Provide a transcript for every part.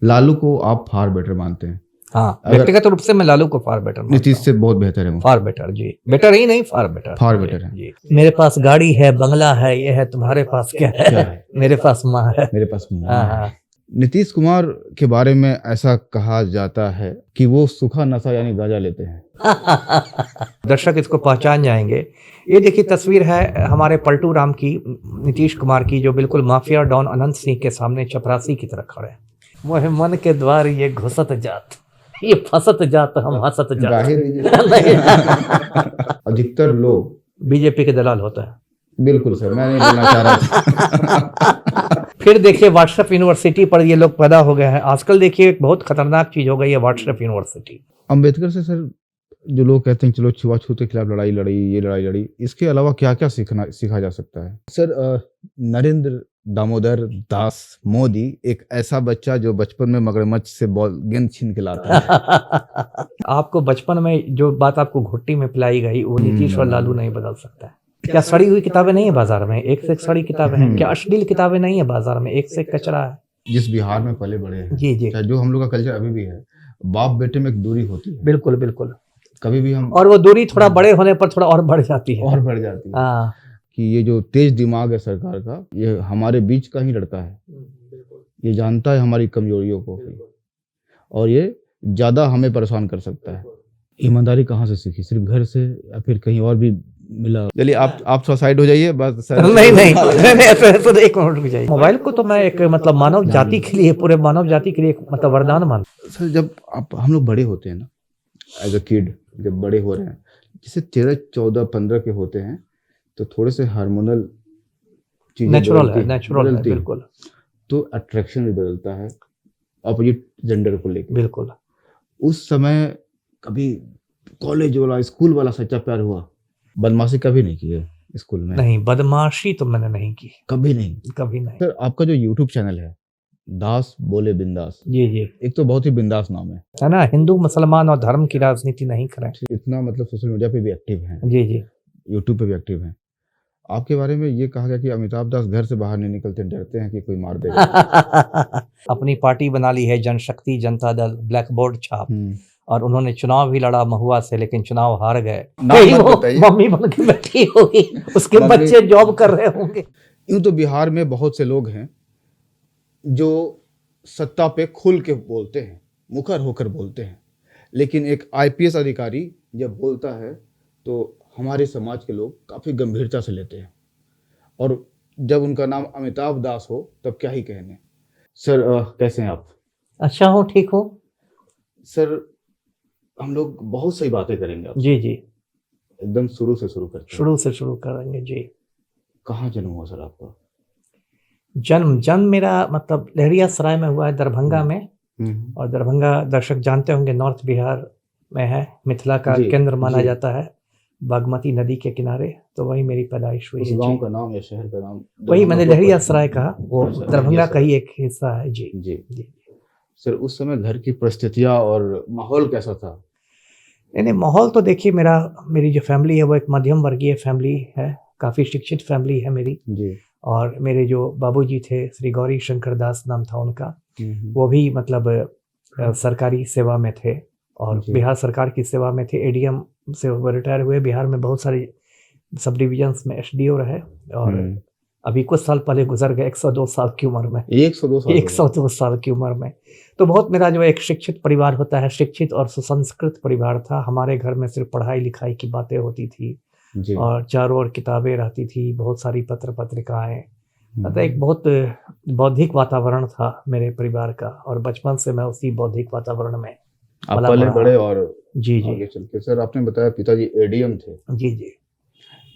लालू को आप far better मानते हैं? हाँ, अगर व्यक्तिगत रूप से मैं लालू को फार बेटर मानता नीतीश हूँ। से बहुत बेहतर है वो? फार बेटर जी, बेटर ही नहीं, फार बेटर। फार बेटर है। जी। मेरे पास गाड़ी है, बंगला है, ये है, तुम्हारे पास क्या है? क्या है? मेरे पास माँ है। मेरे पास माँ हाँ है। हाँ। नीतीश कुमार के बारे में ऐसा कहा जाता है कि वो सूखा नशा यानी गांजा लेते हैं। दर्शक इसको पहचान जाएंगे। ये देखिए तस्वीर है हमारे पलटू राम की, नीतीश कुमार की, जो बिल्कुल माफिया डॉन अनंत सिंह के सामने चपरासी की तरह खड़े हैं। मोहे मन के द्वार ये घुसत जात, ये फसत जात, हम हंसत जात। जाहिर है अधिकतर लोग बीजेपी के दलाल होता है। बिल्कुल सर, मैं नहीं बोलना चाह रहा था। फिर देखिए व्हाट्सएप यूनिवर्सिटी पर ये लोग पैदा हो गए हैं। आजकल देखिए बहुत खतरनाक चीज हो गई है व्हाट्सएप यूनिवर्सिटी। अंबेडकर से सर जो लोग कहते हैं चलो छुआछूत के खिलाफ लड़ाई लड़ी, ये लड़ाई लड़ी, इसके अलावा क्या क्या सीखा जा सकता है? सर नरेंद्र दामोदर दास मोदी एक ऐसा बच्चा जो बचपन में मगरमच्छ से बॉल गेंद छीन के लाता है। आपको बचपन में जो बात आपको घुट्टी में पिलाई गई वो नीतीश और लालू नहीं बदल सकता है। क्या सड़ी हुई किताबें नहीं है बाजार में? एक से एक सड़ी किताबें हैं। क्या अश्लील किताबें नहीं है बाजार में? एक से एक कचरा है। जिस बिहार में पले बड़े हैं, जी जी, चाहे जो हम लोग का कल्चर अभी भी है, बाप बेटे में एक दूरी होती है। बिल्कुल बिल्कुल। कभी भी हम, और वो दूरी थोड़ा बड़े होने पर थोड़ा और बढ़ जाती है। और बढ़ जाती है। हाँ, कि ये जो तेज दिमाग है सरकार का, ये हमारे बीच का ही लड़का है। ये जानता है हमारी कमजोरियों को और ये ज्यादा हमें परेशान कर सकता है। ईमानदारी कहाँ से सीखी? सिर्फ घर से या फिर कहीं और भी मिला? चलिए आप थोड़ा साइड हो जाइए बस सर। नहीं नहीं ऐसे एक मिनट रुक जाइए। मोबाइल को तो मैं एक मतलब मानव जाति के लिए, पूरे मानव जाति के लिए एक मतलब वरदान मानता सर जब हम लोग बड़े होते हैं ना, एज अ किड, जब बड़े हो रहे हैं, जैसे 13, 14, 15 के होते हैं तो थोड़े से हार्मोनल चीजें नेचुरल है बिल्कुल। तो अट्रैक्शन भी बदलता है ऑपोजिट जेंडर को लेकर। बिल्कुल। उस समय कभी कॉलेज वाला, स्कूल वाला सच्चा प्यार हुआ? बदमाशी कभी नहीं की है स्कूल में? नहीं, बदमाशी तो मैंने नहीं की, कभी नहीं? कभी नहीं। सर आपका जो यूट्यूब चैनल है दास बोले बिंदास, जी जी, एक तो बहुत ही बिंदास नाम है ना। हिंदू मुसलमान और धर्म की राजनीति नहीं करें। इतना मतलब सोशल मीडिया पे भी एक्टिव हैं, जी जी, यूट्यूब पे भी एक्टिव हैं। आपके बारे में ये कहा गया कि अमिताभ दास घर से बाहर नहीं निकलते, डरते हैं कि कोई मार देगा। अपनी पार्टी बना ली है जनशक्ति जनता दल, ब्लैक बोर्ड छाप, और उन्होंने चुनाव भी लड़ा महुआ से, लेकिन चुनाव हार गए। मम्मी बन के बैठी होगी, उसके बच्चे जॉब कर रहे होंगे। यूं तो बिहार में बहुत से लोग हैं जो सत्ता पे खुल के बोलते हैं, मुखर होकर बोलते हैं, लेकिन एक आईपीएस अधिकारी जब बोलता है तो हमारे समाज के लोग काफी गंभीरता से लेते हैं, और जब उनका नाम अमिताभ दास हो तब क्या ही कहने। सर कैसे हैं आप? अच्छा हूँ, ठीक हूँ सर। हम लोग बहुत सही बातें करेंगे आपसे। जी जी, एकदम शुरू से शुरू करते हैं। शुरू से शुरू करेंगे जी। कहाँ जन्म हुआ सर आपका? जन्म मेरा मतलब लहरियासराय में हुआ है, दरभंगा में। और दरभंगा दर्शक जानते होंगे नॉर्थ बिहार में है, मिथिला का केंद्र माना जाता है, बागमती नदी के किनारे। तो वही मेरी पैदाइश हुई है। गांव का नाम या शहर का नाम? वही मैंने लहरियासराय कहा, वो दरभंगा का ही एक हिस्सा है। जी जी जी। सर उस समय घर की परिस्थितियां और माहौल कैसा था? नहीं, माहौल तो देखिए मेरी जो फैमिली है वो एक मध्यम वर्गीय फैमिली है, काफ़ी शिक्षित फैमिली है मेरी जी। और मेरे जो बाबूजी थे, श्री गौरी शंकर दास नाम था उनका, वो भी मतलब सरकारी सेवा में थे और बिहार सरकार की सेवा में थे। एडीएम से वो रिटायर हुए। बिहार में बहुत सारे सब डिविजन्स में एसडीओ रहे और अभी कुछ साल पहले गुजर गए 102 साल की उम्र में। 102 साल की उम्र में। तो बहुत मेरा जो एक शिक्षित परिवार होता है, शिक्षित और सुसंस्कृत परिवार था। हमारे घर में सिर्फ पढ़ाई लिखाई की बातें होती थी और चारों ओर किताबें रहती थी, बहुत सारी पत्र पत्रिकाएं। मतलब एक बहुत बौद्धिक वातावरण था मेरे परिवार का और बचपन से मैं उसी बौद्धिक वातावरण में पले बड़े। और जी जी आगे चल के सर आपने बताया पिताजी एडीएम थे। जी जी।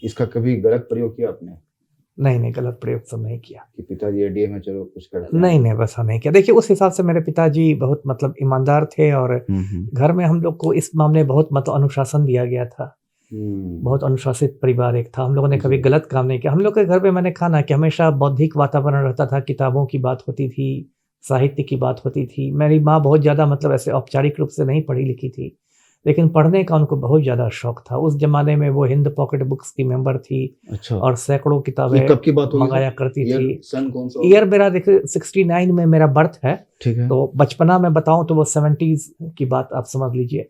इसका कभी गलत प्रयोग किया आपने? नहीं, गलत प्रयोग तो नहीं किया कि पिताजी एडीएम है चलो कुछ करते हैं। नहीं, वैसा नहीं किया। देखिए उस हिसाब से मेरे पिताजी बहुत मतलब ईमानदार थे और घर में हम लोग को इस मामले बहुत मतलब अनुशासन दिया गया था। बहुत अनुशासित परिवार एक था। हम लोगों ने कभी गलत काम नहीं किया। हम लोग के घर पे मैंने कहा ना कि हमेशा बौद्धिक वातावरण रहता था, किताबों की बात होती थी, साहित्य की बात होती थी। मेरी माँ बहुत ज़्यादा मतलब ऐसे औपचारिक रूप से नहीं पढ़ी लिखी थी, लेकिन पढ़ने का उनको बहुत ज़्यादा शौक था। उस ज़माने में वो हिंद पॉकेट बुक्स की मेंबर थी अच्छा, और सैकड़ों ये किताबें कब की बात होगी मंगाया सर? करती ईयर थी। सन कौन सा होगा? ईयर मेरा देखिए 69 में मेरा बर्थ है, ठीक है, तो बचपना में बताऊं तो वो 70s की बात आप समझ लीजिए।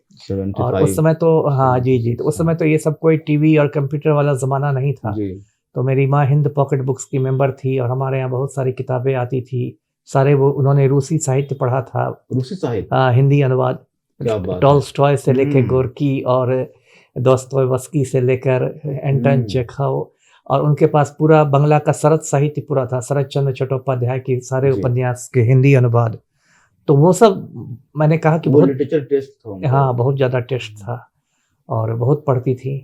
और उस 75 समय तो हाँ जी जी, तो उस समय तो ये सब कोई टीवी और कंप्यूटर वाला ज़माना नहीं था। जी, तो मेरी माँ हिंद पॉकेट बुक्स की मेंबर थी और हमारे यहाँ बहुत सारी किताबें आती थी। सारे वो उन्होंने रूसी साहित्य पढ़ा था, रूसी साहित्य, हिंदी अनुवाद, क्या बात है। टॉल्स्टॉय से लेके हम्म, गोर्की और दोस्तोयेवस्की से लेकर एंटन चेखव, और उनके पास पूरा बंगला का शरद साहित्य पूरा था, शरद चंद्र चट्टोपाध्याय की सारे जी, उपन्यास के हिंदी अनुवाद। तो वो सब मैंने कहा कि वो बहुत, लिटरेचर टेस्ट था उनका। हाँ बहुत ज़्यादा टेस्ट था और बहुत पढ़ती थी।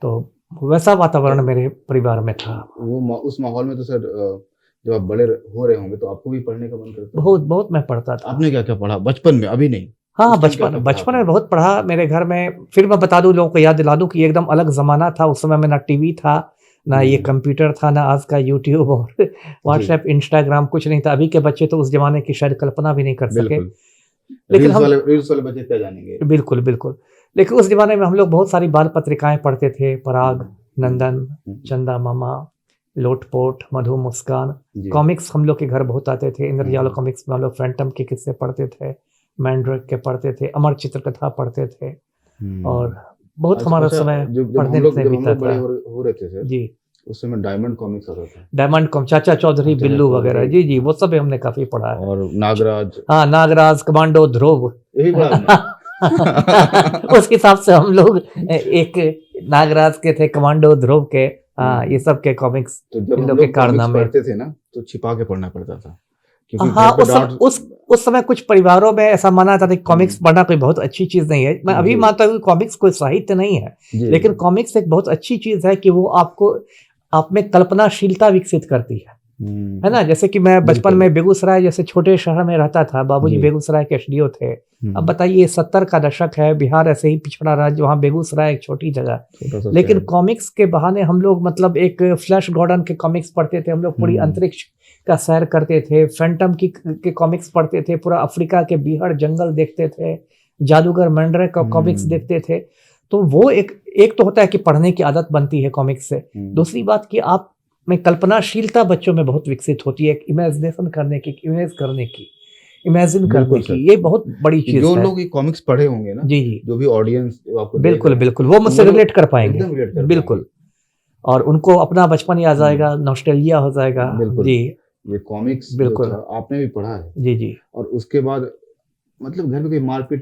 तो वैसा वातावरण मेरे परिवार में था। वो उस माहौल में तो सर जब आप बड़े हो रहे होंगे तो आपको भी पढ़ने का मन करता है? बहुत बहुत मैं पढ़ता था। आपने क्या क्या पढ़ा बचपन में? अभी नहीं, हाँ, उस टाइम क्या क्या पढ़ा बचपन में आपने? बहुत पढ़ा मेरे घर में। फिर मैं बता दूं, लोगों को याद दिला दूं कि एकदम अलग ज़माना था। उस समय में ना टीवी था, ना ये कंप्यूटर था, ना आज का यूट्यूब और जी, व्हाट्सएप, इंस्टाग्राम, कुछ नहीं था। अभी के बच्चे तो उस ज़माने की शायद कल्पना भी नहीं कर सके। बिल्कुल। लेकिन हम रील्स वाले बच्चे क्या जानेंगे? बिल्कुल, बिल्कुल। लेकिन उस ज़माने में हम लोग बहुत सारी बाल पत्रिकाएँ पढ़ते थे, पराग, नंदन, चंदा मामा, लोटपोट, मधु मुस्कान। जी, कॉमिक्स हम लोग के घर बहुत आते थे। इंद्रजाल हाँ, कॉमिक्स में हम लोग फैंटम के किस्से पढ़ते थे, मैंड्रिक के पढ़ते थे, अमर चित्रकथा पढ़ते थे और बहुत अच्छा हमारा अच्छा, समय जब पढ़ने जब से हम बीता लोग बड़े था। हो रहे थे सर, जी, उस समय डायमंड कॉमिक्स आता था। डायमंड कॉम, चाचा चौधरी, चाचा बिल्लू वगैरह, चौधरी जी, जी, वो सब हमने काफ़ी पढ़ा है। और नागराज, हाँ, नागराज, कमांडो, ध्रुव। ये भी पढ़ा आपने? उस हिसाब से हम लोग एक नागराज के थे, कमांडो, ध्रुव के, हाँ, ये सब के कॉमिक्स तो जब इन हम लोग के लोग कॉमिक्स कारनामे। पढ़ते थे ना तो छिपा के पढ़ना पड़ता था, क्योंकि हाँ, घर पे डांट। उस समय कुछ परिवारों में ऐसा माना जाता था कि कॉमिक्स पढ़ना कोई बहुत अच्छी चीज़ नहीं है। मैं अभी जी, मानता हूँ कि कॉमिक्स कोई साहित्य नहीं है, जी, लेकिन कॉमिक्स एक बहुत अच्छी चीज़ है कि वो आपको, आप में कल्पनाशीलता विकसित करती है ना? जैसे कि मैं बचपन बिल्कुल, में बेगूसराय जैसे छोटे शहर में रहता था, बाबूजी जी, बेगूसराय के एसडीओ थे। अब हम्म, बताइए 70 का दशक है, बिहार ऐसे ही पिछड़ा राज्य, वहाँ बेगूसराय एक छोटी जगह। छोटा सा लेकिन शहर। कॉमिक्स के बहाने हम लोग मतलब एक फ्लैश गॉर्डन के कॉमिक्स पढ़ते थे, हम लोग पूरी अंतरिक्ष का सैर करते थे, फैंटम की के कॉमिक्स पढ़ते थे, पूरा अफ्रीका के बीहड़ जंगल देखते थे, जादूगर मैंड्रेक का कॉमिक्स देखते थे। तो वो एक तो होता है कि पढ़ने की आदत बनती है कॉमिक्स से। दूसरी बात कि आप में कल्पनाशीलता बच्चों में बहुत विकसित होती है, इमेजिनेशन करने की, इमेजिन करने बिल्कुल की, सर, ये बहुत बड़ी कि चीज़ जो है। लोग ये कॉमिक्स पढ़े होंगे ना, जी, जी। जो भी ऑडियंस आपको देख बिल्कुल, रहे हैं, बिल्कुल, वो मुझसे वो लोग रिलेट कर पाएँगे। एकदम रिलेट कर बिल्कुल, और उनको अपना बचपन याद पाएंगे। आएगा, नॉस्टैल्जिया हो जाएगा। बिल्कुल, जी, ये कॉमिक्स जो बिल्कुल। था आपने भी पढ़ा है, जी, जी। और उसके बाद मतलब घर में कोई मारपीट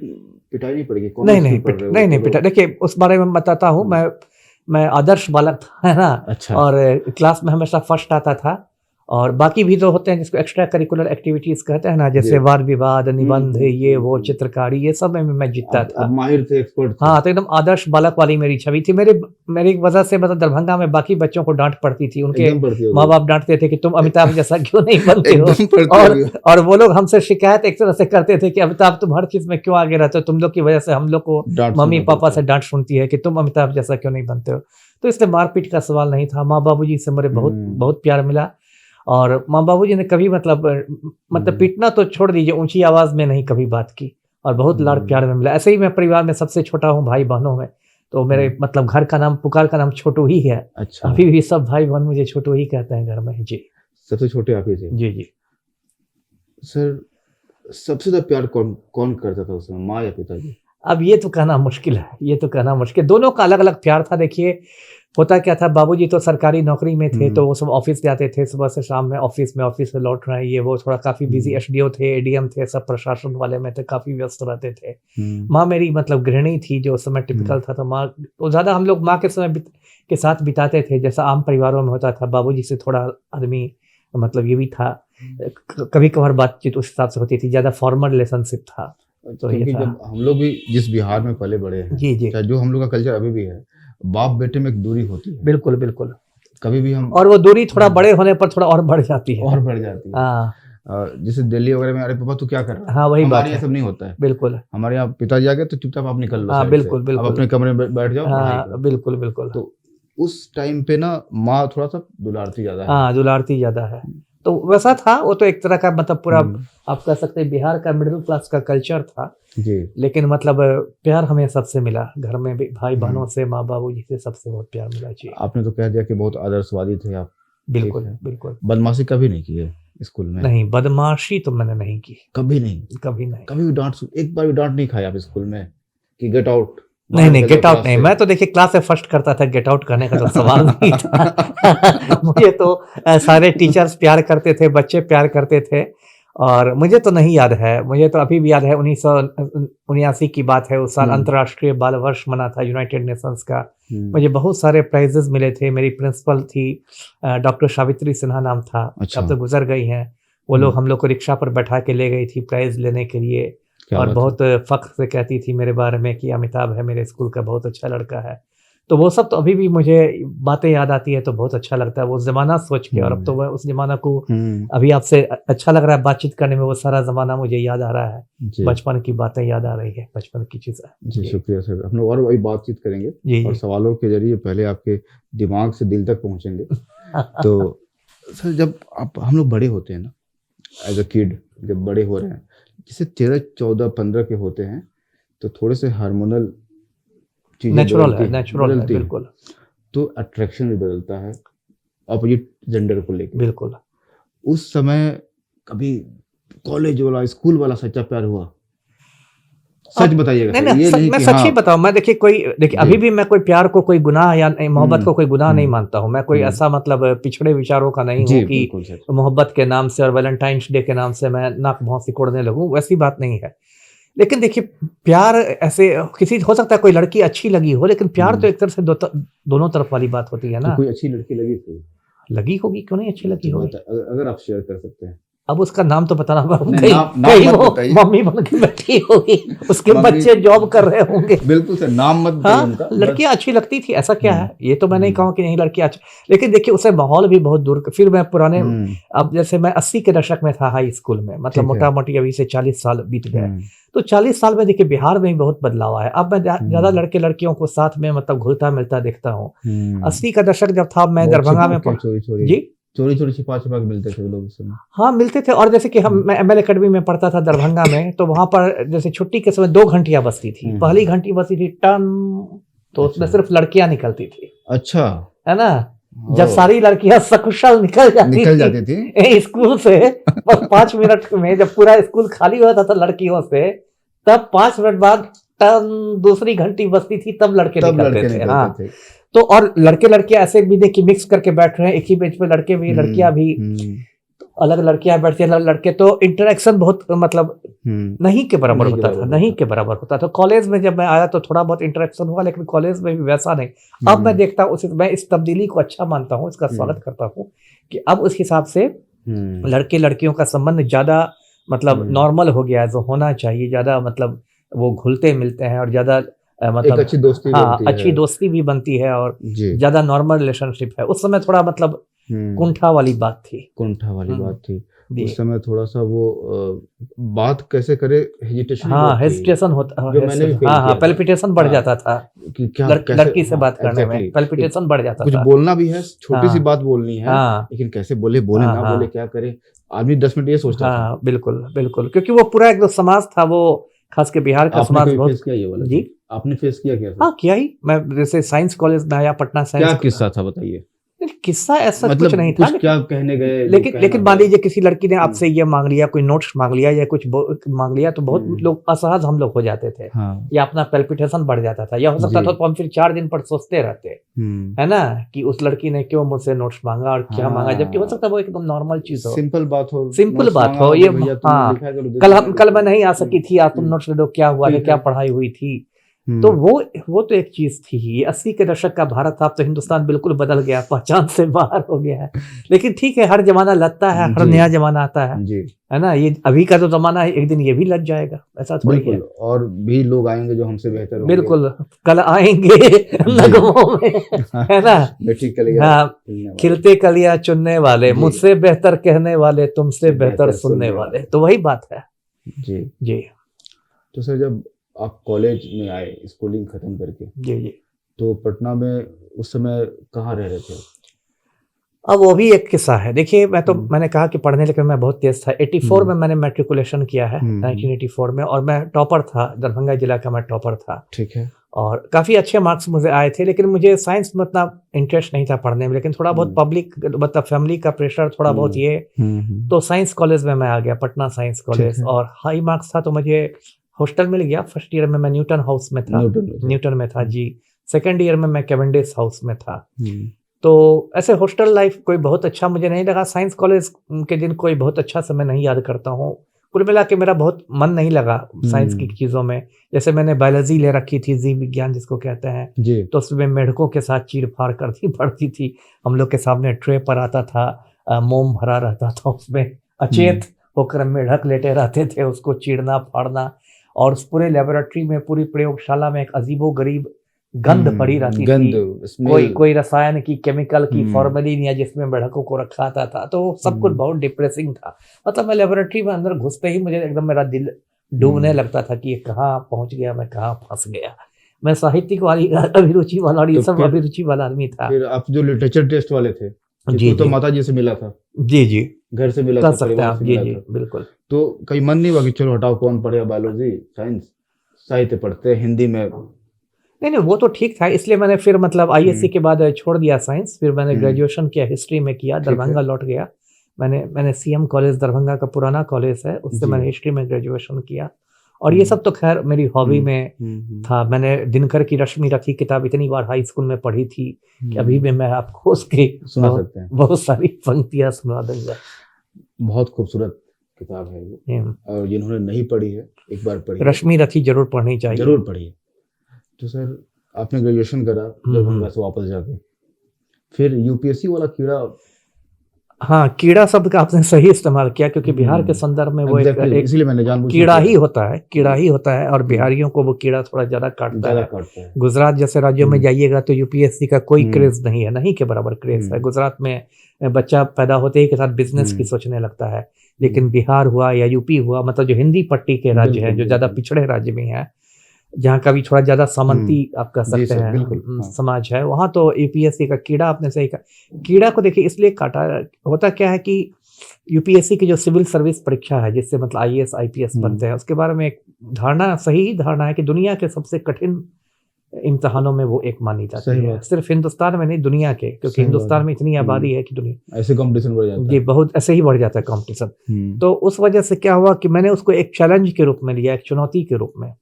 पिटाई नहीं पड़ेगी, नहीं, कॉमिक्स नहीं, क्यों पढ़ रहे हो, नहीं, नहीं चलो। पिटा, देखिए उस बारे में बताता हूँ। मैं आदर्श बालक था, है ना? अच्छा, और क्लास में हमेशा फर्स्ट आता था, और बाकी भी जो होते हैं जिसको एक्स्ट्रा करिकुलर एक्टिविटीज़ कहते हैं ना, जी, जैसे वाद विवाद, निबंध, ये वो, हम्म। चित्रकारी, ये सब में मैं जीतता अब था। माहिर थे, एक्सपर्ट थे। हाँ, तो एकदम आदर्श बालक वाली मेरी छवि थी। मेरी वजह से मतलब दरभंगा में बाकी बच्चों को डाँट पड़ती थी। उनके एकदम पढ़ती होगी। माँ-बाप डाँटते थे कि तुम अमिताभ जैसा क्यों नहीं बनते हो? एकदम पढ़ती और होगी। और वो लोग हमसे शिकायत एक तरह से करते थे कि अमिताभ तुम हर चीज़ में क्यों आगे रहते हो? तुम लोग की वजह से हम लोग को डांट सुनना मम्मी-पापा पड़ता से है। डाँट सुनती है कि तुम अमिताभ जैसा क्यों नहीं बनते हो? तो इसलिए मारपीट का सवाल नहीं था। माँ-बाबूजी से मेरे बहुत बहुत प्यार मिला, और माँ-बाबूजी ने कभी मतलब पीटना तो छोड़ दीजिए, ऊँची आवाज़ में नहीं कभी बात की, और बहुत लाड़ प्यार में मिला। ऐसे ही मैं परिवार में सबसे छोटा हूँ भाई-बहनों में, तो मेरे मतलब घर का नाम, पुकार का नाम छोटू ही है। अच्छा, अभी भी सब भाई-बहन मुझे छोटू ही कहते हैं घर में। जी। सबसे छोटे आप ही थे। जी, जी। सर, सबसे ज़्यादा प्यार कौन कौन करता था उस समय, माँ या पिताजी? अब ये तो कहना मुश्किल है, ये तो कहना मुश्किल। दोनों का अलग-अलग प्यार था। देखिए, होता क्या था, बाबूजी तो सरकारी नौकरी में थे, तो वो सब ऑफ़िस जाते थे, सुबह से शाम में ऑफ़िस से लौट रहे हैं, ये वो, थोड़ा काफ़ी बिज़ी एसडीओ थे, एडीएम थे, सब प्रशासन वाले में थे, काफ़ी व्यस्त रहते थे। माँ मेरी मतलब गृहिणी थी, जो उस समय टिपिकल था, तो माँ तो ज़्यादा हम लोग माँ के समय के साथ बिताते थे, जैसा आम परिवारों में होता था। बाबूजी से थोड़ा आदमी मतलब ये भी था, कभी-कभार बातचीत उस हिसाब से होती थी, ज़्यादा फॉर्मल रिलेशनशिप था। तो ये क्योंकि था। जब हम लोग भी जिस बिहार में पले बड़े हैं, जी, जी। चाहे जो हम लोग का कल्चर अभी भी है, बाप बेटे में एक दूरी होती है। बिल्कुल, बिल्कुल। कभी भी हम और वो दूरी थोड़ा बड़े होने पर थोड़ा और बढ़ जाती है। और बढ़ जाती है। हाँ, जैसे दिल्ली वगैरह में, अरे पापा तू क्या कर रहा है? हाँ, वही बात हमारे यहाँ है। सब नहीं होता है। बिल्कुल। हमारे यहाँ पिताजी आ गए तो चुपचाप आप निकल लो हाँ, साइड बिल्कुल, से। बिल्कुल। आप अपने कमरे में बैठ जाओ, पढ़ाई हाँ, करो। बिल्कुल, बिल्कुल। तो उस टाइम पे ना माँ थोड़ा सा दुलारती ज़्यादा है। हाँ, दुलारती ज़्यादा है। तो वैसा था, वो तो एक तरह का मतलब पूरा हम्म, आप कह सकते हैं बिहार का मिडिल क्लास का कल्चर था। जी। लेकिन मतलब प्यार हमें सबसे मिला, घर में भी भाई बहनों हम्म, से, माँ बाबू जी से, सबसे बहुत प्यार मिला जी। आपने तो कह दिया कि बहुत आदर्शवादी थे आप। ठीक बिल्कुल है। बिल्कुल। बदमाशी कभी नहीं की है स्कूल में? नहीं, बदमाशी तो मैंने नहीं की, कभी नहीं? कभी नहीं। कभी भी एक बार भी डांट नहीं खाई आप स्कूल में कि गेट आउट, नहीं बाहर नहीं, निकल जाओ गेट आउट क्लास नहीं, से? मैं तो देखिए क्लास से फर्स्ट करता था, गेट आउट करने का तो सवाल नहीं था। मुझे तो सारे टीचर्स प्यार करते थे, बच्चे प्यार करते थे। और मुझे तो नहीं याद है, मुझे तो अभी भी याद है 1979 की बात है, उस साल हम्म, अंतर्राष्ट्रीय बाल वर्ष मना था यूनाइटेड नेशंस का। हम्म, मुझे बहुत सारे प्राइजेस मिले थे। मेरी प्रिंसिपल थी डॉक्टर सावित्री सिन्हा नाम था, अच्छा। अब तो गुजर गई हैं। वो लोग हम्म, हम लोग को रिक्शा पर बैठा के ले गई थी प्राइज लेने के लिए, क्या और बात है। बहुत फख्र से कहती थी मेरे बारे में कि अमिताभ है मेरे स्कूल का बहुत अच्छा लड़का है। तो वो सब तो अभी भी मुझे बातें याद आती है तो बहुत अच्छा लगता है वो ज़माना सोच के। और अब तो हम्म, मैं उस ज़माना को हम्म, अभी आपसे अच्छा लग रहा है बातचीत करने में, वो सारा ज़माना मुझे याद आ रहा है, जी। बचपन की बातें याद आ रही है, बचपन की चीज़ें। जी, जी शुक्रिया सर। हम लोग और वही बातचीत करेंगे जी और जी। सवालों के जरिए पहले आपके दिमाग से दिल तक पहुंचेंगे। तो सर, जब आप हम लोग बड़े होते हैं ना, एज अ किड, जब बड़े हो रहे हैं, जैसे 13, 14, 15 के होते हैं, तो थोड़े से हार्मोनल चीज़ें नेचुरल है बदलती हैं। बिल्कुल। तो अट्रैक्शन भी बदलता है अपोजिट जेंडर को लेके। बिल्कुल। उस समय कभी कॉलेज वाला, स्कूल वाला सच्चा प्यार हुआ? सच अब बताइएगा नहीं सर, नहीं ये सच, नहीं मैं कि सच हाँ। ही बताऊं, मैं देखिए देखिए जी। अभी भी मैं कोई प्यार को कोई गुनाह या मोहब्बत हम्म, को कोई गुनाह नहीं हम्म, मानता हूं। मैं कोई हम्म, ऐसा मतलब पिछड़े विचारों का नहीं हूं जी कि बिल्कुल सर। मोहब्बत के नाम से और वैलेंटाइंस डे के नाम से मैं नाक भौं सिकोड़ने लगूं, वैसी बात नहीं है। लेकिन देखिए प्यार ऐसे किसी, हो सकता है कोई लड़की अच्छी लगी हो, लेकिन प्यार तो हम्म, एक तरफ से दोनों तरफ वाली बात होती है तो ना। कोई अच्छी लड़की लगी थी? लगी होगी, क्यों नहीं अच्छी लगी तो होगी। बात है, अगर आप शेयर कर सकते हैं। अब उसका नाम तो बताना, नहीं, कहीं नाम कहीं मत वो बताइए। मम्मी बन के बैठी होगी, उसके मम्मी, बच्चे जॉब कर रहे होंगे। बिल्कुल सर, नाम मत बताइए हाँ, उनका बस। लड़कियाँ अच्छी लगती थी, ऐसा क्या हम्म, है? ये तो मैं नहीं हम्म, कहूँ कि नहीं लड़कियाँ अच्छी, लेकिन देखिए उससे माहौल भी बहुत दूर। फिर मैं पुराने, हम्म, अब जैसे मैं 80 के दशक में था हाई स्कूल में, मतलब ठीक है। मोटा-मोटी अभी से 40 साल बीत गए। हम्म, तो 40 साल में देखिए बिहार में भी बहुत बदलाव आया। अब मैं ज़्यादा हम्म, लड़के-लड़कियों को साथ में मतलब घुलता-मिलता देखता हूँ। हम्म। 80 का दशक जब था, मैं बहुत दरभंगा में छिपा के, चोरी चोरी, जी? चोरी चोरी, छिपा छिपा के मिलते थे वो लोग उस समय। हाँ, मिलते थे। और जैसे कि हम्म, मैं एमएल एकेडमी में पढ़ता था दरभंगा में, तो वहाँ पर जैसे छुट्टी के समय 2 घंटियाँ बजती थी। पहली घंटी बजती थी टन, तो उसमें अच्छा, सिर्फ लड़कियाँ निकलती थी, अच्छा। है ना? ओ, जब सारी लड़कियाँ सकुशल निकल जाती निकल थी जाती थी। स्कूल से, बस 5 मिनट में जब पूरा स्कूल खाली होता था लड़कियों से, तब 5 मिनट बाद टन दूसरी घंटी बजती थी, तब लड़के तब निकलते लड़के थे। निकलते हाँ, थे। तो और लड़के-लड़कियाँ ऐसे भी देखिए मिक्स करके बैठ रहे हैं, एक ही बेंच पे लड़के भी, हम्म, लड़कियाँ भी। हम्म, अलग लड़कियां बैठती हैं, अलग लड़के, तो इंटरेक्शन बहुत मतलब हम्म। नहीं के बराबर नहीं के होता था, बराबर नहीं होता। के बराबर होता था। कॉलेज में जब मैं आया तो थोड़ा बहुत इंटरेक्शन हुआ, लेकिन कॉलेज में भी वैसा नहीं। अब मैं हम्म, देखता हूँ मैं इस तब्दीली को अच्छा मानता हूँ, इसका हम्म, स्वागत करता हूँ कि अब उस हिसाब से हम्म, लड़के लड़कियों का संबंध ज़्यादा मतलब हम्म। नॉर्मल हो गया है, जो होना चाहिए। ज़्यादा मतलब वो घुलते मिलते हैं और ज़्यादा एक मतलब अच्छी दोस्ती हाँ, बनती अच्छी है। दोस्ती भी बनती है और जी। ज़्यादा नॉर्मल रिलेशनशिप है। उस समय थोड़ा मतलब हम्म, कुंठा वाली बात थी। कुंठा वाली हम्म, बात थी। जी। उस समय थोड़ा सा वो बात कैसे करे, हेजिटेशन भी हाँ, बहुत थी। हेजिटेशन होता, जो मैंने भी हेजिटेशन, फील हाँ हाँ, किया था। पैल्पिटेशन बढ़ हाँ, जाता था। कि क्या कैसे, लड़की से हाँ बात करने में एग्जैक्टली, पैल्पिटेशन बढ़ जाता कुछ था। बोलना भी है, छोटी सी हाँ बात बोलनी है, हाँ लेकिन कैसे बोले, बोले हाँ ना बोले, हाँ क्या करे। आदमी 10 मिनट ये सोचता था। हाँ, बिल्कुल बिल्कुल, क्योंकि वो पूरा एक समाज था वो, खास के बिहार का आपने समाज कभी फेस बहुत। किया ये वाला जी चीज? आपने फेस किया क्या सर? हाँ, किया ही। मैं जैसे साइंस कॉलेज में आया, पटना क्या साइंस, किस्सा था बताइए? किस्सा ऐसा कुछ नहीं मतलब था, कुछ लेकिन क्या कहने गए जो लेकिन कहना लेकिन मान है? लीजिए किसी लड़की ने हम्म, आपसे ये मांग लिया, कोई नोट्स मांग लिया या कुछ मांग लिया, तो बहुत हम्म, लोग असहज हम लोग हो जाते थे, हाँ, या अपना पैल्पिटेशन बढ़ जाता था, या हो सकता जी, था तो हम फिर 4 दिन पर सोचते रहते, हम्म, है ना, कि उस लड़की ने क्यों मुझसे नोट्स मांगा और क्या मांगा, जबकि हो हाँ, सकता है वो एकदम नॉर्मल चीज हो, सिंपल बात हो, सिंपल नोट्स बात मांगा हो हो ये। कि भैया तुमने हाँ, लिखा है, चलो दे दो, मैं कल मैं लिखूंगा। नहीं आ सकी थी, आज तुम नोट्स दे दो, क्या हुआ है, ठीक क्या है। पढ़ाई हुई थी। तो हम्म, वो तो एक चीज थी। ये 80 के दशक का भारत था, अब तो हिंदुस्तान बिल्कुल बदल गया, पहचान से बाहर हो गया है। लेकिन ठीक है, हर जमाना लगता है, हर जी, नया जमाना आता जी, है ना। ये अभी का जो जमाना है, एक दिन ये भी लग जाएगा, ऐसा थोड़ी बिल्कुल। है। और भी लोग आएंगे जो हमसे बेहतर होंगे। बिल्कुल, कल आएंगे जी। नगमों में, है ना। बेटी कलिया हाँ, खिलने वाले। खिलते कलियां चुनने वाले, जी, मुझसे बेहतर कहने वाले, तुमसे से बेहतर बेहतर सुनने सुनने वाले, वाले। तो वही बात है। जी। जी तो सर, जब आप कॉलेज में आए स्कूलिंग खत्म करके, जी जी। तो पटना में उस समय कहाँ रह रहे थे? अब वो भी एक किस्सा है। देखिए मैंने कहा कि पढ़ने लिखने में बहुत तेज था। 84 में मैंने मैट्रिकुलेशन किया है, 1984 में, और मैं टॉपर था, दरभंगा जिला का मैं टॉपर था। ठीक है। और काफ़ी अच्छे मार्क्स मुझे आए थे, लेकिन मुझे साइंस में उतना इंटरेस्ट नहीं था पढ़ने में, लेकिन थोड़ा बहुत पब्लिक मतलब फैमिली का प्रेशर थोड़ा बहुत ये, तो साइंस कॉलेज में मैं आ गया, पटना साइंस कॉलेज, और हाई मार्क्स था तो मुझे हॉस्टल मिल गया। फर्स्ट ईयर में मैं न्यूटन हाउस में था, न्यूटन में था जी। सेकेंड ईयर में मैं कैवेंडिश हाउस में था। तो ऐसे हॉस्टल लाइफ कोई बहुत अच्छा मुझे नहीं लगा। साइंस कॉलेज के दिन कोई बहुत अच्छा समय नहीं याद करता हूँ। कुल मिला के मेरा बहुत मन नहीं लगा साइंस की चीज़ों में। जैसे मैंने बायोलॉजी ले रखी थी, जीव विज्ञान जिसको कहते हैं, तो उसमें मेढकों के साथ चीड़ फाड़ करनी पड़ती थी। हम लोग के सामने ट्रे पर आता था, मोम भरा रहता था, उसमें अचेत होकर मेढक लेटे रहते थे, उसको चीड़ना फाड़ना, और उस पूरे लेबोरेटरी में, पूरी प्रयोगशाला में एक अजीबो गरीब गंध पड़ी रहती थी, कोई रसायन की, केमिकल की, फॉर्मेलिन या जिसमें मेढकों को रखा आता था। तो सब कुछ बहुत डिप्रेसिंग था। मतलब मैं लेबोरेटरी में अंदर घुसते ही मुझे एकदम मेरा दिल डूबने लगता था कि ये कहाँ पहुंच गया, मैं कहाँ फंस गया। मैं साहित्यिक वाली अभिरुचि वाला और ये सब अभिरुचि वाला आदमी था। फिर आप जो लिटरेचर टेस्ट वाले थे, जी, तो माता जी से मिला था? जी जी, घर से मिला कर था, सकते हैं आप। जी जी, बिल्कुल। तो कहीं मन नहीं हुआ कि चलो हटाओ, कौन पढ़ेगा बायोलॉजी, साइंस, साहित्य पढ़ते हैं हिंदी में? नहीं, वो तो ठीक था, इसलिए मैंने फिर मतलब आईएससी के बाद छोड़ दिया साइंस। फिर मैंने ग्रेजुएशन किया, हिस्ट्री में किया, दरभंगा लौट गया। मैंने सीएम कॉलेज दरभंगा का पुराना कॉलेज है, उससे मैंने हिस्ट्री में ग्रेजुएशन किया। और ये सब तो खैर मेरी हॉबी में था। मैंने दिनकर की रश्मि रथी किताब इतनी बार हाई स्कूल में पढ़ी थी कि अभी भी मैं आपको उसकी सुना सकते हैं, बहुत सारी पंक्तियां सुना दूंगा। बहुत खूबसूरत किताब है ये, और जिन्होंने नहीं पढ़ी है एक बार पढ़िए, रश्मि रथी जरूर पढ़नी चाहिए, जरूर पढ़िए। तो सर आपने ग्रेजुएशन करा दरभंगा से वापस जाके, फिर यूपीएससी वाला कीड़ा? हाँ, कीड़ा शब्द का आपने सही इस्तेमाल किया, क्योंकि बिहार के संदर्भ में वो एक इसलिए मैंने जानबूझ के कीड़ा ही होता है, कीड़ा ही होता है, और बिहारियों को वो कीड़ा थोड़ा ज्यादा काटता है। गुजरात जैसे राज्यों में जाइएगा तो यूपीएससी का कोई क्रेज नहीं है, नहीं के बराबर क्रेज है। गुजरात में बच्चा पैदा होते ही के साथ बिजनेस की सोचने लगता है, लेकिन बिहार हुआ या यूपी हुआ, मतलब जो हिंदी पट्टी के राज्य हैं, जो ज्यादा पिछड़े राज्य में है, जहाँ का भी थोड़ा ज्यादा सामंती आप कह सकते हैं समाज है, वहाँ तो यूपीएससी का कीड़ा, आपने सही कहा। कीड़ा को देखिए इसलिए काटा, होता क्या है कि यूपीएससी की जो सिविल सर्विस परीक्षा है, जिससे मतलब आईएएस आईपीएस बनते हैं, उसके बारे में एक धारणा, सही धारणा है कि दुनिया के सबसे कठिन इम्तिहानों में वो एक मानी जाती है। सिर्फ हिंदुस्तान में नहीं, दुनिया के, क्योंकि हिंदुस्तान में इतनी आबादी है कि दुनिया ऐसे कंपटीशन बढ़ जाता है। जी, बहुत ऐसे ही बढ़ जाता है कंपटीशन। तो उस वजह से क्या हुआ कि मैंने उसको एक चैलेंज के रूप में लिया, एक चुनौती के रूप में।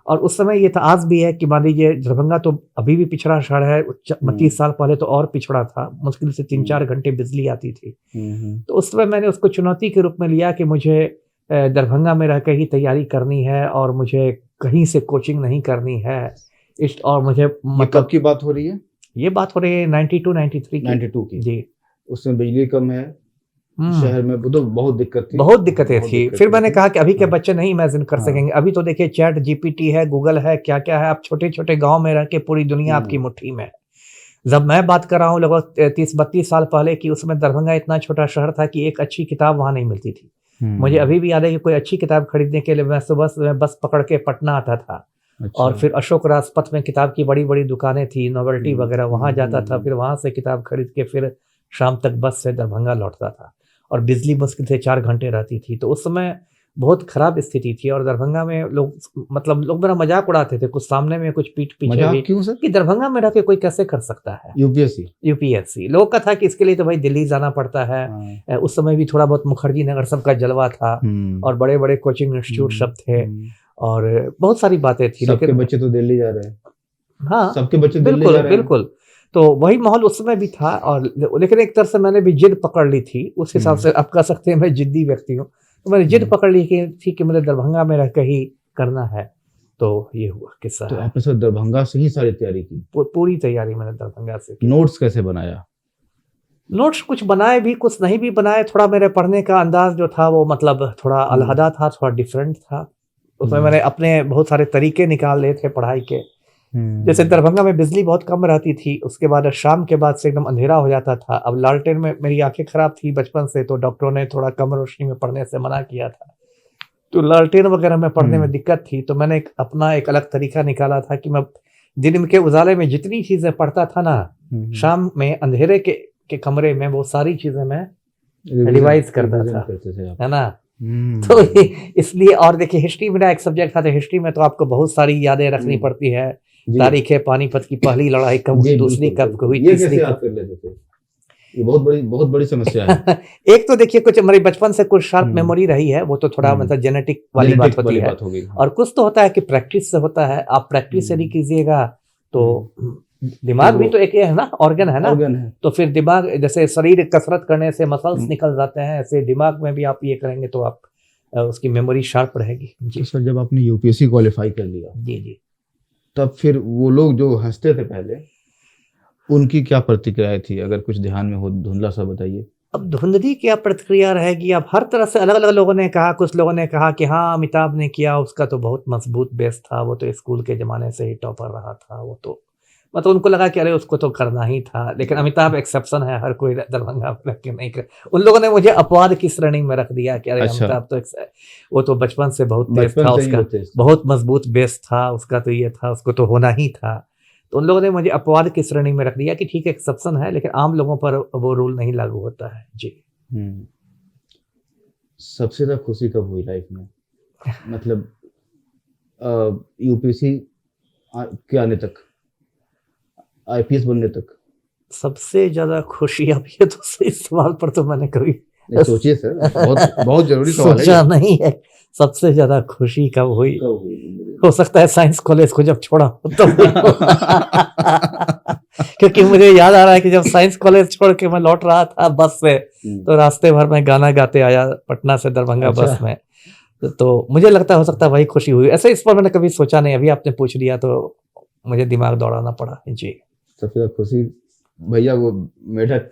और उस समय ये था, आज भी है कि मान लीजिए दरभंगा तो अभी भी पिछड़ा शहर है, 32 साल पहले तो और पिछड़ा था, मुश्किल से 3-4 घंटे बिजली आती थी। तो उस समय मैंने उसको चुनौती के रूप में लिया कि मुझे दरभंगा में रह के ही तैयारी करनी है, और मुझे कहीं से कोचिंग नहीं करनी है। और मुझे मतलब की बात हो रही है, ये बात हो रही है 92-93 की जी। उसमें बिजली कम है शहर में, तो बहुत दिक्कतें थी। फिर मैंने कहा कि अभी के बच्चे नहीं इमेजिन कर सकेंगे। अभी तो देखिए चैट जीपीटी है, गूगल है, क्या क्या है। आप छोटे छोटे गांव में रह के पूरी दुनिया आपकी मुट्ठी में। जब मैं बात कर रहा हूँ लगभग 30-32 साल पहले की, उसमें दरभंगा इतना छोटा शहर था कि एक अच्छी किताब वहां नहीं मिलती थी। मुझे अभी भी याद है कि कोई अच्छी किताब खरीदने के लिए मैं सुबह बस पकड़ के पटना आता था। और फिर अशोक राजपथ में किताब की बड़ी बड़ी दुकानें थी, नोवेल्टी वगैरह, वहां जाता था, फिर वहां से किताब खरीद के फिर शाम तक बस से दरभंगा लौटता था। और बिजली मुश्किल से 4 घंटे रहती थी। तो उस समय बहुत खराब स्थिति थी। और दरभंगा में लोग मेरा मजाक उड़ाते थे, कुछ सामने में कुछ पीठ पीछे भी, क्यों सर? कि दरभंगा में रह के कोई कैसे कर सकता है यूपीएससी। लोगों का था कि इसके लिए तो भाई दिल्ली जाना पड़ता है। उस समय भी थोड़ा बहुत मुखर्जी नगर सबका जलवा था, और बड़े बड़े कोचिंग इंस्टीट्यूट सब थे, और बहुत सारी बातें थी। सबके बच्चे तो दिल्ली जा रहे हैं। हाँ, सबके बच्चे दिल्ली जा रहे हैं। बिल्कुल। तो वही माहौल उस समय भी था। और लेकिन एक तरह से मैंने भी जिद पकड़ ली थी, उस हिसाब से आप कह सकते हैं मैं जिद्दी व्यक्ति हूँ। तो मैंने जिद पकड़ ली थी कि मुझे दरभंगा में रह के ही करना है। तो ये हुआ किस्सा। तो आपने सर दरभंगा से ही सारी तैयारी की? पूरी तैयारी मैंने दरभंगा से की। नोट्स कैसे बनाया? नोट्स कुछ बनाए भी, कुछ नहीं भी बनाए। थोड़ा मेरे पढ़ने का अंदाज जो था वो मतलब थोड़ा अलहदा था, थोड़ा डिफरेंट था। उसमें मैंने अपने बहुत सारे तरीके निकाल लिए थे पढ़ाई के। जैसे दरभंगा में बिजली बहुत कम रहती थी, उसके बाद शाम के बाद से एकदम अंधेरा हो जाता था। अब लालटेन में मेरी आंखें खराब थी बचपन से, तो डॉक्टरों ने थोड़ा कम रोशनी में पढ़ने से मना किया था। तो लालटेन वगैरह में पढ़ने में दिक्कत थी। तो मैंने अपना एक अलग तरीका निकाला था कि मैं दिन के उजाले में जितनी चीजें पढ़ता था ना, शाम में अंधेरे के के कमरे में वो सारी चीजें मैं रिवाइज करता था, करते थे आप। है ना। तो इसलिए, और देखिए हिस्ट्री मेरा एक सब्जेक्ट था, तो हिस्ट्री में तो आपको बहुत सारी यादें रखनी पड़ती है। तारीखें, पानीपत की पहली लड़ाई कब हुई, दूसरी कब हुई, तीसरी कब। कर लेते थे? ये बहुत बड़ी समस्या है। एक तो देखिए कुछ हमारी बचपन से कुछ शार्प मेमोरी रही है, वो तो थोड़ा मतलब जेनेटिक वाली बात होती है, और कुछ तो होता है कि प्रैक्टिस से होता है। आप प्रैक्टिस से नहीं कीजिएगा तो दिमाग भी तो एक ये है ना, ऑर्गन है ना, तो फिर दिमाग, जैसे शरीर कसरत करने से मसल्स निकल जाते हैं, ऐसे दिमाग में भी आप ये करेंगे तो आप उसकी मेमोरी शार्प रहेगी जी। तो सर जब आपने यूपीएससी क्वालिफाई कर लिया, जी, तब फिर वो लोग जो हंसते थे पहले, उनकी क्या प्रतिक्रिया थी? अगर कुछ ध्यान में हो, धुंधला सा बताइए। अब धुंधली क्या प्रतिक्रिया रहेगी, अब हर तरह से अलग अलग लोगों ने कहा। कुछ लोगों ने कहा कि हाँ अमिताभ ने किया, उसका तो बहुत मजबूत बेस था, वो तो स्कूल के ज़माने से ही टॉपर रहा था, वो तो मतलब उनको लगा कि अरे उसको तो करना ही था। लेकिन अमिताभ एक्सेप्शन है, हर कोई दरभंगा में रख के नहीं कर। उन लोगों ने मुझे अपवाद की श्रेणी में रख दिया कि अरे अमिताभ तो वो तो बचपन से बहुत तेज था, उसका बहुत मजबूत बेस था, उसका तो ये था, उसको तो होना ही था। तो उन लोगों ने मुझे अपवाद की श्रेणी में रख दिया कि ठीक है एक्सेप्शन है, लेकिन आम लोगों पर वो रूल नहीं लागू होता है जी। सबसे ज्यादा खुशी कब हुई लाइफ में, मतलब यूपीएससी के आने तक, आईपीएस बनने तक? सबसे ज्यादा खुशी, अब ये तो इस सवाल पर तो मैंने कभी सोचिए सर, बहुत जरूरी सवाल है। सोचा नहीं है सबसे ज्यादा खुशी कब हुई। हो सकता है साइंस कॉलेज को जब छोड़ा तो क्योंकि मुझे याद आ रहा है कि जब साइंस कॉलेज छोड़ के मैं लौट रहा था बस से, तो रास्ते भर में गाना गाते आया पटना से दरभंगा बस में। तो मुझे लगता है हो सकता है वही खुशी हुई। ऐसे इस पर मैंने कभी सोचा नहीं, अभी आपने पूछ लिया तो मुझे दिमाग दौड़ाना पड़ा जी। सबसे ज्यादा खुशी भैया वो मेढक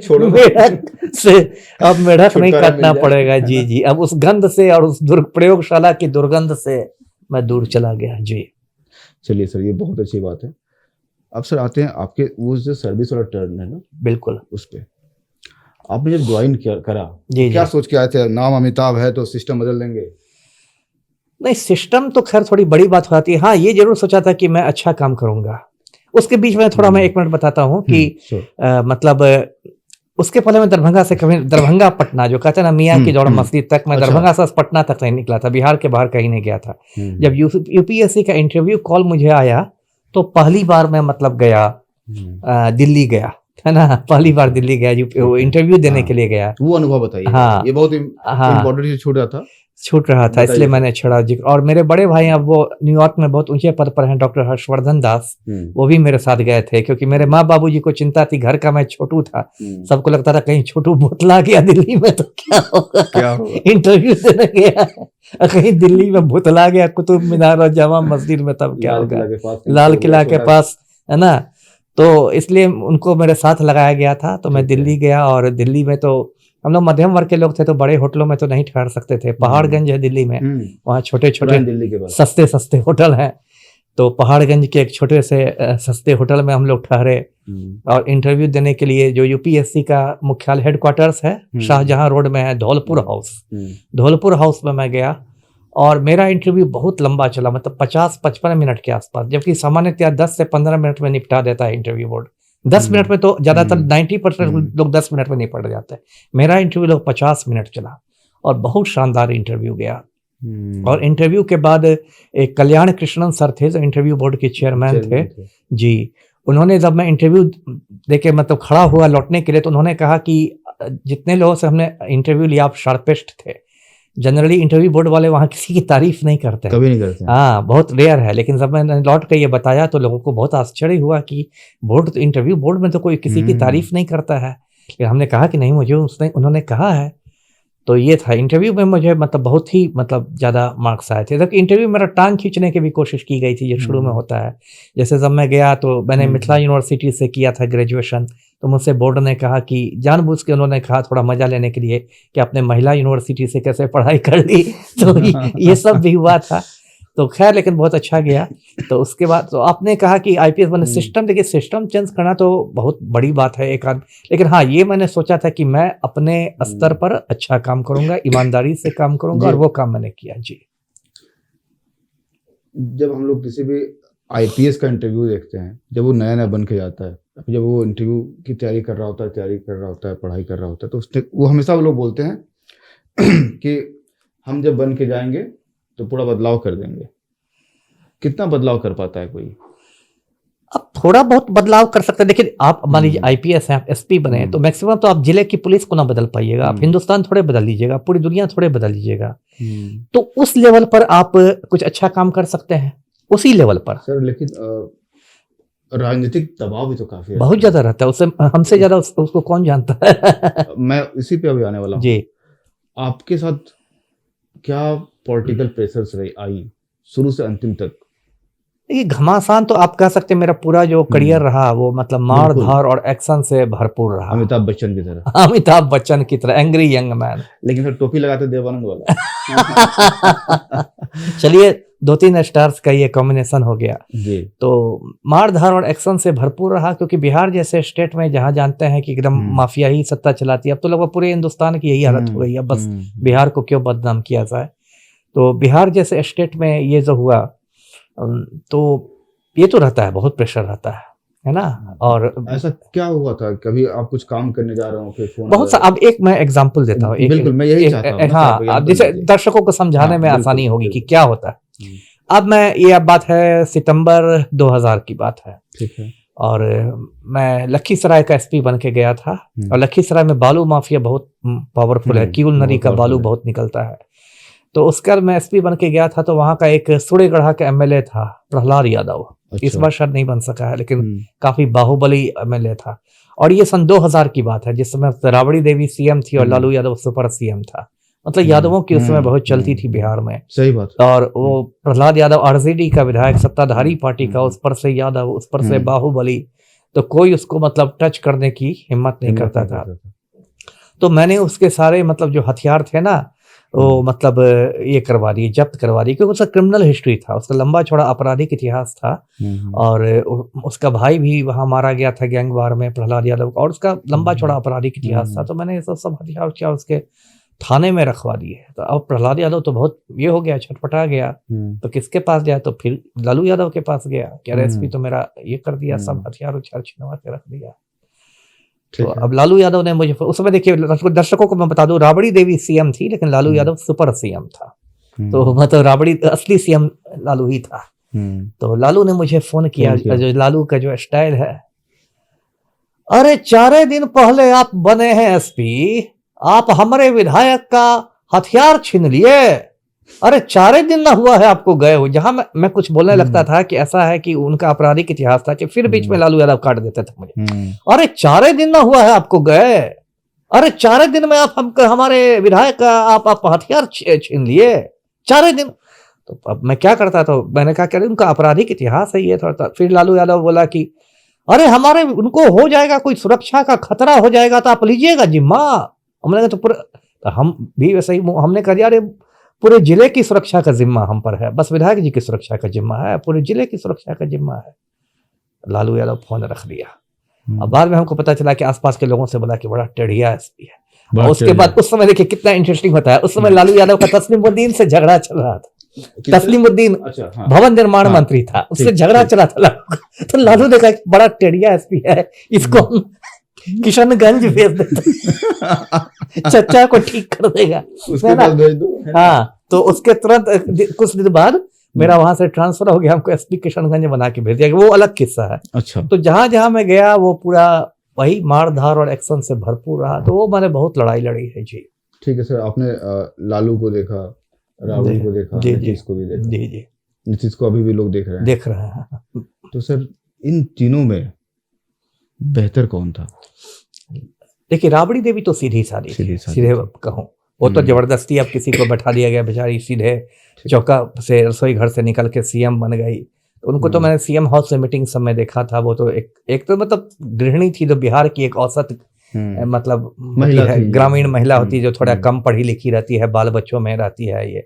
छोड़ो, मेढक से अब मेढक नहीं काटना पड़ेगा जी जी। अब उस गंध से और उस प्रयोगशाला की दुर्गंध से मैं दूर चला गया जी। चलिए सर, ये बहुत अच्छी बात है। अब सर आते हैं आपके वो जो सर्विस वाला टर्न है ना, बिल्कुल, उस पे आपने जब ज्वाइन करा जी, क्या सोच के आए थे? नाम अमिताभ है तो सिस्टम बदल देंगे? नहीं, सिस्टम तो खैर थोड़ी बड़ी बात हो जाती है। हाँ, ये जरूर सोचा था कि मैं अच्छा काम करूंगा। उसके बीच में थोड़ा मैं 1 मिनट बताता हूँ कि मतलब उसके पहले मैं दरभंगा से कभी दरभंगा पटना जो कहते हैं ना मियाँ की दौड़ मस्जिद तक, मैं दरभंगा से पटना तक नहीं निकला था, बिहार के बाहर कहीं नहीं गया था। जब यूपीएससी का इंटरव्यू कॉल मुझे आया तो पहली बार मैं मतलब गया दिल्ली गया, है ना, पहली बार दिल्ली गया इंटरव्यू देने के लिए गया। वो अनुभव बताइए। हाँ, ये बहुत इम्पोर्टेंट चीज छूट रहा था इसलिए मैंने छोड़ा जिक्र। और मेरे बड़े भाई अब वो न्यूयॉर्क में बहुत ऊंचे पद पर हैं, डॉक्टर हर्षवर्धन दास, वो भी मेरे साथ गए थे, क्योंकि मेरे माँ बाबूजी को चिंता थी, घर का मैं छोटू था, सबको लगता था कहीं छोटू भुतला गया दिल्ली में तो क्या होगा, इंटरव्यू देने गया कहीं दिल्ली में भुतला गया कुतुब मीनार और जामा मस्जिद में तब क्या होगा, लाल किला के पास, है ना। तो इसलिए उनको मेरे साथ लगाया गया था। तो मैं दिल्ली गया, और दिल्ली में तो हम लोग मध्यम वर्ग के लोग थे, तो बड़े होटलों में तो नहीं ठहर सकते थे। पहाड़गंज है दिल्ली में, वहाँ छोटे छोटे सस्ते सस्ते होटल हैं। तो पहाड़गंज के एक छोटे से सस्ते होटल में हम लोग ठहरे, और इंटरव्यू देने के लिए जो यूपीएससी का मुख्यालय हेडक्वार्टर्स है शाहजहां रोड में है, धौलपुर हाउस, धौलपुर हाउस में मैं गया। और मेरा इंटरव्यू बहुत लंबा चला, मतलब 50-55 मिनट के आसपास, जबकि सामान्यतः 10 से 15 मिनट में निपटा देता है इंटरव्यू बोर्ड। 10 मिनट में तो ज्यादातर 90% लोग 10 मिनट में निपट जाते हैं। मेरा इंटरव्यू लोग 50 मिनट चला, और बहुत शानदार इंटरव्यू गया। और इंटरव्यू के बाद एक कल्याण कृष्णन सर थे जो इंटरव्यू बोर्ड के चेयरमैन थे जी। उन्होंने जब मैं इंटरव्यू देके मतलब खड़ा हुआ लौटने के लिए, तो उन्होंने कहा कि जितने लोगों से हमने इंटरव्यू लिया आप शार्पेस्ट थे। जनरली इंटरव्यू बोर्ड वाले वहाँ किसी की तारीफ नहीं करते, कभी नहीं करते, हाँ, बहुत रेयर है। लेकिन जब मैंने लौट कर ये बताया तो लोगों को बहुत आश्चर्य हुआ कि बोर्ड तो इंटरव्यू बोर्ड में तो कोई किसी की तारीफ नहीं करता है। लेकिन हमने कहा कि नहीं, मुझे उन्होंने कहा है। तो ये था इंटरव्यू में मुझे मतलब बहुत ही मतलब ज़्यादा मार्क्स आए थे। जबकि इंटरव्यू मेरा टांग खींचने की भी कोशिश की गई थी, जो शुरू में होता है। जैसे जब मैं गया तो मैंने मिथिला यूनिवर्सिटी से किया था ग्रेजुएशन, तो मुझसे बोर्ड ने कहा कि जानबूझ के उन्होंने कहा थोड़ा मजा लेने के लिए कि आपने महिला यूनिवर्सिटी से कैसे पढ़ाई कर ली, तो ये सब भी हुआ था। तो खैर, लेकिन बहुत अच्छा गया। तो उसके बाद तो आपने कहा कि आईपीएस बने, सिस्टम, देखिए सिस्टम चेंज करना तो बहुत बड़ी बात है एक आदमी, लेकिन हाँ, ये मैंने सोचा था कि मैं अपने स्तर पर अच्छा काम करूंगा, ईमानदारी से काम करूंगा, और वो काम मैंने किया जी। जब हम लोग किसी भी आईपीएस का इंटरव्यू देखते हैं, जब वो नया नया बन के जाता है, जब वो इंटरव्यू की तैयारी कर रहा होता है, पढ़ाई कर रहा होता है, तो उसने वो हमेशा वो लोग बोलते हैं कि हम जब बन के जाएंगे तो पूरा बदलाव कर देंगे। कितना बदलाव कर पाता है कोई? अब थोड़ा बहुत बदलाव कर सकते हैं, लेकिन आप मान लीजिए आईपीएस हैं, आप एसपी बने हैं, तो मैक्सिमम तो आप जिले की पुलिस को ना बदल पाइएगा, आप हिंदुस्तान थोड़े बदल लीजिएगा, पूरी दुनिया थोड़े बदल लीजिएगा। तो उस लेवल पर आप कुछ अच्छा काम कर सकते हैं, उसी लेवल पर। सर लेकिन राजनीतिक दबाव भी तो काफी बहुत ज्यादा रहता है, उससे हमसे ज्यादा उसको कौन जानता है। मैं इसी पे अभी आने वाला हूँ जी। आपके साथ क्या पॉलिटिकल प्रेशर्स रही आई शुरू से अंतिम तक? ये घमासान तो आप कह सकते हैं, मेरा पूरा जो करियर रहा वो मतलब मार धार और एक्शन से भरपूर रहा। अमिताभ बच्चन की तरह। अमिताभ बच्चन की तरह, एंग्री यंग मैन। लेकिन फिर टोपी लगाते देवानंद वाला। चलिए 2-3 स्टार्स का ये कॉम्बिनेशन हो गया जी। तो मार धार और एक्शन से भरपूर रहा, क्योंकि बिहार जैसे स्टेट में जहां जानते हैं कि एकदम माफिया ही सत्ता चलाती है, अब तो लगभग पूरे हिंदुस्तान की यही हालत हो गई है, बस बिहार को क्यों बदनाम किया जाए। तो बिहार जैसे स्टेट में ये जो हुआ, तो ये तो रहता है, बहुत प्रेशर रहता है ना। और ऐसा क्या हुआ था? कभी आप कुछ काम करने जा रहे हो फिर फोन बहुत सा, अब एक मैं एग्जांपल देता हूँ, बिल्कुल मैं यही चाहता हूँ। हाँ, जिसे दर्शकों को समझाने में आसानी होगी कि क्या होता है। अब मैं, ये अब बात है सितंबर 2000 की बात है, ठीक है। और मैं लखीसराय का एसपी बन के गया था, और लखीसराय में बालू माफिया बहुत पावरफुल है, किउल नदी का बालू बहुत निकलता है। तो उसका मैं एसपी बन के गया था, तो वहां का एक सुड़ेगढ़ा का एमएलए था प्रहलाद यादव। अच्छा। इस बार शायद नहीं बन सका है, लेकिन काफी बाहुबली एमएलए था। और ये सन 2000 की बात है, जिस समय राबड़ी देवी सीएम थी और लालू यादव सुपर सीएम था। मतलब यादवों की उस समय बहुत चलती थी बिहार में। सही बात। और वो प्रहलाद यादव आरजेडी का विधायक, सत्ताधारी पार्टी का, उस पर से यादव, उस पर से बाहुबली, तो कोई उसको मतलब टच करने की हिम्मत नहीं करता था। तो मैंने उसके सारे मतलब जो हथियार थे ना, वो मतलब ये करवा दिए, जब्त करवा दिए, क्योंकि उसका क्रिमिनल हिस्ट्री था, उसका लंबा छोड़ा आपराधिक इतिहास था। और उसका भाई भी वहां मारा गया था गैंग वार में, प्रहलाद यादव का, और उसका लंबा छोड़ा आपराधिक इतिहास था। तो मैंने ये सब हथियार क्या उसके थाने में रखवा दिए। तो अब प्रहलाद यादव तो बहुत ये हो गया, छटपटा गया। तो किसके पास गया? तो फिर लालू यादव के पास गया कि अरे एसपी तो मेरा ये कर दिया, सब हथियार उछार छिनवा के रख दिया। तो अब लालू यादव ने मुझे, उस समय देखिए दर्शकों को मैं बता दूं, राबड़ी देवी सीएम थी, लेकिन लालू यादव सुपर सीएम था। तो मतलब राबड़ी असली सीएम लालू ही था। तो लालू ने मुझे फोन किया, जो लालू का जो स्टाइल है, अरे 4 दिन पहले आप बने हैं एसपी, आप हमारे विधायक का हथियार छीन लिए। अरे 4 दिन ना हुआ है आपको गए हो। जहां मैं कुछ बोलने लगता था कि ऐसा है कि उनका आपराधिक इतिहास था, कि फिर बीच में लालू यादव काट देते थे मुझे। अरे 4 दिन ना हुआ है आपको गए, अरे 4 दिन में आप हम हमारे विधायक का आप हथियार छीन लिए, 4 दिन। तो अब मैं क्या करता था, मैंने कहा कि उनका आपराधिक इतिहास है ये थोड़ा। फिर लालू यादव बोला कि अरे हमारे उनको हो जाएगा, कोई सुरक्षा का खतरा हो जाएगा तो आप लीजिएगा जिम्मा। हमने कहा तो पूरा, तो हम भी वैसे ही हमने कहा यार पूरे जिले की सुरक्षा का जिम्मा हम पर है, बस विधायक जी की सुरक्षा का जिम्मा है, पूरे जिले की सुरक्षा का जिम्मा है। लालू यादव फोन रख दिया। अब बाद में हमको पता चला कि आसपास के लोगों से बोला कि बड़ा टेढ़िया एसपी है। और उसके बाद उस समय देखिए कितना इंटरेस्टिंग होता है, उस समय लालू यादव का तस्लीमुद्दीन से झगड़ा चल रहा था। तस्लीमुद्दीन भवन निर्माण मंत्री था, उससे झगड़ा चला था। तो लालू ने कहा बड़ा टेढ़िया एसपी है, इसको हम किशनगंज भेज देते, चचा को ठीक कर देगा। हाँ, तो उसके तुरंत कुछ दिन बाद मेरा वहां से ट्रांसफर हो गया, हमको एसपी किशनगंज बना के भेज दिया। वो अलग किस्सा है। अच्छा। तो जहां जहां मैं गया वो पूरा वही मार धार और एक्शन से भरपूर रहा। तो वो मैंने बहुत लड़ाई लड़ी है जी। ठीक है सर, आपने लालू को देखा, राहुल को देखा, नीतीश को भी देखा। जी जी, नीतीश को अभी भी लोग देख रहे हैं। तो सर इन तीनों में बेहतर कौन था? देखिए राबड़ी देवी तो सीधी सादी सीधे कहूँ, वो तो जबरदस्ती अब किसी को बैठा दिया गया, बेचारी सीधे चौका से रसोई घर से निकल के सीएम बन गई। उनको तो मैंने सीएम हाउस से मीटिंग सब में देखा था। वो तो एक तो मतलब गृहिणी थी, जो बिहार की एक औसत मतलब ग्रामीण महिला होती है, जो थोड़ा कम पढ़ी लिखी रहती है, बाल बच्चों में रहती है ये।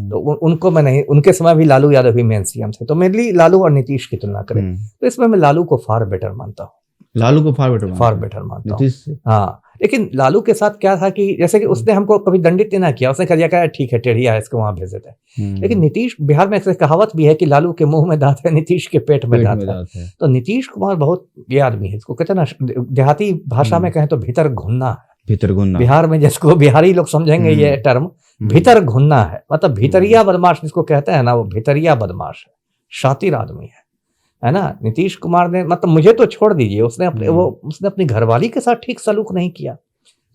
तो उनको मैं नहीं, उनके समय भी लालू यादव ही मेन सीएम थे। तो मेरे लिए लालू और नीतीश की तुलना करें तो इसमें मैं लालू को फार बेटर मानता हूँ। लालू को फार बेटर मानता हूँ। हाँ, लेकिन लालू के साथ क्या था कि जैसे कि उसने हमको कभी दंडित नहीं किया, उसने कहा ठीक है टेढ़िया है, इसको वहां भेज देते हैं। लेकिन नीतीश, बिहार में ऐसे कहावत भी है कि लालू के मुंह में दांत है, नीतीश के पेट में दांत है। तो नीतीश कुमार बहुत ये आदमी है, इसको कहते हैं ना देहाती भाषा में कहें तो भीतर घुनना है। भीतर घुनना, बिहार में जिसको बिहारी लोग समझेंगे ये टर्म, भीतर घुनना है, मतलब भीतरिया बदमाश जिसको कहते हैं ना, वो भीतरिया बदमाश है, शातिर आदमी है ना। नीतीश कुमार ने मतलब मुझे तो छोड़ दीजिए, उसने अपनी घरवाली के साथ ठीक सलूक नहीं किया।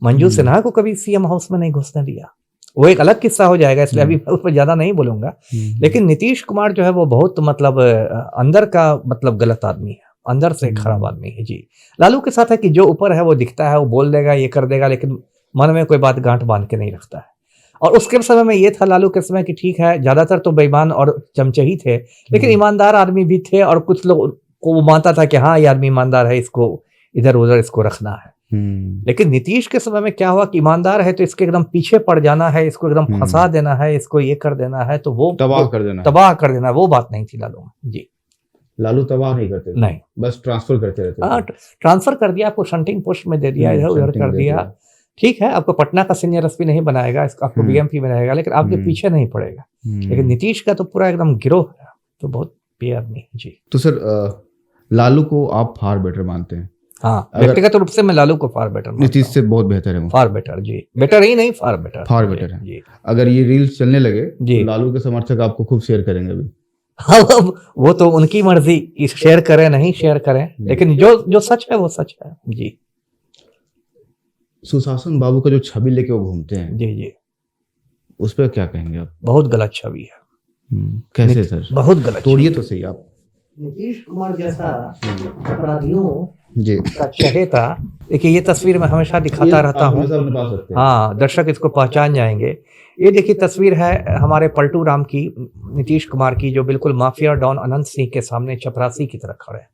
मंजू सिन्हा को कभी सीएम हाउस में नहीं घुसने दिया, वो एक अलग किस्सा हो जाएगा, इसलिए अभी उस पर ज्यादा नहीं बोलूंगा। लेकिन नीतीश कुमार जो है वो बहुत मतलब अंदर का मतलब गलत आदमी है, अंदर से खराब आदमी है जी। लालू के साथ है कि जो ऊपर है वो दिखता है, वो बोल देगा, ये कर देगा, लेकिन मन में कोई बात गांठ बांध के नहीं रखता है। और उसके समय में ये था लालू के समय कि ठीक है, ज्यादातर तो बेईमान और चमचे ही थे, लेकिन ईमानदार आदमी भी थे, और कुछ लोग को वो मानता था कि हाँ ये आदमी ईमानदार है, इसको इधर उधर इसको रखना है। लेकिन नीतीश के समय में क्या हुआ कि ईमानदार है तो इसके एकदम पीछे पड़ जाना है, इसको एकदम फंसा देना है, इसको ये कर देना है, तो वो तबाह कर देना, वो बात नहीं थी लालू में जी। लालू तबाह नहीं करते, नहीं बस ट्रांसफर करते रहते। हाँ, ट्रांसफर कर दिया, आपको शंटिंग पोस्ट में दे दिया, इधर उधर कर दिया, ठीक है, आपको पटना का सीनियर एसपी नहीं बनाएगा, आपको बीएमपी बनाएगा, लेकिन आपके पीछे नहीं पड़ेगा। लेकिन नीतीश का तो पूरा एकदम गिरोह है, तो बहुत पे आदमी है जी। तो सर लालू को आप फार बेटर मानते हैं? हाँ, व्यक्तिगत रूप से मैं लालू को फार बेटर, नीतीश से बहुत बेहतर है, फार बेटर जी, बेटर ही नहीं फार बेटर, फार बेटर है जी। अगर ये रील्स चलने लगे जी, लालू के समर्थक आपको खूब शेयर करेंगे अभी। हाँ, वो तो उनकी मर्जी, शेयर करें नहीं शेयर करें, लेकिन जो सच है वो सच है जी। सुशासन बाबू का जो छवि लेके वो घूमते हैं जी जी, उस पर क्या कहेंगे आप? बहुत गलत छवि है। कैसे सर? बहुत गलत, तोड़िए तो सही आप। नीतीश कुमार जैसा अपराधियों जी का चहेता, देखिए ये तस्वीर मैं हमेशा दिखाता रहता हूँ, हाँ दर्शक इसको पहचान जाएंगे। ये देखिए तस्वीर है हमारे पलटू राम की, नीतीश कुमार की, जो बिल्कुल माफिया डॉन अनंत सिंह के सामने चपरासी की तरह खड़े हैं।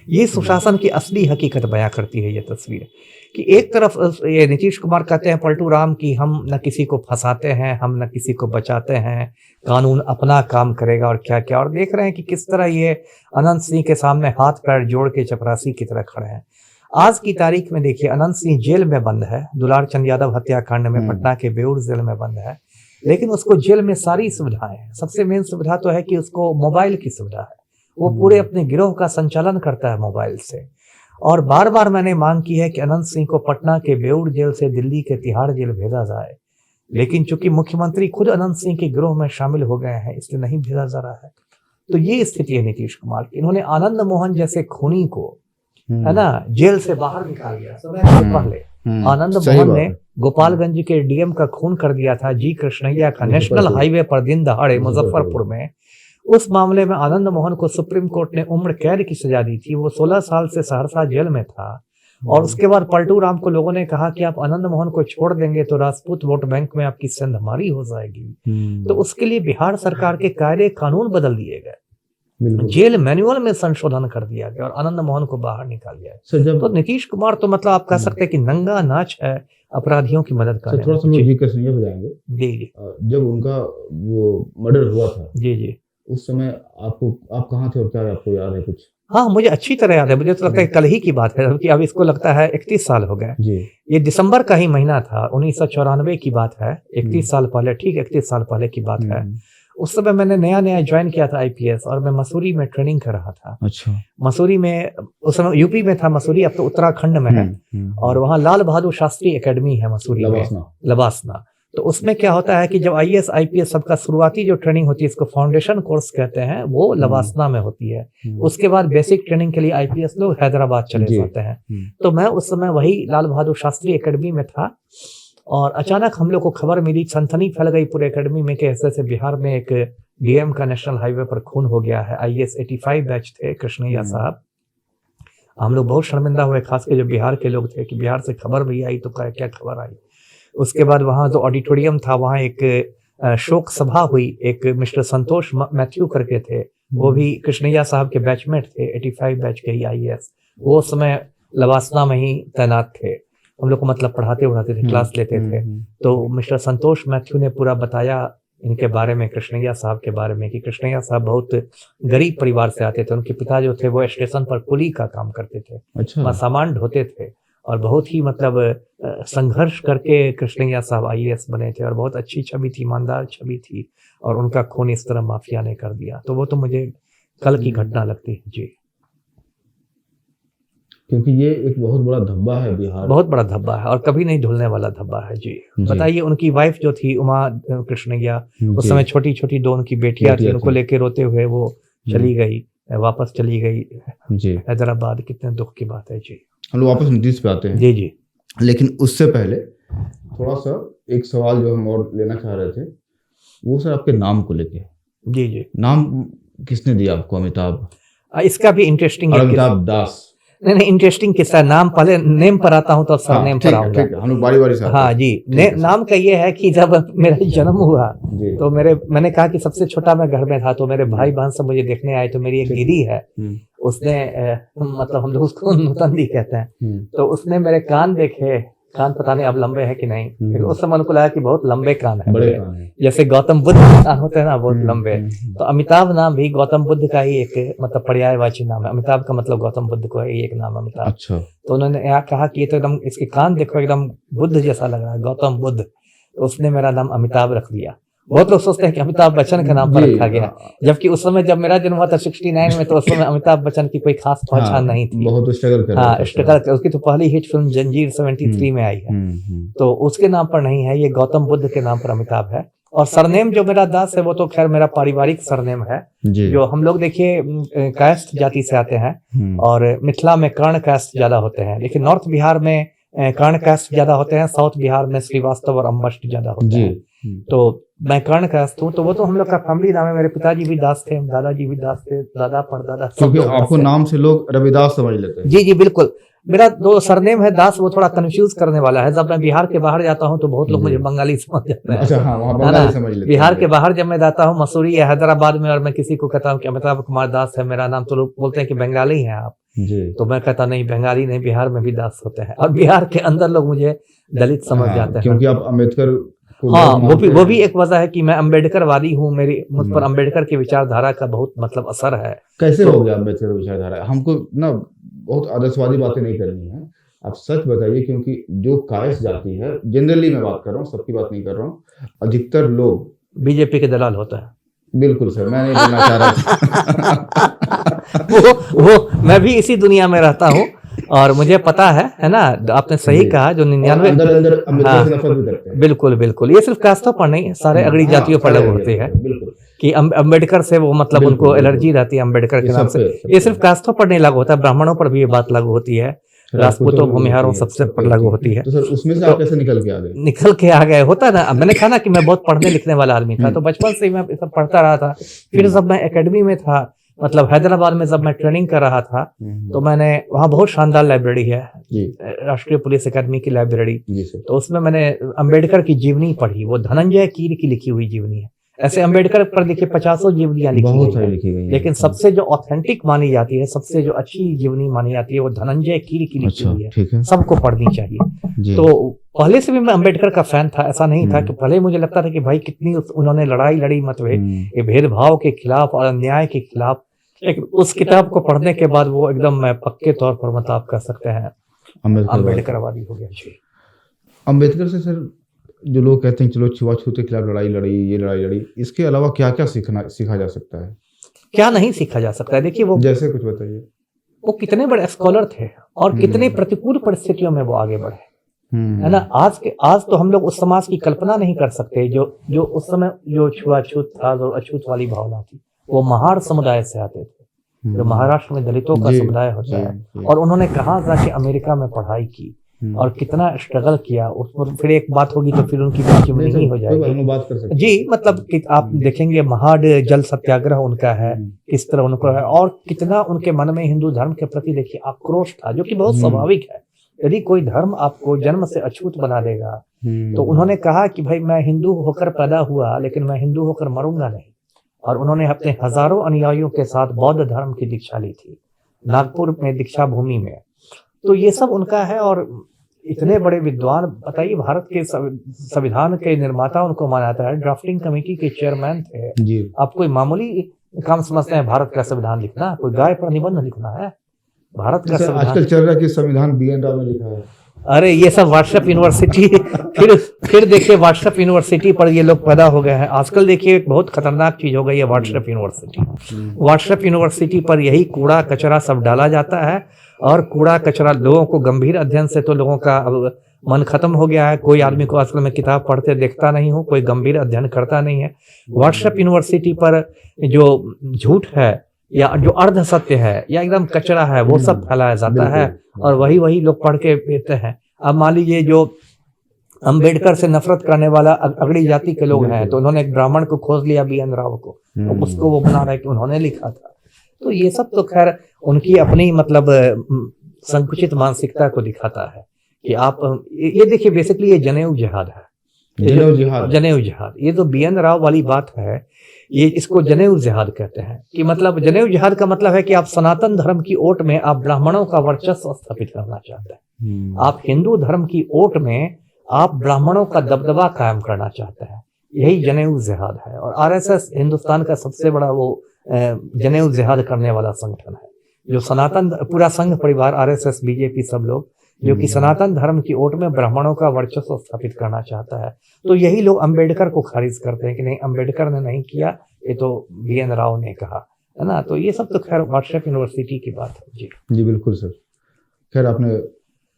ये सुशासन की असली हकीकत बयां करती है ये तस्वीर, कि एक तरफ ये नीतीश कुमार कहते हैं पलटू राम की हम न किसी को फंसाते हैं, हम न किसी को बचाते हैं, कानून अपना काम करेगा और क्या क्या, और देख रहे हैं कि किस तरह ये अनंत सिंह के सामने हाथ पैर जोड़ के चपरासी की तरह खड़े हैं। आज की तारीख में देखिए अनंत सिंह जेल में बंद है, दुलार चंद यादव हत्याकांड में पटना के बेऊर जेल में बंद है, लेकिन उसको जेल में सारी सुविधाएं हैं। सबसे मेन सुविधा तो है कि उसको मोबाइल की सुविधा है, वो पूरे अपने गिरोह का संचालन करता है मोबाइल से। और बार बार मैंने मांग की है कि अनंत सिंह को पटना के बेऊर जेल से दिल्ली के तिहाड़ जेल भेजा जाए, लेकिन चूंकि मुख्यमंत्री खुद अनंत सिंह के गिरोह में शामिल हो गए हैं, इसलिए नहीं भेजा जा रहा है। तो ये स्थिति है नीतीश कुमार की। इन्होंने आनंद मोहन जैसे खूनी को, है ना, जेल से बाहर निकाल दिया समय से पहले। आनंद मोहन ने गोपालगंज के डीएम का खून कर दिया था, जी कृष्णैया का, नेशनल हाईवे पर दिन दहाड़े मुजफ्फरपुर में। उस मामले में आनंद मोहन को सुप्रीम कोर्ट ने उम्र कैद की सजा दी थी, वो 16 साल से सहरसा जेल में था। और उसके बाद पलटू राम को लोगों ने कहा कि आप आनंद मोहन को छोड़ देंगे तो राजपूत वोट बैंक में आपकी सेंधमारी हो जाएगी। तो उसके लिए बिहार सरकार के कायदे कानून बदल दिए गए, जेल मैनुअल में संशोधन कर दिया गया और आनंद मोहन को बाहर निकाल दिया। तो नीतीश कुमार तो मतलब आप कह सकते हैं कि नंगा नाच है अपराधियों की मदद करने। थोड़ा सा जी कृष्णैया पे जाएंगे। जी जी, जब उनका वो मर्डर हुआ था, जी जी, उस समय आप कहाँ थे और क्या आपको याद है कुछ? हाँ, मुझे अच्छी तरह याद है, मुझे तो लगता है कल ही की बात है, क्योंकि अब इसको लगता है 31 साल हो गए। ये दिसंबर का ही महीना था, 1994 की बात है, 31 साल पहले, ठीक 31 साल पहले की बात है। उस समय मैंने नया नया ज्वाइन किया था आईपीएस, और मैं मसूरी में ट्रेनिंग कर रहा था। अच्छा। मसूरी में, उस समय यूपी में था मसूरी, अब तो उत्तराखंड में है, और वहाँ लाल बहादुर शास्त्री एकेडमी है मसूरी में, लबासना। तो उसमें क्या होता है कि जब आईएएस आईपीएस सबका शुरुआती जो ट्रेनिंग होती है, इसको फाउंडेशन कोर्स कहते हैं, वो लबासना में होती है। उसके बाद बेसिक ट्रेनिंग के लिए आईपीएस लोग हैदराबाद चले जाते हैं। तो मैं उस समय वही लाल बहादुर शास्त्री एकेडमी में था, और अचानक हम लोग को खबर मिली, सनसनी फैल गई पूरे एकेडमी में कि ऐसे बिहार में एक डीएम का नेशनल हाईवे पर खून हो गया है। आईएएस 85 बैच थे कृष्णैया साहब। हम लोग बहुत शर्मिंदा हुए, खास कर जो बिहार के लोग थे, कि बिहार से खबर भी आई तो क्या खबर आई। उसके बाद वहाँ जो ऑडिटोरियम था, वहाँ एक शोक सभा हुई, एक मिस्टर संतोष मैथ्यू करके थे, वो भी कृष्णैया साहब के बैचमेट थे, 85 बैच के ही आईएएस। वो समय लबासना में ही तैनात थे, हम लोग को मतलब पढ़ाते थे, क्लास लेते थे। तो मिस्टर संतोष मैथ्यू ने पूरा बताया इनके बारे में, कृष्णैया साहब के बारे में, कि कृष्णैया साहब बहुत गरीब परिवार से आते थे। उनके पिता जो थे वो स्टेशन पर कुली का काम करते थे। अच्छा। सामान ढोते थे, और बहुत ही मतलब संघर्ष करके कृष्णैया साहब आईएएस बने थे और बहुत अच्छी छवि थी, ईमानदार छवि थी, और उनका खून इस तरह माफिया ने कर दिया। तो वो तो मुझे कल की घटना लगती है जी। क्योंकि ये एक बहुत बड़ा धब्बा है बिहार, बहुत बड़ा धब्बा है और कभी नहीं धुलने वाला धब्बा है जी। बताइए, उनकी वाइफ जो थी उमा कृष्णैया, उस समय छोटी छोटी दो उनकी बेटियां थी, उनको लेके रोते हुए वो चली गई, वापस चली गई जी हैदराबाद। कितने दुख की बात है जी। हम लोग वापस नीतीश पे आते हैं जी जी, लेकिन उससे पहले थोड़ा सा एक सवाल जो हम और लेना चाह रहे थे, वो सर आपके नाम को लेके। जी जी, नाम किसने दिया आपको? अमिताभ? इसका भी इंटरेस्टिंग है। अमिताभ दास? नहीं, इंटरेस्टिंग किस्सा। नाम पहले नेम पर आता हूँ तो सरनेम पर आऊंगा। हम लोग बारी बारी से। हाँ जी, नाम का ये है कि जब मेरा जन्म हुआ तो मैंने कहा कि सबसे छोटा मैं घर में था, तो मेरे भाई बहन सब मुझे देखने आए। तो मेरी एक दीदी है, उसने मतलब हम लोग उसको नूतन दी कहते हैं, तो उसने मेरे कान देखे। कान पता नहीं अब लंबे हैं कि नहीं, फिर उस समय उनको लगा कि बहुत लंबे कान है, बड़े कान है, जैसे गौतम बुद्ध के कान होते हैं ना, बहुत लंबे। तो अमिताभ नाम भी गौतम बुद्ध का ही एक मतलब पर्यायवाची नाम है। अमिताभ का मतलब गौतम बुद्ध को है, एक नाम अमिताभ। अच्छा। तो उन्होंने यहाँ कहा कि ये तो एकदम इसके कान देखो एकदम बुद्ध जैसा लग रहा है, गौतम बुद्ध। तो उसने मेरा नाम अमिताभ रख दिया। बहुत लोग सोचते हैं कि अमिताभ बच्चन के नाम पर रखा गया, जबकि उस समय जब मेरा जन्म हुआ था 69 में, तो उस समय अमिताभ बच्चन की कोई खास पहचान नहीं थी। बहुत स्ट्रगल कर रहा था। स्ट्रगल। उसकी तो पहली हिट फिल्म जंजीर 73 में आई है, तो उसके नाम पर नहीं है, ये गौतम बुद्ध के नाम पर अमिताभ है। और सरनेम जो मेरा दास है वो तो खैर मेरा पारिवारिक सरनेम है, जो हम लोग देखिए कास्ट जाति से आते हैं, और मिथिला में कर्ण कास्ट ज्यादा होते हैं, लेकिन नॉर्थ बिहार में कर्ण कास्ट ज्यादा होते हैं, साउथ बिहार में श्रीवास्तव और अम्बष्ट ज्यादा होते हैं। तो मैं कर्ण कास्ट हूँ, तो वो तो हम लोग का फैमिली नाम है। मेरे पिताजी भी दास थे, दादाजी भी दास थे, दादा परदादा। क्योंकि आपको नाम से लोग रविदास समझ लेते हैं। जी जी बिल्कुल। मेरा दो सरनेम है दास, वो थोड़ा कंफ्यूज करने वाला है। जब मैं बिहार के बाहर जाता हूँ तो बहुत लोग मुझे बंगाली समझ जाते हैं। अच्छा, हाँ, वहाँ बंगाली समझ लेते हैं। बिहार के बाहर जब मैं जाता हूँ, मसूरी या हैदराबाद में, और मैं किसी को कहता हूँ कि अमिताभ कुमार दास है मेरा नाम, तो लोग बोलते हैं कि बंगाली हैं आप जी। तो मैं कहता नहीं, बंगाली नहीं, बिहार में भी दास होते हैं, और बिहार के अंदर लोग मुझे दलित समझ जाते हैं, क्योंकि आप अम्बेडकर। हाँ, वो भी एक वजह है कि मैं अम्बेडकरवादी हूँ। मुझ पर अम्बेडकर की विचारधारा का बहुत मतलब असर है। कैसे हो गया अम्बेडकर विचारधारा? हमको ना बहुत आदर्शवादी बातें नहीं करनी है, आप सच बताइए, क्योंकि जो कायस्थ जाति है, जनरली मैं बात कर रहा हूँ, सबकी बात नहीं कर रहा हूँ, अधिकतर लोग बीजेपी के दलाल होता है। बिल्कुल सर, मैं नहीं बोलना चाह रहा था। वो मैं भी इसी दुनिया में रहता हूँ और मुझे पता है ना, आपने सही कहा। जो 99 हाँ, बिल्कुल बिल्कुल, ये सिर्फ कास्तों पर नहीं, सारे अगड़ी जातियों पर लागू होती है कि अम्बेडकर से वो मतलब उनको एलर्जी रहती है अम्बेडकर के नाम से। ये सिर्फ कास्तों पर नहीं लागू होता, ब्राह्मणों पर भी ये बात लागू होती है, राजपूतों भूमिहारों सबसे पर लागू होती है। तो सर उसमें से आप कैसे निकल के आ गए? निकल के आ गए होता ना, मैंने कहा ना कि मैं बहुत पढ़ने लिखने वाला आदमी था, तो बचपन से ही मैं सब पढ़ता रहा था। फिर जब मैं एकेडमी में था, मतलब हैदराबाद में जब मैं ट्रेनिंग कर रहा था, तो मैंने वहाँ बहुत शानदार लाइब्रेरी है, राष्ट्रीय पुलिस अकेडमी की लाइब्रेरी, तो उसमें मैंने अम्बेडकर की जीवनी पढ़ी। वो धनंजय कीर की लिखी हुई जीवनी है। ऐसे अम्बेडकर पर देखिए 50 जीवनियां लिखी गई हैं, लेकिन सबसे जो ऑथेंटिक मानी जाती है, सबसे जो अच्छी जीवनी मानी जाती है, वो धनंजय कीर की लिखी हुई है। सबको पढ़नी चाहिए। तो पहले से भी मैं अम्बेडकर का फैन था, ऐसा नहीं था कि पहले मुझे लगता था कि भाई कितनी उन्होंने लड़ाई लड़ी मतभेद, ये भेदभाव के खिलाफ और अन्याय के खिलाफ। उस किताब को पढ़ने के बाद वो एकदम मैं पक्के तौर पर मतलब आप कह सकते हैं अम्बेडकरवादी हो गया जी। अम्बेडकर से सर जो लोग कहते हैं चलो छुआछूत के खिलाफ लड़ाई लड़ी, ये लड़ाई लड़ी, इसके अलावा क्या क्या सीखा जा सकता है? क्या नहीं सीखा जा सकता है? देखिए, वो जैसे कुछ बताइए। वो कितने बड़े स्कॉलर थे और कितने प्रतिकूल परिस्थितियों में वो आगे बढ़े, है ना। आज तो हम लोग उस समाज की कल्पना नहीं कर सकते जो उस समय जो छुआछूत था, जो अछूत वाली भावना थी। वो महार समुदाय से आते थे, जो महाराष्ट्र में दलितों का समुदाय होता है, और उन्होंने कहाँ जाके अमेरिका में पढ़ाई की और कितना स्ट्रगल किया। उस पर फिर एक बात होगी तो फिर उनकी जीवनी ही हो जाएगी। बात कर सकते जी, मतलब कि आप देखेंगे महाड जल सत्याग्रह उनका है, किस तरह उनको है, और कितना उनके मन में हिंदू धर्म के प्रति देखिए आक्रोश था, जो कि बहुत स्वाभाविक है। यदि कोई धर्म आपको जन्म से अछूत बना देगा, तो उन्होंने कहा कि भाई मैं हिंदू होकर पैदा हुआ, लेकिन मैं हिंदू होकर मरूंगा नहीं। और उन्होंने अपने हजारों अनुयायियों के साथ बौद्ध धर्म की दीक्षा ली थी, नागपुर में दीक्षा भूमि में। तो ये सब उनका है। और इतने बड़े विद्वान, बताइए, भारत के संविधान के निर्माता उनको माना जाता है, ड्राफ्टिंग कमेटी के चेयरमैन थे जी। आप कोई मामूली काम समझते हैं भारत का संविधान लिखना? कोई गाय पर निबंध लिखना है? भारत का संविधान आजकल चल रहा है कि संविधान BN राव ने लिखा है। अरे ये सब व्हाट्सएप यूनिवर्सिटी फिर देखिए व्हाट्सएप यूनिवर्सिटी पर ये लोग पैदा हो गए हैं। आजकल देखिए एक बहुत खतरनाक चीज हो गई है व्हाट्सएप यूनिवर्सिटी। व्हाट्सएप यूनिवर्सिटी पर यही कूड़ा कचरा सब डाला जाता है, और कूड़ा कचरा लोगों को गंभीर अध्ययन से तो लोगों का अब मन खत्म हो गया है। कोई आदमी को आजकल मैं किताब पढ़ते देखता नहीं हूँ, कोई गंभीर अध्ययन करता नहीं है। व्हाट्सएप यूनिवर्सिटी पर जो झूठ है या जो अर्ध सत्य है या एकदम कचरा है वो सब फैलाया जाता है, और वही लोग पढ़ के देते हैं। अब मान लीजिए जो अंबेडकर से नफरत करने वाला अगड़ी जाति के लोग हैं, तो उन्होंने एक ब्राह्मण को खोज लिया BN राव को, तो उसको वो बना रहे कि उन्होंने लिखा था। तो ये सब तो खैर उनकी अपनी मतलब संकुचित मानसिकता को दिखाता है कि आप ये देखिए बेसिकली ये जनेऊ जिहाद है। जनेऊ जिहाद ये जो BN राव वाली बात है, ये इसको जनेऊ जिहाद कहते हैं। कि मतलब जनेऊ जिहाद का मतलब है कि आप सनातन धर्म की ओट में आप ब्राह्मणों का वर्चस्व स्थापित करना चाहते हैं। आप हिंदू धर्म की ओट में आप ब्राह्मणों का दबदबा कायम करना चाहते हैं। यही जनेऊ जिहाद है। और RSS हिंदुस्तान का सबसे बड़ा वो जनेऊ जिहाद करने वाला संगठन है, जो सनातन पूरा संघ परिवार RSS BJP सब लोग जो कि सनातन धर्म की ओट में ब्राह्मणों का वर्चस्व स्थापित करना चाहता है। तो यही लोग अंबेडकर को खारिज करते हैं कि नहीं, अंबेडकर ने नहीं किया, ये तो BN राव ने कहा, है ना। तो ये सब तो खैर व्हाट्सएप यूनिवर्सिटी की बात है। जी बिल्कुल सर। खैर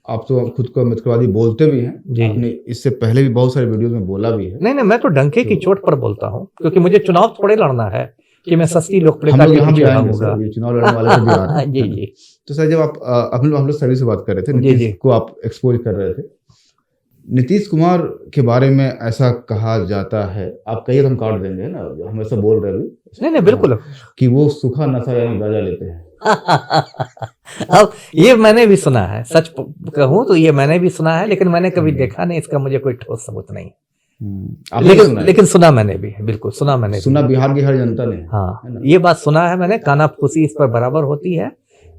आप तो खुद को अम्बेडकरवादी बोलते भी हैं जी। आपने इससे पहले भी बहुत सारे वीडियो में बोला भी है। नहीं, मैं तो डंके की चोट पर बोलता हूँ, क्योंकि मुझे चुनाव थोड़े लड़ना है कि मैं सस्ती लोकप्रियता के पीछे रहूंगा। चुनाव लड़ने वाले भी आ रहे हैं। जी। तो सर जब आप हम लोग सभी से बात कर रहे थे, नीतीश को आप एक्सपोज कर रहे थे। नीतीश कुमार के बारे में ऐसा कहा जाता है, आप कहिए तो हम काट देंगे ना, हम ऐसा बोल रहे हैं। नहीं बिल्कुल, कि वो सूखा नशा यानी गांजा लेते हैं। अब ये मैंने भी सुना है, सच कहूँ तो ये मैंने भी सुना है, लेकिन मैंने कभी देखा नहीं, इसका मुझे कोई ठोस सबूत नहीं। लेकिन सुना मैंने भी, बिल्कुल सुना मैंने। सुना बिहार की हर जनता ने। हाँ, ये बात सुना है मैंने। कानाफूसी इस पर बराबर होती है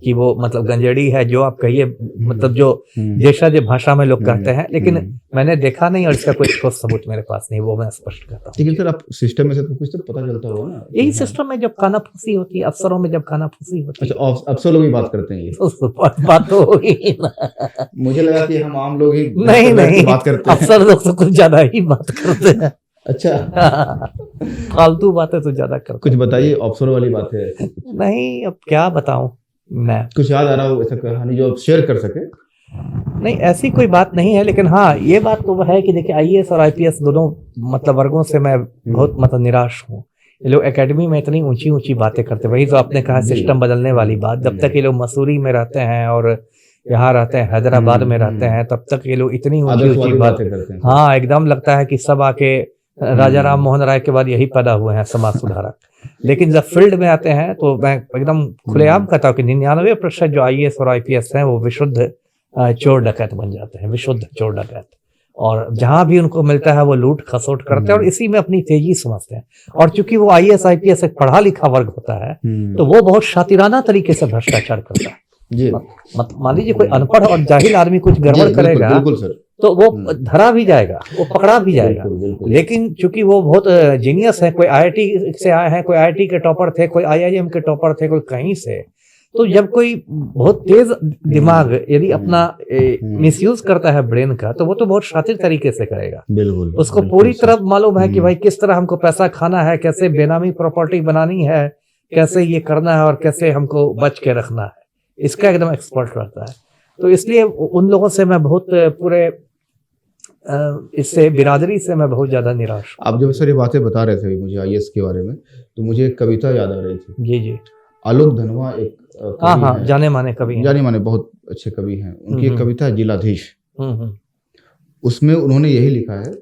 कि वो मतलब गंजेड़ी है, जो आप कहिए, मतलब जो देशज भाषा में लोग कहते हैं, लेकिन मैंने देखा नहीं और इसका कोई ठोस सबूत मेरे पास नहीं, वो मैं स्पष्ट कहता हूँ। लेकिन सर आप सिस्टम में से तो कुछ तो पता चलता होगा ना। यही सिस्टम में जब कानाफूसी होती है, अफसरों में जब कानाफूसी होती है। अच्छा, अफसर लोग ही बात करते हैं ये? बात तो होगी ना। मुझे लगा कि हम आम लोग ही नहीं बात करते हैं। अफसर लोग तो कुछ ज्यादा ही बात करते हैं। अच्छा। फालतू बातें तो ज्यादा करते। कुछ बताइए अफसर वाली बातें। नहीं, अब क्या बताऊं मैं। कुछ याद आ रहा हो ऐसा कहानी जो आप शेयर कर सके? नहीं, ऐसी कोई बात नहीं है, लेकिन हाँ ये बात तो है कि देखिए IAS और IPS दोनों मतलब वर्गों से मैं बहुत मतलब निराश हूँ। ये लोग एकेडमी में इतनी ऊंची ऊंची बातें करते, वही तो आपने कहा सिस्टम बदलने वाली बात। जब तक ये लोग मसूरी में रहते हैं और यहाँ रहते हैं, हैदराबाद में रहते हैं, तब तक ये लोग इतनी ऊंची ऊंची बातें करते हैं। हाँ, एकदम लगता है कि सब आके राजा राम मोहन राय के बाद यही पैदा हुए हैं समाज सुधारक। लेकिन जब फील्ड में आते हैं तो मैं एकदम खुलेआम कहता हूँ कि 99% जो IAS और IPS हैं वो विशुद्ध चोर डकैत बन जाते हैं, विशुद्ध चोर डकैत। और जहां भी उनको मिलता है वो लूट खसोट करते हैं और इसी में अपनी तेजी समझते हैं। और चूंकि वो IAS IPS एक पढ़ा लिखा वर्ग होता है, तो वो बहुत शातिराना तरीके से भ्रष्टाचार करता है। मान लीजिए कोई अनपढ़ और जाहिल आदमी कुछ गड़बड़ करेगा, तो वो धरा भी जाएगा, वो पकड़ा भी जाएगा। लेकिन चूंकि वो बहुत जीनियस है, कोई IIT से आए हैं, कोई IIT के टॉपर थे, कोई IIM के टॉपर थे, कोई कहीं से, तो जब कोई बहुत तेज दिमाग यदि अपना मिसयूज करता है ब्रेन का, तो वो तो बहुत शातिर तरीके से करेगा। बिल्कुल, उसको पूरी तरह मालूम है कि भाई किस तरह हमको पैसा खाना है, कैसे बेनामी प्रॉपर्टी बनानी है, कैसे ये करना है और कैसे हमको बच के रखना है, इसका एकदम एक्सपर्ट रहता है। तो इसलिए उन लोगों से मैं बहुत पूरे इससे बिरादरी से मैं बहुत ज्यादा निराश। आप जब सर ये बातें बता रहे थे मुझे IAS के बारे में, तो मुझे एक कविता याद आ रही थी। जी। आलोक धनवा एक हाँ, जाने माने कवि हैं, जाने माने बहुत अच्छे कवि हैं। उनकी एक कविता है जिलाधीश। उसमें उन्होंने यही लिखा है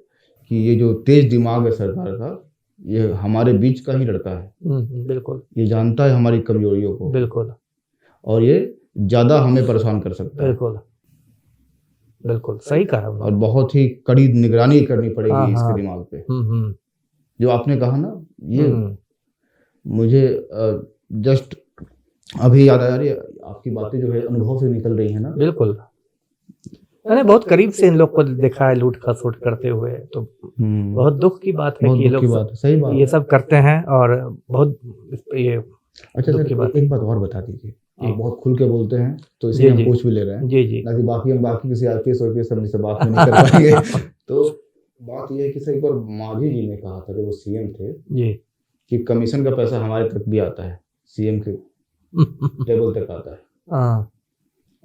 कि ये जो तेज दिमाग है सरकार का, ये हमारे बीच का ही लड़का है। बिल्कुल, ये जानता है हमारी कमजोरियों को। बिल्कुल, और ये ज्यादा हमें परेशान कर सकता है। बिल्कुल सही कहा। और बहुत ही कड़ी निगरानी करनी पड़ेगी इसके दिमाग पे। जो आपने कहा ना, ये मुझे जस्ट अभी याद आ रही है। आपकी बातें जो है अनुभव से निकल रही है ना। बिल्कुल, मैंने बहुत करीब से इन लोग को देखा है लूट खसोट करते हुए, तो बहुत दुख की बात है कि ये लोग सही बात ये सब करते हैं और बहुत ये। अच्छा सर, एक बात और बता दीजिए, आप बहुत खुल के बोलते हैं, तो जी, इसलिए हम जी। पूछ भी ले रहे हैं। जी, जी। ना कि बाकी किसी आईपीएस वाईपीएस हमसे बात में नहीं कर पाएंगे। तो बात ये है कि सर एक बार मांझी जी ने कहा था, जब वो सीएम थे, जी। कि कमीशन का पैसा हमारे तक भी आता है, सीएम के टेबल तक आता है, हाँ,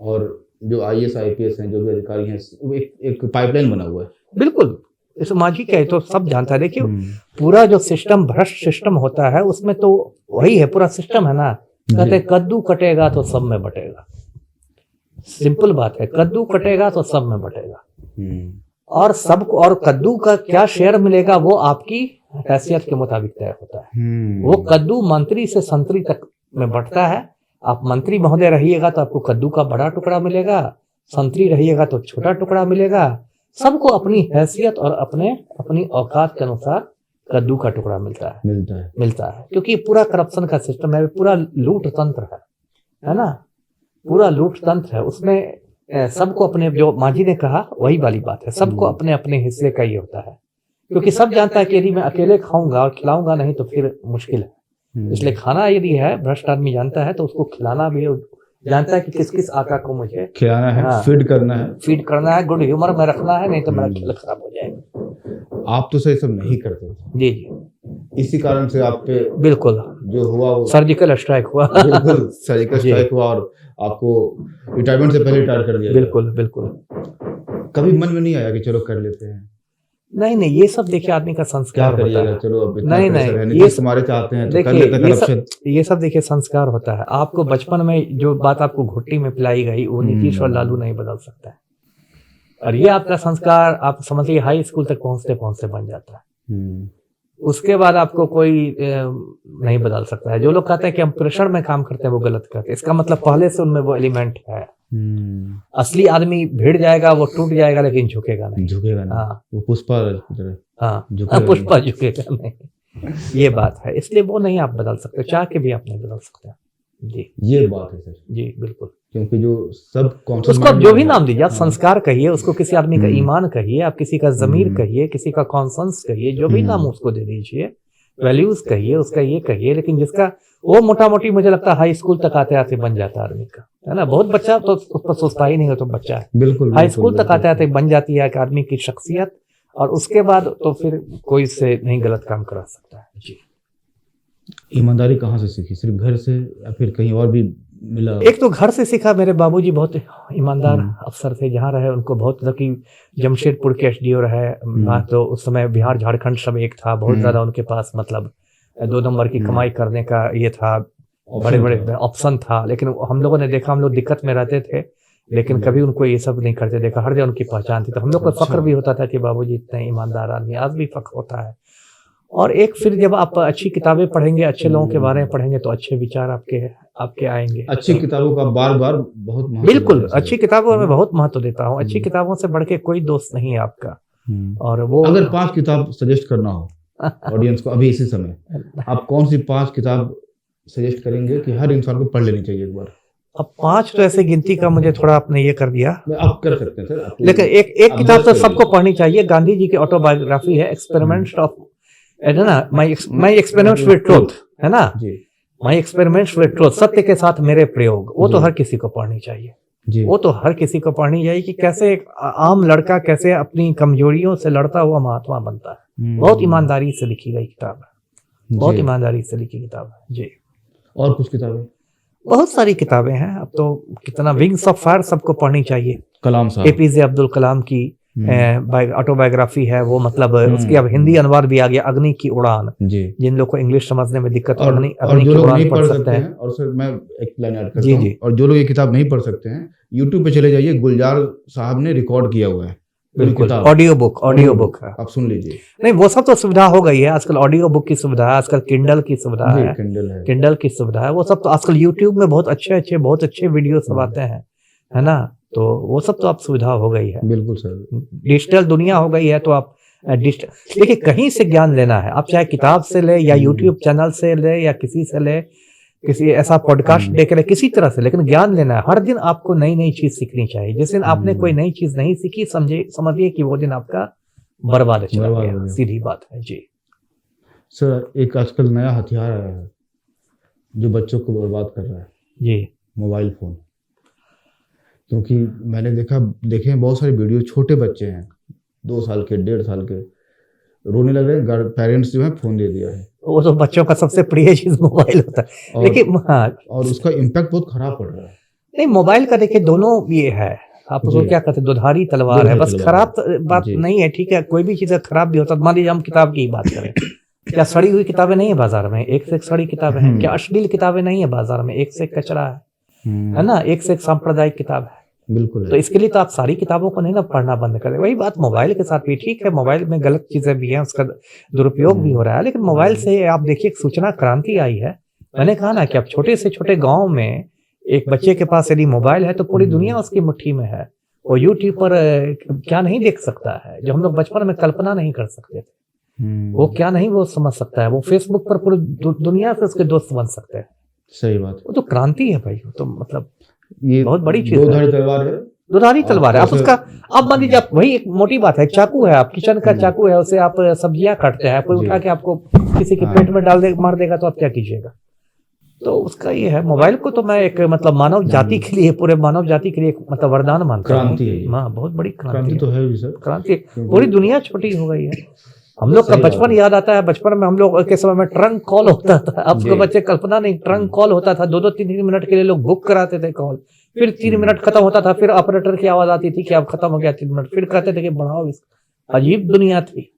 और जो आईएएस आईपीएस हैं, जो भी अधिकारी हैं, वो एक पाइपलाइन बना हुआ है। बिल्कुल। इस मांझी का है तो सब जानता है। देखिए, पूरा जो सिस्टम भ्रष्ट सिस्टम होता है उसमें तो वही है, पूरा सिस्टम है ना। कहते हैं कद्दू कटेगा तो सब में बटेगा। सिंपल बात है, कद्दू कटेगा तो सब में बटेगा। और सबको, और कद्दू का क्या शेयर मिलेगा वो आपकी हैसियत के मुताबिक तय होता है। वो कद्दू मंत्री से संतरी तक में बंटता है। आप मंत्री महोदय रहिएगा तो आपको कद्दू का बड़ा टुकड़ा मिलेगा, संतरी रहिएगा तो छोटा टुकड़ा मिलेगा। सबको अपनी हैसियत और अपनी औकात के अनुसार कद्दू का टुकड़ा मिलता है, क्योंकि पूरा करप्शन का सिस्टम है, पूरा लूट तंत्र है ना, पूरा लूट तंत्र है। उसमें सबको अपने, जो मांझी ने कहा वही वाली बात है, सबको अपने अपने हिस्से का ये होता है। क्योंकि सब जानता है कि यदि मैं अकेले खाऊंगा और खिलाऊंगा नहीं तो फिर मुश्किल है। इसलिए खाना यदि है, भ्रष्ट आदमी जानता है तो उसको खिलाना भी जानता है कि किस किस आका को मुझे खिलाना है, फीड करना है, गुड ह्यूमर में रखना है, नहीं तो मेरा खेल खराब हो जाएगा। आप तो सही सब नहीं करते थे। जी जी, इसी कारण से आप पे बिल्कुल जो हुआ वो सर्जिकल स्ट्राइक हुआ। बिल्कुल सर्जिकल स्ट्राइक हुआ, और आपको रिटायरमेंट से पहले रिटायर कर दिया। बिल्कुल। कभी मन में नहीं आया कि चलो कर लेते हैं? नहीं, ये सब देखिए आदमी का संस्कार होता है। चलो अब इतना नहीं, ये तुम्हारे चाहते हैं तो कर लेते हैं करप्शन। ये सब देखिए संस्कार होता है। आपको बचपन में जो बात आपको घुट्टी में पिलाई गई वो नीतीश और लालू नहीं बदल सकता है। और ये आपका संस्कार, आप समझिए हाई स्कूल तक पहुंचते पहुंचते बन जाता है। उसके बाद आपको कोई नहीं बदल सकता है। जो लोग कहते हैं कि हम प्रेशर में काम करते हैं वो गलत करते हैं, इसका मतलब पहले से उनमें वो एलिमेंट है। असली आदमी भिड़ जाएगा, वो टूट जाएगा, लेकिन झुकेगा नहीं। हाँ, वो पुष्पा झुकेगा नहीं। ये बात है, इसलिए वो नहीं आप बदल सकते, चाह के भी आप नहीं बदल सकते। जी, ये बात है सर। जी बिल्कुल। क्योंकि जो सब उसको आप जो भी नाम दीजिए, आप संस्कार कहिए उसको, किसी आदमी का ईमान कहिए, आप किसी का जमीर कहिए, किसी का कॉन्सेंस कहिए, जो भी नाम उसको दे दीजिए, वैल्यूज कहिए, उसका ये कहिए, लेकिन जिसका वो मोटा मोटी मुझे लगता है हाई स्कूल तक आते आते बन जाता है आदमी का, है ना। बहुत बच्चा तो उस पर सोचता ही नहीं हो, तो बच्चा है। बिल्कुल हाई स्कूल तक आते आते बन जाती है एक आदमी की शख्सियत, और उसके बाद तो फिर कोई से नहीं गलत काम करा सकता है। जी, ईमानदारी कहाँ से सीखी? सिर्फ घर से या फिर कहीं और भी मिला? एक तो घर से सीखा। मेरे बाबूजी बहुत ईमानदार अफसर थे, जहाँ रहे उनको बहुत, कि जमशेदपुर के एसडीओ रहे, तो उस समय बिहार झारखंड सब एक था। बहुत ज्यादा उनके पास मतलब 2 नंबर की कमाई करने का ये था, बड़े बड़े ऑप्शन था। लेकिन हम लोगों ने देखा, हम लोग दिक्कत में रहते थे, लेकिन कभी उनको ये सब नहीं करते देखा। हर जगह उनकी पहचान थी, तो हम लोग को फख्र भी होता था कि बाबूजी इतने ईमानदार आदमी। आज भी फख्र होता है। और एक फिर जब आप अच्छी किताबें पढ़ेंगे, अच्छे लोगों के बारे में पढ़ेंगे, तो अच्छे विचार आपके आएंगे। अच्छी किताबों का बार बार बहुत महत्व। बिल्कुल, अच्छी किताबों में बहुत महत्व देता हूँ। अच्छी किताबों से बढ़ के कोई दोस्त नहीं है आपका। और वो, अगर 5 किताब सजेस्ट करना हो ऑडियंस को अभी इसी समय, आप कौन सी 5 किताब सजेस्ट करेंगे कि हर इंसान को पढ़ लेनी चाहिए एक बार? अब 5 तो ऐसे गिनती का मुझे थोड़ा आपने ये कर दिया। आप कर सकते हैं सर, लेकिन एक किताब तो सबको पढ़नी चाहिए। गांधी जी की ऑटोबायोग्राफी है, एक्सपेरिमेंट्स ऑफ, है ना, माई एक्सपेरिमेंट्स विद ट्रूथ, है ना, माई एक्सपेरिमेंट्स विद ट्रूथ, सत्य के साथ मेरे प्रयोग। वो तो हर किसी को पढ़नी चाहिए। वो तो हर किसी को पढ़नी चाहिए कि कैसे एक आम लड़का कैसे अपनी कमजोरियों से लड़ता हुआ महात्मा बनता है। बहुत ईमानदारी से लिखी गई किताब है, बहुत ईमानदारी से लिखी किताब है। जी, और कुछ किताबें? बहुत सारी किताबें हैं। अब तो कितना, विंग्स ऑफ फायर सबको पढ़नी चाहिए। कलाम साहब, एपीजे अब्दुल कलाम की ऑटोबायोग्राफी है वो, मतलब उसकी अब हिंदी अनुवाद भी आ गया, अग्नि की उड़ान। जिन लोग को इंग्लिश समझने में दिक्कत हो, अग्नि की उड़ान पढ़ सकते हैं। और सर मैं एक लाइन ऐड करता हूं, और जो लोग ये किताब नहीं पढ़ सकते हैं, यूट्यूब पे चले जाइए, गुलजार साहब ने रिकॉर्ड किया हुआ है। बिल्कुल, ऑडियो बुक है, आप सुन लीजिए। नहीं, वो सब तो सुविधा हो गई है आजकल। ऑडियो बुक की सुविधा है आजकल, किंडल की सुविधा है, किंडल की सुविधा है। वो सब तो आजकल यूट्यूब में बहुत अच्छे वीडियो सब आते हैं, है ना। तो वो सब तो आप सुविधा हो गई है। बिल्कुल सर, डिजिटल दुनिया हो गई है। तो आप देखिए, कहीं से ज्ञान लेना है, आप चाहे किताब से ले, या यूट्यूब चैनल से ले, या किसी से ले, किसी ऐसा पॉडकास्ट देख ले, किसी तरह से, लेकिन ज्ञान लेना है। हर दिन आपको नई नई चीज सीखनी चाहिए। जिस दिन आपने कोई नई चीज नहीं सीखी, समझिए कि वो दिन आपका बर्बाद चला गया। सीधी बात है। जी सर, एक आजकल नया हथियार आया है जो बच्चों को बर्बाद कर रहा है। जी, मोबाइल फ़ोन। क्योंकि मैंने देखे हैं बहुत सारे वीडियो, छोटे बच्चे हैं 2 साल के, 1.5 साल के, रोने लग रहे हैं, पेरेंट्स जो है फ़ोन दे दिया है। वो तो बच्चों का सबसे प्रिय चीज मोबाइल होता है। और लेकिन हाँ, और उसका इम्पैक्ट बहुत खराब पड़ रहा है। नहीं मोबाइल का देखिए दोनों ये है, आप उसको जी। क्या कहते हैं, दुधारी तलवार है। दुधारी बस तलवार खराब है। बात जी। नहीं है, ठीक है, कोई भी चीज़ खराब भी होता है। मान लीजिए हम किताब की ही बात करें, क्या सड़ी हुई किताबें नहीं है बाजार में? एक से एक सड़ी किताबें हैं। क्या अश्लील किताबें नहीं है बाजार में? एक से एक कचरा है ना? एक से एक सांप्रदायिक किताब है। बिल्कुल तो है। इसके लिए तो आप सारी किताबों को नहीं ना पढ़ना बंद करें। वही बात मोबाइल के साथ भी ठीक है, मोबाइल में गलत चीजें भी हैं, उसका दुरुपयोग भी हो रहा है। लेकिन मोबाइल से आप देखिए एक सूचना क्रांति आई है। मैंने कहा ना कि अब छोटे से छोटे गांव में एक बच्चे के पास यदि मोबाइल है तो पूरी दुनिया उसकी मुट्ठी में है। वो यूट्यूब पर क्या नहीं देख सकता है, जो हम लोग बचपन में कल्पना नहीं कर सकते थे। वो क्या नहीं वो समझ सकता है। वो फेसबुक पर पूरी दुनिया से उसके दोस्त बन सकते हैं। सही बात। वो तो क्रांति है भाई, वो तो मतलब ये बहुत बड़ी चीज दो है। धारी तलवार है। दुधारी तलवार है। आप जैसे- उसका आप मान लीजिए, आप वही एक मोटी बात है, चाकू है, आप किचन का चाकू है, उसे आप सब्जियां काटते हैं, कोई जी। उठा के आपको किसी के पेट में डाल दे मार देगा तो आप क्या कीजिएगा? तो उसका ये है, मोबाइल को तो मैं एक मतलब मानव जाति के लिए, पूरे मानव जाति के लिए एक मतलब वरदान मानता हूँ। क्रांति है ये। हाँ, बहुत बड़ी क्रांति तो है भी सर। क्रांति। पूरी दुनिया छोटी हो गई है। हम लोग का सही बात बचपन है। याद आता है। बचपन में हम लोग के समय में ट्रंक कॉल होता था। अब जी। तो बच्चे कल्पना नहीं, ट्रंक कॉल होता था, 2-2 3-3 मिनट के लिए लोग बुक कराते थे कॉल, फिर 3 मिनट खत्म होता था, फिर ऑपरेटर की आवाज आती थी कि अब खत्म हो गया 3 मिनट, फिर कहते थे कि बढ़ाओ इसको। अजीब दुनिया थी।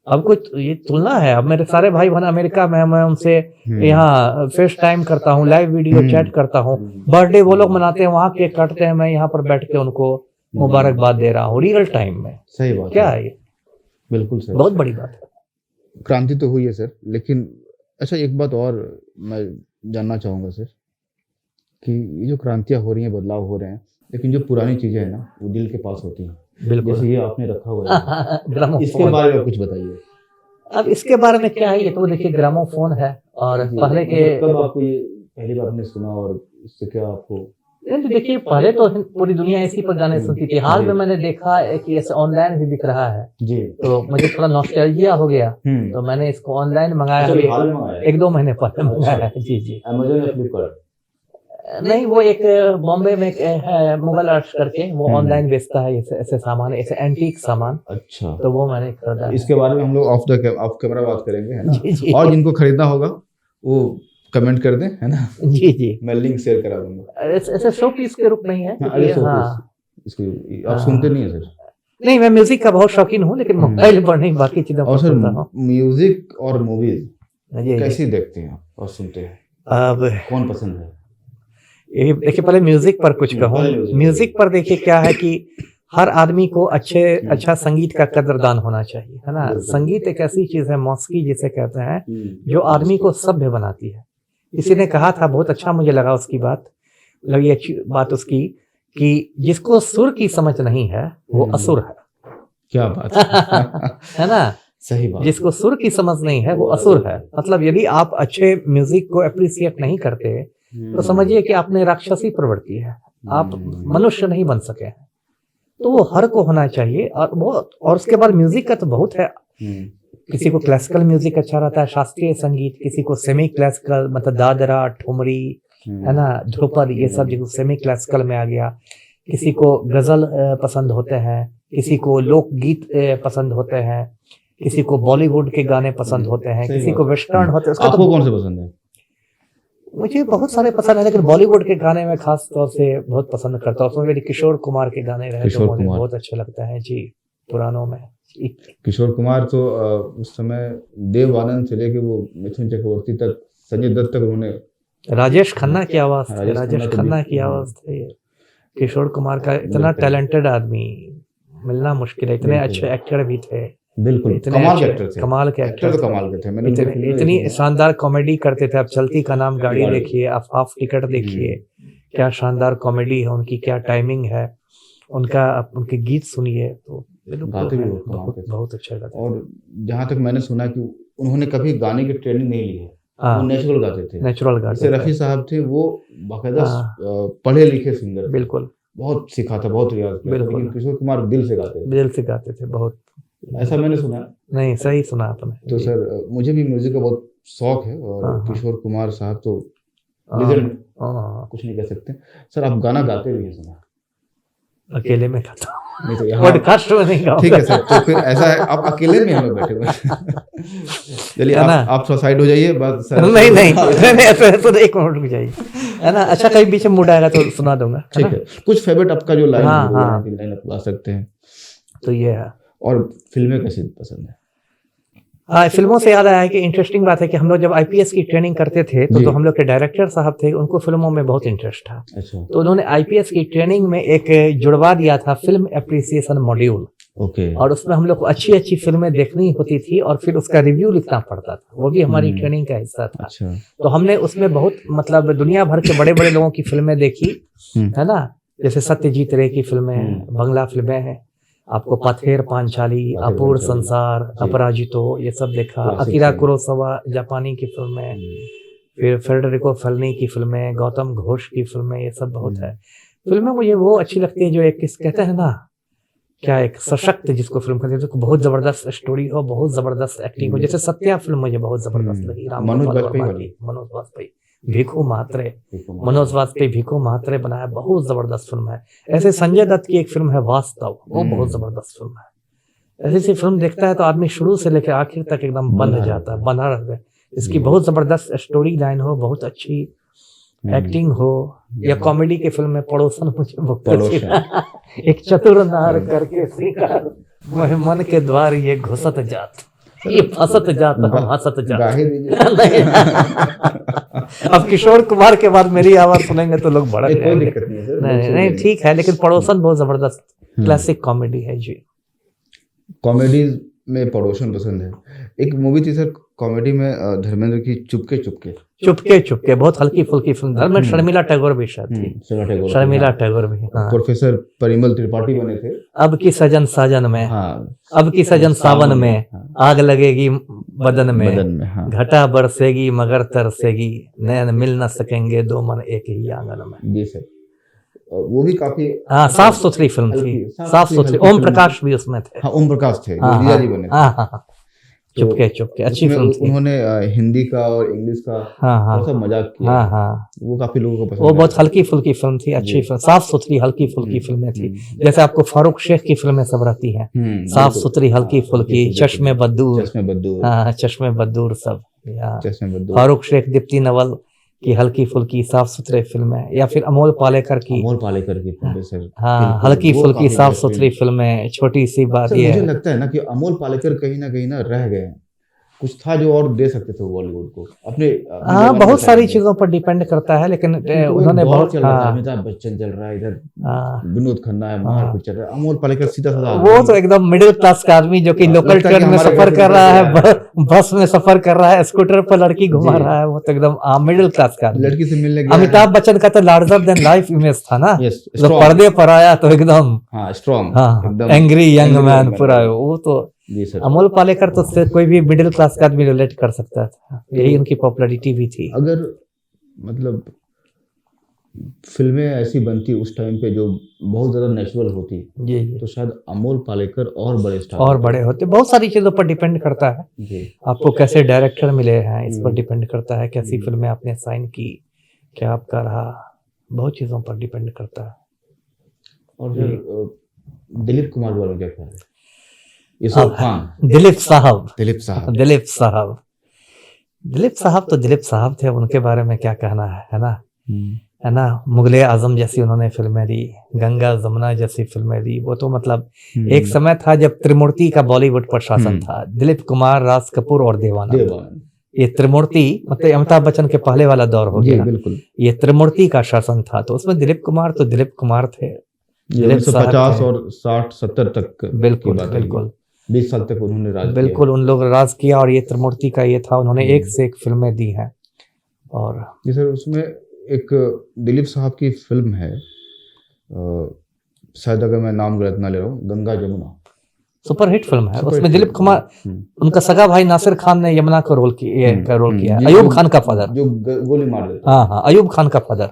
अब कुछ ये तुलना है। अब मेरे सारे भाई बहन अमेरिका में, मैं उनसे यहाँ फेस टाइम करता हूँ, लाइव वीडियो चैट करता हूँ। बर्थडे वो लोग मनाते हैं, वहां केक काटते हैं, मैं यहाँ पर बैठ के उनको मुबारकबाद दे रहा हूँ रियल टाइम में। सही बात क्या है। है ये? बिल्कुल सर। बहुत बड़ी बात है। क्रांति तो हुई है सर, लेकिन अच्छा एक बात और मैं जानना चाहूँगा सर, कि ये जो क्रांतियाँ हो रही हैं, बदलाव हो रहे हैं, लेकिन जो पुरानी चीज़ें हैं ना, वो दिल के पास होती हैं। बिल्कुल। जैसे ये आपने रखा हुआ है, ग्रामोफोन। इसके बारे में कुछ बताइए। अब इसके बारे में क्या है, ये तो देखिए ग्रामोफोन है। और पहले के कब आपको ये पहली बार आपने सुना और इससे क्या आपको? नहीं, तो देखिए पहले तो पूरी दुनिया इसी पर गाने सुनती थी। हाल में मैंने देखा है कि ऐसे ऑनलाइन भी बिक रहा है, जी। तो मुझे थोड़ा नॉस्टैल्जिया हो गया, तो मैंने इसको ऑनलाइन मंगाया अच्छा, है। हाल में मंगाया? 1-2 महीने पहले मंगाया है। जी जी। अमेज़न या फ्लिपकार्ट? नहीं, वो एक बॉम्बे में एक है मुगल आर्ट्स करके, वो ऑनलाइन बेचता है ऐसे ऐसे सामान, ऐसे एंटीक सामान। अच्छा, तो वो मैंने खरीदा है। इसके बारे में हम लोग ऑफ कैमरा बात करेंगे, है ना? जी जी। और जिनको खरीदना होगा वो कमेंट कर दें, है ना? जी जी। मैं लिंक शेयर करा दूंगा। ऐसे शो पीस के रूप में ही है। हाँ, अरे शो हाँ। पीस। इसकी आप सुनते नहीं है सर? नहीं, मैं म्यूजिक का बहुत शौकीन हूँ, लेकिन मोबाइल पर नहीं, बाकी चीजों और पर सर सुनता हूँ। म्यूजिक और मूवीज जी कैसी देखते हैं आप और सुनते हैं? अब कौन पसंद है? ये देखिए, पहले म्यूजिक पर कुछ कहूँ। म्यूजिक पर देखिए क्या है कि हर आदमी को अच्छा संगीत का कदरदान होना चाहिए, है ना? संगीत एक ऐसी चीज है, मौसीकी जिसे कहते हैं, जो आदमी को सभ्य बनाती है। किसी ने कहा था, बहुत अच्छा मुझे लगा उसकी बात, लगी अच्छी बात उसकी, कि जिसको सुर की समझ नहीं है वो असुर है। क्या बात है। है ना? सही बात। जिसको सुर की समझ नहीं है वो असुर है। मतलब यदि आप अच्छे म्यूजिक को अप्रिसिएट नहीं करते तो समझिए कि आपने राक्षसी प्रवृत्ति है, आप मनुष्य नहीं बन सके हैं। तो वो हर को होना चाहिए। और उसके बाद म्यूजिक का तो बहुत है। किसी को क्लासिकल म्यूजिक अच्छा रहता है, शास्त्रीय संगीत, किसी को सेमी क्लासिकल, मतलब दादरा, ठुमरी, है ना, ध्रुपद, ये सब जो सेमी क्लासिकल में आ गया। किसी को गजल पसंद होते हैं, किसी को लोकगीत पसंद होते हैं, किसी को बॉलीवुड के गाने पसंद होते हैं, किसी को वेस्टर्न होते हैं। आपको कौन से पसंद है? मुझे बहुत सारे पसंद है, लेकिन बॉलीवुड के गाने में खास तौर से बहुत पसंद करता हूँ। उसमें मेरे किशोर कुमार के गाने रहे तो मुझे बहुत अच्छे लगते हैं जी, पुरानों में। किशोर कुमार तो उस समय देव आनंद से लेके वो मिथुन चक्रवर्ती तक, संजय दत्त तक उन्होंने, राजेश खन्ना की आवाज थी, राजेश खन्ना की आवाज थी। किशोर कुमार का इतना टैलेंटेड आदमी मिलना मुश्किल है। इतने अच्छे एक्टर भी थे। बिल्कुल कमाल के एक्टर थे। कमाल के एक्टर तो कमाल के थे। मैंने इतनी शानदार कॉमेडी करते थे। आप चलती का नाम गाड़ी देखिए, आप हाफ टिकट देखिए, क्या शानदार कॉमेडी है उनकी, क्या टाइमिंग है उनका। उनके गीत सुनिए तो गाते भी बहुत अच्छा गाते। और जहाँ तक मैंने सुना कि उन्होंने कभी गाने की ट्रेनिंग नहीं ली है, वो नेचुरल गाते थे। नेचुरल गाते थे। रफी साहब थे, वो बाकायदा पढ़े लिखे सिंगर, बिल्कुल, बहुत सीखा था, बहुत रियाज किया, लेकिन किशोर कुमार दिल से गाते थे बहुत। ऐसा मैंने सुना। नहीं, सही सुना आपने। तो सर मुझे भी म्यूजिक का बहुत शौक है, और किशोर कुमार साहब तो Legend, हाँ, कुछ नहीं कह सकते सर। आप गाना गाते भी हैं सुना? अकेले में खाता हूँ, नहीं तो यहाँ पॉडकास्ट में नहीं गाऊंगा। ठीक है सर, तो फिर ऐसा है आप अकेले में हम लोग बैठे हुए हैं। चलिए है ना? आप साइड हो जाइए बस सर। नहीं नहीं नहीं, ऐसे तो एक मिनट रुक जाइए, है ना? अच्छा, कहीं बीच में मूड आएगा तो सुना दूंगा, ठीक है। कुछ फेवरेट आपका जो लाइन हाँ, हो, हाँ। लाइन आप गा सकते हैं। तो ये है। और फिल्में कैसी पसंद है? हाँ, फिल्मों से याद आया कि इंटरेस्टिंग बात है कि हम लोग जब आईपीएस की ट्रेनिंग करते थे जी। तो हम लोग के डायरेक्टर साहब थे, उनको फिल्मों में बहुत इंटरेस्ट था। अच्छा, तो उन्होंने आईपीएस की ट्रेनिंग में एक जुड़वा दिया था फिल्म एप्रिसिएशन मॉड्यूल, ओके। और उसमें हम लोग को अच्छी अच्छी फिल्में देखनी होती थी और फिर उसका रिव्यू लिखना पड़ता था, वो भी हमारी ट्रेनिंग का हिस्सा था। अच्छा, तो हमने उसमें बहुत मतलब दुनिया भर के बड़े बड़े लोगों की फिल्में देखी, है ना? जैसे सत्यजीत रे की फिल्में, बंगला फिल्में हैं, आपको पथेर पांचाली, अपूर्व संसार, अपराजितो, ये सब देखा। अकीरा कुरोसावा जापानी की फिल्में, फिर फेडरिको फेलिनी की फिल्में, गौतम घोष की फिल्में, ये सब बहुत है। फिल्में मुझे वो अच्छी लगती है जो एक किस कहते हैं ना, क्या एक सशक्त जिसको फिल्म कहते हैं, जिसको बहुत जबरदस्त स्टोरी हो, बहुत जबरदस्त एक्टिंग हो। जैसे सत्या फिल्म मुझे बहुत जबरदस्त लगी, राम मनोज गोपाल वाजपेयी वर्मा की, मनोज वाजपेयी, भीखू म्हात्रे, मनोज वाजपेयी भीखू म्हात्रे बनाया, बहुत जबरदस्त फिल्म है। ऐसे संजय दत्त की एक फिल्म है वास्तव, वो बहुत जबरदस्त फिल्म है। ऐसी सी फिल्म देखता है तो आदमी शुरू से लेकर आखिर तक एकदम बंध जाता है, बंधा रहता है। इसकी बहुत जबरदस्त स्टोरी लाइन हो, बहुत अच्छी एक्टिंग हो, या कॉमेडी के फिल्म में पड़ोसन मुझे बहुत अच्छी लगी। एक चतुर नार करके श्रृंगार, मोह मन के द्वार ये घुसत जात, ये फंसत जात, हम हंसत जात। गाहे दीजिए। अब किशोर कुमार के बाद मेरी आवाज सुनेंगे तो लोग भड़क कोई जाएंगे। दिक्कत नहीं है सर, नहीं नहीं, ठीक है, लेकिन पड़ोसन बहुत जबरदस्त क्लासिक कॉमेडी है जी। कॉमेडीज में पड़ोसन पसंद है। एक मूवी थी सर कॉमेडी में धर्मेंद्र की, चुपके चुपके। चुपके चुपके बहुत हल्की फुल्की फिल्म, धर्मेंद्र शर्मिला टैगोर भी शायद थी, शर्मिला टैगोर भी। हाँ। प्रोफेसर परिमल त्रिपाठी बने थे। अब की सजन साजन में, हाँ, अब की सजन सावन में, आग लगेगी बदन में, बदन में, हाँ। घटा बरसेगी मगर तरसेगी, नैन मिल न सकेंगे दो मन एक ही आंगन में। जी सर, वो भी काफी हाँ, साफ सुथरी फिल्म थी, साफ सुथरी। ओम प्रकाश भी उसमें थे। हाँ, ओम प्रकाश थे, हाँ, जीजा जी बने थे। हाँ, हाँ, हाँ। चुपके चुपके अच्छी उसमें फिल्म थी। उन्होंने हिंदी का और इंग्लिश का हाँ, हाँ, थोड़ा सा मजाक किया। हाँ, हाँ। वो काफी लोगों को पसंद वो आया। बहुत हल्की फुल्की फिल्म थी, अच्छी फिल्म, साफ सुथरी हल्की फुल्की फिल्में थी। जैसे आपको फारूक शेख की फिल्में सब रहती हैं, साफ सुथरी हल्की फुल्की, चश्मे बद्दूर, चश्मे बद्दूर, हाँ, चश्मे बद्दूर सब, या चश्मे बद्दूर, फारूक शेख, दीप्ति नवल की हल्की फुल्की साफ सुथरे फिल्में, या फिर अमोल पालेकर की, अमोल पालेकर की फिल्में सर, हाँ, हल्की फुल्की साफ सुथरी फिल्में। छोटी सी बात सर ये मुझे है, लगता है ना कि अमोल पालेकर कहीं ना रह गए हैं। कुछ था जो और दे सकते थे बॉलीवुड को अपने हाँ, बहुत सारी चीजों पर डिपेंड करता है, लेकिन उन्होंने बहुत, चल रहा है, अमिताभ बच्चन चल रहा है इधर, विनोद खन्ना है, मारपीट चल रहा है, अमोल पालेकर सीधा साधा वो तो एकदम मिडिल क्लास का आदमी जो कि लोकल ट्रेन में सफर कर रहा है, बस में सफर कर रहा है, स्कूटर पर लड़की घुमा रहा है, वो तो एकदम मिडिल क्लास का आदमी। लड़की से मिलने गया। अमिताभ बच्चन का तो लार्जर देन लाइफ इमेज था ना, तो पर्दे पर आया तो एकदम, हाँ, स्ट्रॉन्ग, हाँ, एकदम एंग्री यंग मैन पूरा। वो तो जी सर। अमोल पालेकर तो से कोई भी मिडिल क्लास का आदमी रिलेट कर सकता था, यही उनकी पॉपुलैरिटी भी थी। अगर मतलब फिल्में ऐसी बनती उस टाइम पे जो बहुत ज्यादा नेचुरल होती, जी, तो शायद अमोल पालेकर और बड़े स्टार और बड़े होते। बहुत सारी चीजों पर डिपेंड करता है, जी। आपको कैसे डायरेक्टर मिले हैं इस पर डिपेंड करता है, कैसी फिल्में आपने साइन की, क्या आपका रहा, बहुत चीजों पर डिपेंड करता है। और फिर दिलीप कुमार के बारे में क्या ख्याल है? यूसुफ खान, दिलीप साहब, दिलीप साहब, दिलीप साहब, दिलीप साहब तो दिलीप साहब थे, उनके बारे में क्या कहना है ना, है ना? मुगले आजम जैसी उन्होंने फिल्में दी, गंगा जमुना जैसी फिल्में दी। वो तो मतलब एक समय था जब त्रिमूर्ति का बॉलीवुड पर शासन था, दिलीप कुमार, राज कपूर और देवानंद। ये त्रिमूर्ति मतलब अमिताभ बच्चन के पहले वाला दौर हो गया, बिल्कुल। ये त्रिमूर्ति का शासन था, तो उसमें दिलीप कुमार तो दिलीप कुमार थे, 1950 और 60-70 तक। बिल्कुल बिल्कुल 20 साल तक उन्होंने राज किया। बिल्कुल उन लोग राज किया, और ये त्रिमूर्ति का ये था, उन्होंने एक से एक फिल्में दी हैं। और जैसे उसमें एक दिलीप साहब की फिल्म है, शायद अगर मैं नाम गलत ना ले रहा हूँ, Ganga Jamuna, super hit film है। उसमें दिलीप कुमार, उनका सगा भाई नासिर खान ने यमुना का रोल किया, अयूब खान का फादर, जो गोली मार देता। हाँ हाँ, अयूब खान का फादर,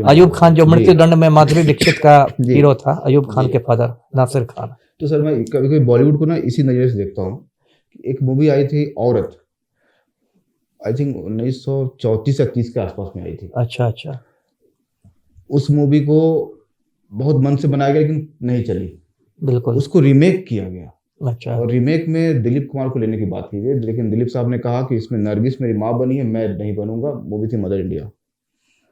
अयूब खान जो मृत्यु दंड में माधुरी दीक्षित का हीरो था, अयूब खान के फादर नासिर खान। तो सर मैं कभी कभी बॉलीवुड को ना इसी नजरिए से देखता हूँ। एक मूवी आई थी औरत, आई थिंक 1934 या 30 के आसपास में आई थी। अच्छा अच्छा। उस मूवी को बहुत मन से बनाया गया लेकिन नहीं चली, बिल्कुल। उसको रीमेक किया गया अच्छा। और रीमेक में दिलीप कुमार को लेने की बात की गई, लेकिन दिलीप साहब ने कहा कि इसमें नरगिस मेरी माँ बनी है, मैं नहीं बनूंगा। मूवी थी मदर इंडिया।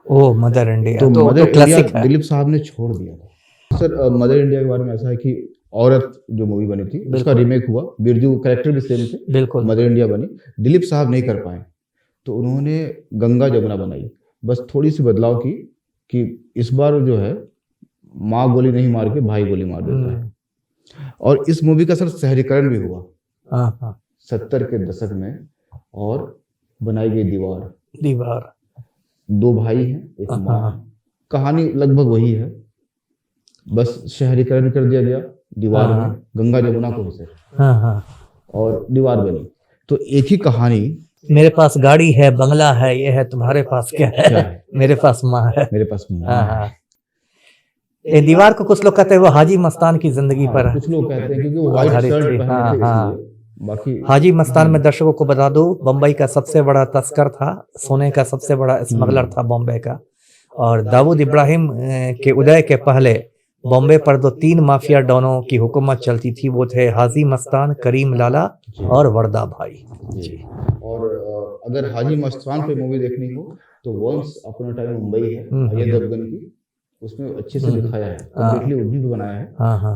ओ मदर इंडिया तो मदर इंडिया क्लासिक है। दिलीप साहब ने छोड़ दिया था। सर मदर इंडिया के बारे में ऐसा है कि औरत जो मूवी बनी थी उसका रीमेक हुआ, बिरजू कैरेक्टर भी सेम थे, बिल्कुल। मदर इंडिया बनी, दिलीप साहब नहीं कर पाए तो उन्होंने गंगा जमुना बनाई। बस थोड़ी सी बदलाव की कि इस बार जो है माँ गोली नहीं मार के भाई गोली मार देता है। और इस मूवी का सर शहरीकरण भी हुआ 70 के दशक में और बनाई गई दीवार। 2 भाई हैं, एक माँ है, कहानी लगभग वही है, बस शहरीकरण कर दिया गया दीवार में, गंगा जमुना को सर, और दीवार बनी। तो एक ही कहानी, मेरे पास गाड़ी है, बंगला है, ये है, तुम्हारे पास क्या है? मेरे पास माँ है। मेरे पास माँ है। ये दीवार को कुछ लोग कहते हैं वो हाजी मस्तान की जिंदगी पर कुछ लोग कहते हैं क्योंकि वो व्हाइट शर्ट पहने थे इसलिए। बाकी हाजी मस्तान में दर्शकों को बता दूं, बम्बई का सबसे बड़ा तस्कर था, सोने का सबसे बड़ा स्मगलर था बॉम्बे का। और दाऊद इब्राहिम के उदय के पहले बॉम्बे पर 3 माफिया डॉनों की हुकूमत चलती थी, वो थे हाजी मस्तान, करीम लाला और वर्दा भाई जी। और अगर हाजी मस्तान पे मूवी देखनी हो तो once upon a time Mumbai है अजय देवगन की, उसमें अच्छे से दिखाया है, कंप्लीटली उर्दू में बनाया है।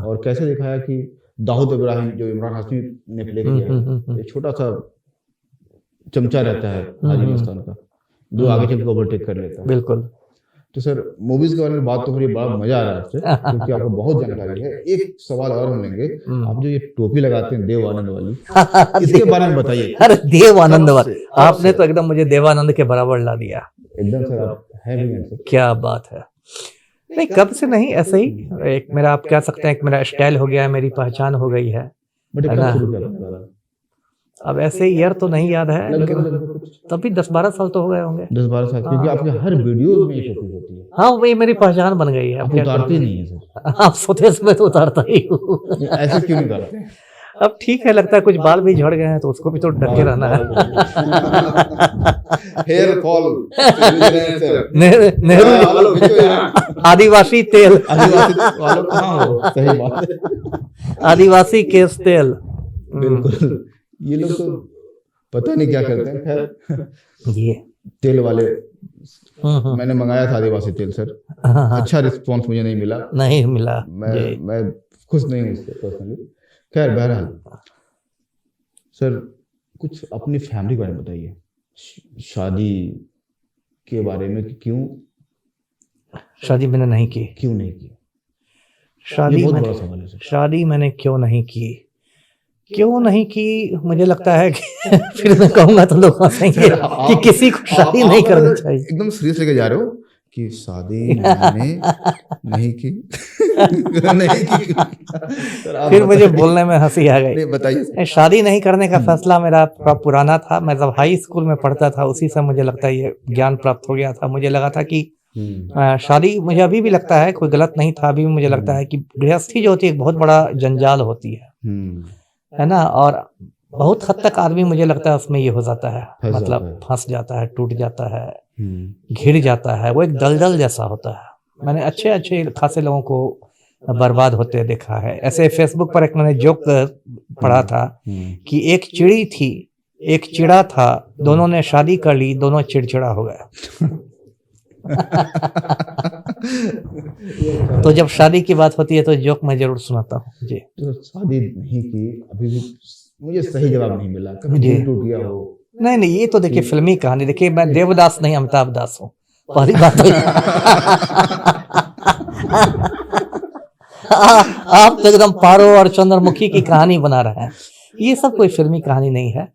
और कैसे दिखाया कि दाऊद इब्राहिम जो इमरान हाशमी ने प्ले किया है, एक छोटा सा चमचा रहता है हाजी मस्तान का, जो आगे चल के ओवरटेक कर लेता है। बिल्कुल। तो सर मूवीज के बारे में बात तो हो रही है, बड़ा मजा आ रहा है आपसे क्योंकि आपको बहुत जानकारी है। एक सवाल और हम लेंगे, आप जो ये टोपी लगाते हैं देवानंद वाली, इसके बारे में बताइए। अरे देवानंद वाली, आपने तो एकदम मुझे देवानंद के बराबर ला दिया एकदम सर, आप है भी हैं सर। क्या बात है। नहीं कब से नहीं, ऐसे ही एक मेरा, आप कह सकते हैं कि मेरा स्टाइल हो गया है, मेरी पहचान हो गई है। बट कब शुरू किया? अब ऐसे ईयर तो नहीं याद है, लेकिन तभी 10-12 साल तो हो गए होंगे। 10-12 साल, क्योंकि आपके हर वीडियो में ये टोपी होती है। हाँ वही मेरी पहचान बन गई है। आप उतारते नहीं है सर? आप सोते समय तो उतारता ही हूँ। ऐसे क्यों नहीं करते? अब ठीक है, लगता है कुछ बाल भी झड़ गए हैं तो उसको भी तो ढक के रहना है। हेयर फॉल, नेहरू आदिवासी तेल, आदिवासी वालों कहाँ हो? सही बात है, आदिवासी केस तेल। बिल्कुल। ये लोग तो पता नहीं क्या करते हैं। खैर ये तेल वाले मैंने मंगाया था आदिवासी तेल सर, अच्छा रिस्पॉन्स मुझे नहीं मिला। नहीं मिला, मैं खुश नहीं हूँ इससे पर्सनली। खैर बहरहाल सर, कुछ अपनी फैमिली के बारे में बताइए, शादी के बारे में, क्यों शादी मैंने नहीं की? क्यों नहीं की? शादी बहुत बड़ा सवाल है सर। शादी मैंने क्यों नहीं की? क्यों नहीं की, मुझे लगता है कि फिर मैं कहूंगा तो लोग हंसेंगे कि किसी को शादी नहीं करनी चाहिए। एकदम सीरियस लेके जा रहे हो कि शादी मैंने नहीं की। नहीं की। फिर मुझे बोलने में हंसी आ गई। बताइए। शादी नहीं करने का फैसला मेरा पुराना था। मैं जब हाई स्कूल में पढ़ता था उसी से मुझे लगता है ये ज्ञान प्राप्त हो गया था। मुझे लगा था कि शादी, मुझे अभी भी लगता है कोई गलत नहीं था, अभी भी मुझे लगता है कि गृहस्थी जो होती है एक बहुत बड़ा जंजाल होती है ना। और बहुत हद तक आदमी मुझे लगता है उसमें ये हो जाता है, मतलब फंस जाता है, टूट जाता है, घिर जाता है। वो एक दलदल जैसा होता है। मैंने अच्छे अच्छे खासे लोगों को बर्बाद होते देखा है। ऐसे फेसबुक पर एक मैंने जोक पढ़ा था कि एक चिड़ी थी, एक चिड़ा था, दोनों ने शादी कर ली, दोनों चिड़चिड़ा हो गए। तो जब शादी की बात होती है तो जोक मैं जरूर सुनाता हूँ जी। तो शादी नहीं की, अभी भी मुझे सही जवाब नहीं मिला, कभी दिल टूट गया हो? नहीं, ये तो देखिए फिल्मी कहानी। देखिए मैं देवदास नहीं अमिताभ दास हूँ, पहली बात तो आप तो एकदम पारो और चंद्रमुखी की कहानी बना रहे हैं। ये सब कोई फिल्मी कहानी नहीं है।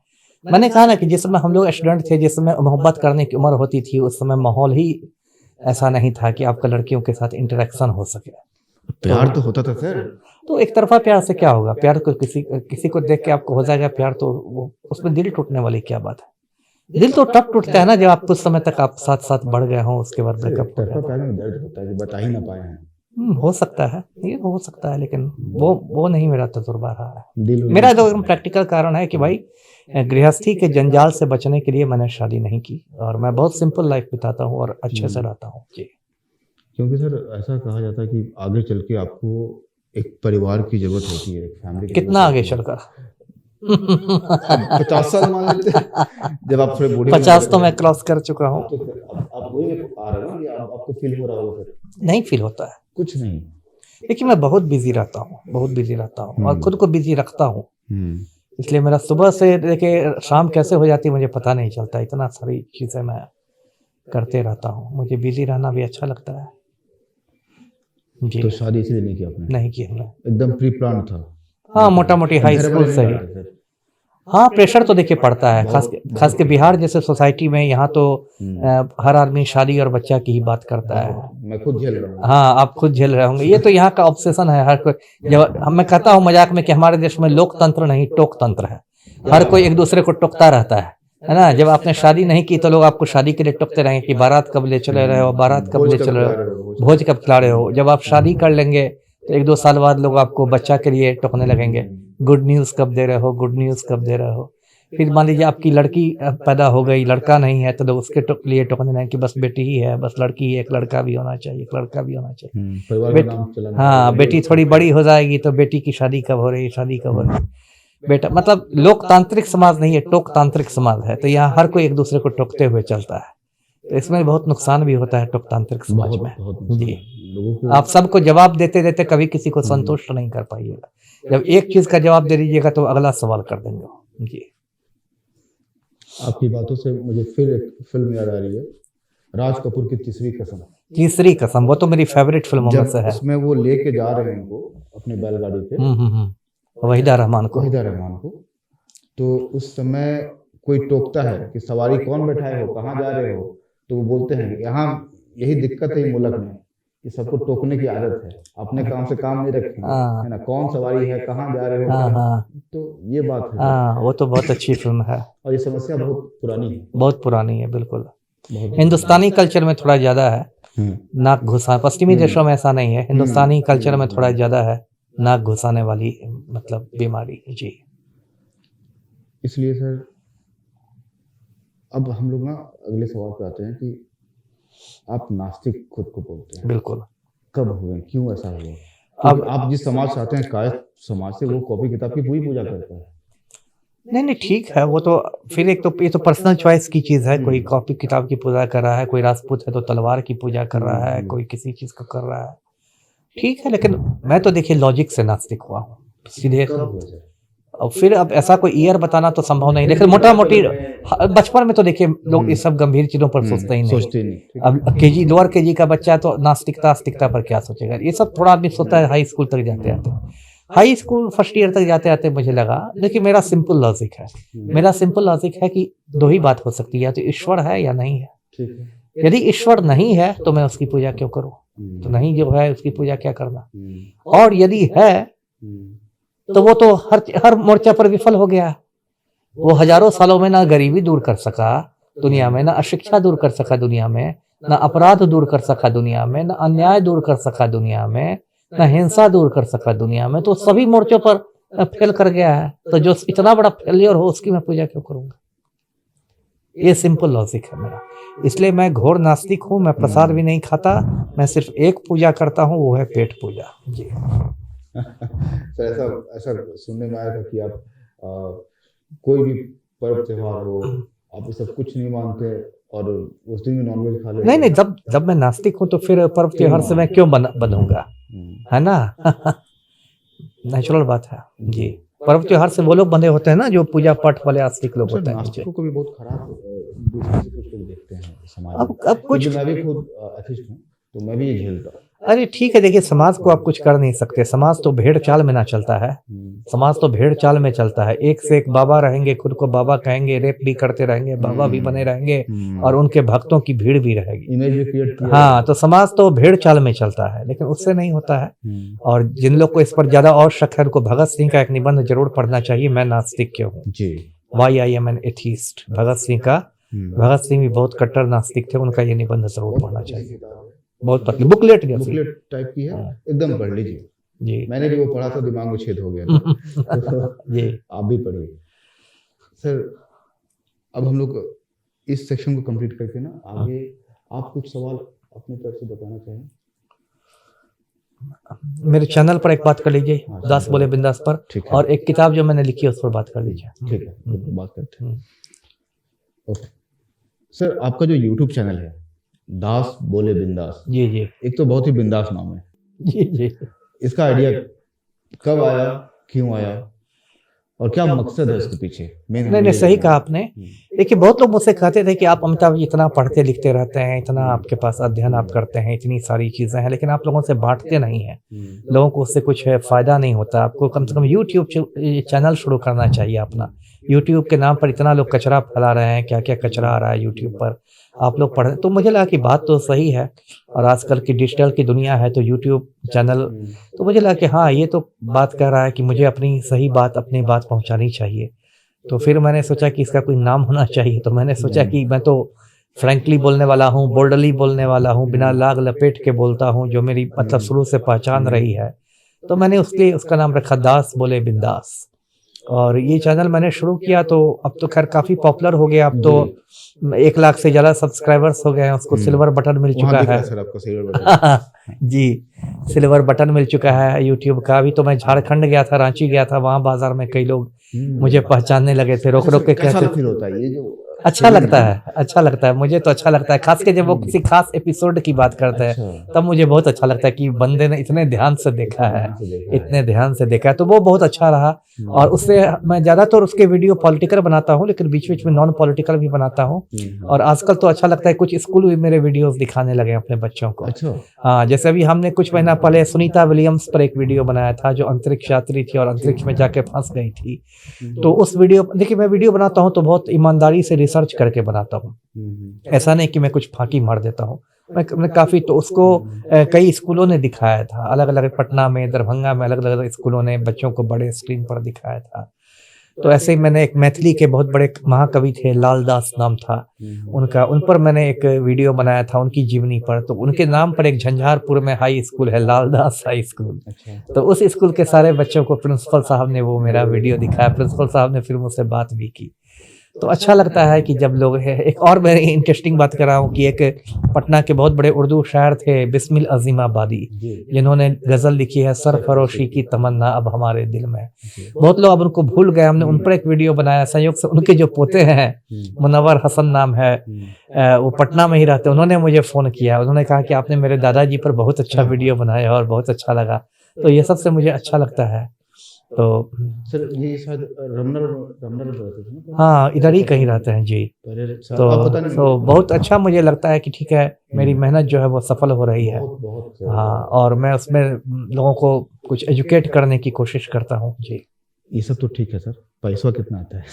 मैंने कहा ना कि जिस समय हम लोग स्टूडेंट थे, जिस समय मोहब्बत करने की उम्र होती थी, उस समय माहौल ही ऐसा नहीं था कि आपका लड़कियों के साथ इंटरेक्शन हो सके। प्यार तो होता था सर। तो एक तरफा प्यार से क्या होगा? प्यार को किसी को देख के आपको हो जाएगा प्यार, तो वो उसमें दिल टूटने वाली क्या बात है? दिल तो तब टूटता है ना जब आप कुछ समय तक आप साथ साथ बढ़ गए हों, उसके बाद ब्रेकअप। प्यार में दर्द होता है, बता ही ना पाए हैं। हो सकता है, ये हो सकता है, लेकिन वो नहीं मेरा तजुर्बा रहा है। दिल मेरा जो प्रैक्टिकल कारण है कि भाई गृहस्थी के जंजाल से बचने के लिए मैंने शादी नहीं की और मैं बहुत सिंपल लाइफ बिताता हूँ और अच्छे से रहता हूँ जी। क्योंकि सर ऐसा कहा जाता है कि आगे चल के आपको एक परिवार की जरूरत होती है, एक फैमिली की कितना आगे चलकर? अब 50 साल मान लेते हैं, जब आप थोड़े बूढ़े 50 तो मैं क्रॉस कर चुका हूँ। तो फिर अब आप वही आ रहा है ना कि आपको फील हो रहा होगा फिर? नहीं फील होता है, कुछ नहीं। देखिए मैं बहुत बिजी रहता हूँ, बहुत बिजी रहता हूँ और खुद को बिजी रखता हूँ, हम्म, इसलिए मेरा सुबह से लेके शाम कैसे हो जाती है मुझे पता नहीं चलता। इतना सारी चीजें मैं करते रहता हूँ, मुझे बिजी रहना भी अच्छा लगता है जी। तो शादी इसलिए नहीं की आपने? नहीं की हमने, एकदम प्री प्लान था? हाँ मोटा मोटी हाई घर स्कूल वाले से नहीं ही। डांटे फिर? हाँ प्रेशर तो देखिए पड़ता है, खास के बिहार जैसे सोसाइटी में। यहाँ तो हर आदमी शादी और बच्चा की ही बात करता है। मैं खुद झेल रहा हूँ। हाँ आप खुद झेल रहे होंगे, ये तो यहाँ का ऑब्सेशन है हर कोई। जब मैं कहता हूँ मजाक में कि हमारे देश में लोकतंत्र नहीं टोकतंत्र है, हर कोई एक दूसरे को टोकता रहता है ना। जब आपने शादी नहीं की तो लोग आपको शादी के लिए टोकते रहेंगे कि बारात कब ले चले रहे हो, बारात कब ले चले रहे हो, भोज कब खिला रहे हो। जब आप शादी कर लेंगे तो 1-2 साल बाद लोग आपको बच्चा के लिए टोकने लगेंगे, गुड न्यूज कब दे रहे हो, गुड न्यूज कब दे रहे हो। फिर मान लीजिए आपकी लड़की पैदा हो गई, लड़का नहीं है, तो लोग उसके लिए टोकने नहीं कि बस बेटी ही है, बस लड़की ही है, एक लड़का भी होना चाहिए, एक लड़का भी होना चाहिए। परिवार का नाम चलाना। हाँ बेटी थोड़ी बड़ी हो जाएगी तो बेटी की शादी कब हो रही है, शादी कब हो रही है। बेटा मतलब लोकतांत्रिक समाज नहीं है, टोकतांत्रिक समाज है, तो यहाँ हर कोई एक दूसरे को टोकते हुए चलता है, तो इसमें बहुत नुकसान भी होता है टोकतांत्रिक समाज में जी। लोगों को आप सबको जवाब देते देते कभी किसी को संतुष्ट नहीं कर पाइएगा। जब एक चीज का जवाब दे दीजिएगा तो अगला सवाल कर देंगे जी। आपकी बातों से मुझे फिर एक फिल्म याद आ रही है, राज कपूर की तीसरी कसम। तीसरी कसम, वो तो मेरी फेवरेट फिल्मों में जब से है। उसमें वो लेके जा रहे हैं उनको अपनी बैलगाड़ी पे, वहीदा रहमान को, वहीदा रहमान को, तो उस समय कोई टोकता है कि सवारी कौन बैठाए हो, कहाँ जा रहे हो, तो वो बोलते हैं कि यहाँ यही दिक्कत है मुल्क में कि सबको टोकने की आदत है, अपने काम से काम नहीं रखेंगे, है ना, कौन सवारी है, कहाँ जा रहे हो। हाँ तो ये बात है। हाँ वो तो बहुत अच्छी फिल्म है और ये समस्या बहुत पुरानी है, बहुत पुरानी है बिल्कुल। हिंदुस्तानी कल्चर में थोड़ा ज्यादा है नाक घुसा, पश्चिमी देशों में ऐसा नहीं है, हिंदुस्तानी कल्चर में थोड़ा ज्यादा है नाक घुसाने वाली मतलब बीमारी जी। इसलिए सर अब हम लोग ना अगले सवाल पे आते हैं कि आप नास्तिक खुद को बोलते हैं, बिल्कुल। कब हुए, क्यों ऐसा हुआ? अब आप जिस समाज से आते हैं कायस्थ समाज से, वो कॉपी किताब की पूरी पूजा करता है। नहीं ठीक है, वो तो फिर एक तो ये तो पर्सनल चॉइस की चीज है। कोई कॉपी किताब की पूजा कर रहा है, कोई राजपूत है तो तलवार की पूजा कर रहा है, कोई किसी चीज को कर रहा है, ठीक है। लेकिन मैं तो देखिए लॉजिक से नास्तिक हुआ हूँ सीधे। और फिर अब ऐसा कोई ईयर बताना तो संभव नहीं, लेकिन मोटा मोटी बचपन में तो देखिए लोग इस सब गंभीर चीजों पर सोचते ही नहीं। अब केजी लोअर केजी का बच्चा तो नास्तिकता आस्तिकता पर क्या सोचेगा, ये सब थोड़ा आदमी सोचता है हाई स्कूल तक जाते आते। हाई स्कूल फर्स्ट ईयर तक जाते आते मुझे लगा, लेकिन मेरा सिंपल लॉजिक है, मेरा सिंपल लॉजिक है कि दो ही बात हो सकती है, तो ईश्वर है या नहीं है। यदि ईश्वर नहीं है तो मैं उसकी पूजा क्यों करूं, तो नहीं जो है उसकी पूजा क्या करना। और यदि है तो वो तो हर मोर्चा पर विफल हो गया। वो हजारों सालों में ना गरीबी दूर कर सका दुनिया में, ना अशिक्षा दूर कर सका दुनिया में, ना अपराध दूर कर सका दुनिया में, ना अन्याय दूर कर सका दुनिया में, ना हिंसा दूर कर सका दुनिया में, तो सभी मोर्चों पर फेल कर गया है। तो जो इतना बड़ा फेलियर हो उसकी मैं पूजा क्यों करूंगा। ये सिंपल लॉजिक है मेरा, इसलिए मैं घोर नास्तिक हूँ। मैं प्रसाद भी नहीं खाता, मैं सिर्फ एक पूजा करता हूँ, वो है पेट पूजा जी। तो ऐसा सुनने में आया था कि आप कोई भी पर्व त्योहार हो, आप ये सब कुछ नहीं मानते और उस दिन भी नॉनवेज खा लेते? नहीं, जब मैं नास्तिक हूँ तो फिर पर्व त्योहार से मैं क्यों बंधूंगा, है ना। नेचुरल बात है जी। पर्व त्योहार से वो लोग बंधे होते हैं ना जो पूजा पाठ वाले आस्तिक लोग होते हैं। नास्तिकों को भी बहुत खराब दृष्टि से कुछ लोग देखते हैं समाज में। अब कुछ, मैं भी खुद एथिस्ट हूँ तो मैं भी ये झेलता हूँ। अरे ठीक है, देखिए समाज को आप कुछ कर नहीं सकते, समाज तो भेड़ चाल में ना चलता है, समाज तो भेड़ चाल में चलता है। एक से एक बाबा रहेंगे, खुद को बाबा कहेंगे, रेप भी करते रहेंगे, बाबा भी बने रहेंगे और उनके भक्तों की भीड़ भी रहेगी, इमेज भी क्रिएट किया। हाँ, तो समाज तो भेड़ चाल में चलता है, लेकिन उससे नहीं होता है। और जिन लोग को इस पर ज्यादा और शक है उनको भगत सिंह का एक निबंध जरूर पढ़ना चाहिए, मैं नास्तिक क्यों हूँ, why I am an atheist. Bhagat Singh का, भगत सिंह भी बहुत कट्टर नास्तिक थे, उनका ये निबंध जरूर पढ़ना चाहिए। बहुत पतली बुकलेट जैसी। बुकलेट टाइप की है, हाँ। एकदम पढ़ लीजिए। जी मैंने भी वो पढ़ा था, दिमाग में छेद हो गया था। तो जी आप भी पढ़िए सर। अब हम लोग इस सेक्शन को कंप्लीट करके ना आगे आप कुछ सवाल अपनी तरफ से बताना चाहें। मेरे चैनल पर एक बात कर लीजिए, हाँ, दास बोले बिंदास पर, ठीक है। और एक किताब जो मैंने लिखी है उस पर बात कर लीजिए। ठीक है, तो बात करते हैं। ओके सर, आपका जो यूट्यूब चैनल है दास बोले बिंदास, जी जी एक तो बहुत ही बिंदास नाम है। जी जी। इसका आइडिया कब आया, क्यों आया, और क्या मकसद है उसके पीछे? नहीं सही कहा आपने। देखिए बहुत लोग मुझसे कहते थे कि आप अमिताभ जी इतना पढ़ते लिखते रहते हैं, इतना आपके पास अध्ययन आप करते हैं, इतनी सारी चीज़ें हैं, लेकिन आप लोगों से बांटते नहीं हैं, लोगों को उससे कुछ फ़ायदा नहीं होता। आपको कम से कम यूट्यूब चैनल शुरू करना चाहिए अपना। यूट्यूब के नाम पर इतना लोग कचरा फैला रहे हैं, क्या क्या कचरा आ रहा है यूट्यूब पर, आप लोग पढ़। तो मुझे लगा कि बात तो सही है, और आजकल की डिजिटल की दुनिया है तो यूट्यूब चैनल, तो मुझे लगा कि हाँ ये तो बात कह रहा है कि मुझे अपनी सही बात, अपनी बात पहुंचानी चाहिए। तो फिर मैंने सोचा कि इसका कोई नाम होना चाहिए, तो मैंने सोचा कि मैं तो फ्रैंकली बोलने वाला हूँ, बोल्डली बोलने वाला हूँ, बिना लाग लपेट के बोलता हूँ, जो मेरी मतलब शुरू से पहचान रही है। तो मैंने उसका नाम रखा दास बोले बिंदास। और ये चैनल मैंने शुरू किया तो अब तो खैर काफ़ी पॉपुलर हो गया, अब तो 1 लाख से ज़्यादा सब्सक्राइबर्स हो गए हैं, उसको सिल्वर बटन मिल चुका है। सर आपका silver button G silver button मिल चुका है यूट्यूब का। अभी तो मैं झारखंड गया था, रांची गया था, वहाँ बाजार में कई लोग मुझे पहचानने लगे थे, रोक रोक के कहते फील होता है ये जो अच्छा लगता है, अच्छा लगता है, मुझे तो अच्छा लगता है, खास के जब वो किसी खास एपिसोड की बात करते हैं तब मुझे बहुत अच्छा लगता है कि बंदे ने इतने ध्यान से देखा है, इतने ध्यान से देखा है, तो वो बहुत अच्छा रहा। और उससे मैं ज़्यादातर उसके वीडियो पॉलिटिकल बनाता हूँ, लेकिन बीच बीच में नॉन पॉलिटिकल भी बनाता हूँ। और आजकल तो अच्छा लगता है, कुछ स्कूल भी मेरे वीडियोस दिखाने लगे अपने बच्चों को। हाँ, जैसे अभी हमने कुछ महीना पहले सुनीता विलियम्स पर एक वीडियो बनाया था, जो अंतरिक्ष यात्री थी और अंतरिक्ष में जाके फंस गई थी। तो उस वीडियो, देखिए मैं वीडियो बनाता हूँ तो बहुत ईमानदारी से रिसर्च करके बनाता हूँ, ऐसा नहीं कि मैं कुछ फांकी मार देता हूँ। मैं काफ़ी, तो उसको कई स्कूलों ने दिखाया था, अलग अलग पटना में, दरभंगा में अलग अलग स्कूलों ने बच्चों को बड़े स्क्रीन पर दिखाया था। तो ऐसे ही मैंने एक मैथिली के बहुत बड़े महाकवि थे, लाल दास नाम था उनका, उन पर मैंने एक वीडियो बनाया था उनकी जीवनी पर। तो उनके नाम पर एक झंझारपुर में हाई स्कूल है, लाल दास हाई स्कूल। तो उस स्कूल के सारे बच्चों को प्रिंसिपल साहब ने वो मेरा वीडियो दिखाया, प्रिंसिपल साहब ने फिर मुझसे बात भी की। तो अच्छा लगता है कि जब लोग है। एक और मैं इंटरेस्टिंग बात कर रहा हूँ कि एक पटना के बहुत बड़े उर्दू शायर थे बिस्मिल अजीमाबादी, जिन्होंने गज़ल लिखी है, सरफरोशी की तमन्ना अब हमारे दिल में। बहुत लोग अब उनको भूल गए, हमने उन पर एक वीडियो बनाया संयोग से। उनके जो पोते हैं, मुनव्वर हसन नाम है, वो पटना में ही रहते, उन्होंने मुझे फ़ोन किया, उन्होंने कहा कि आपने मेरे दादाजी पर बहुत अच्छा वीडियो बनाया और बहुत अच्छा लगा। तो ये सबसे मुझे अच्छा लगता है। तो सर ये शायद रमनर हाँ इधर ही कहीं रहते हैं जी। तो बहुत अच्छा मुझे लगता है कि ठीक है, मेरी मेहनत जो है वो सफल हो रही है। हाँ, और मैं उसमें लोगों को कुछ एजुकेट करने की कोशिश करता हूँ जी। ये सब तो ठीक है सर, पैसा कितना आता है?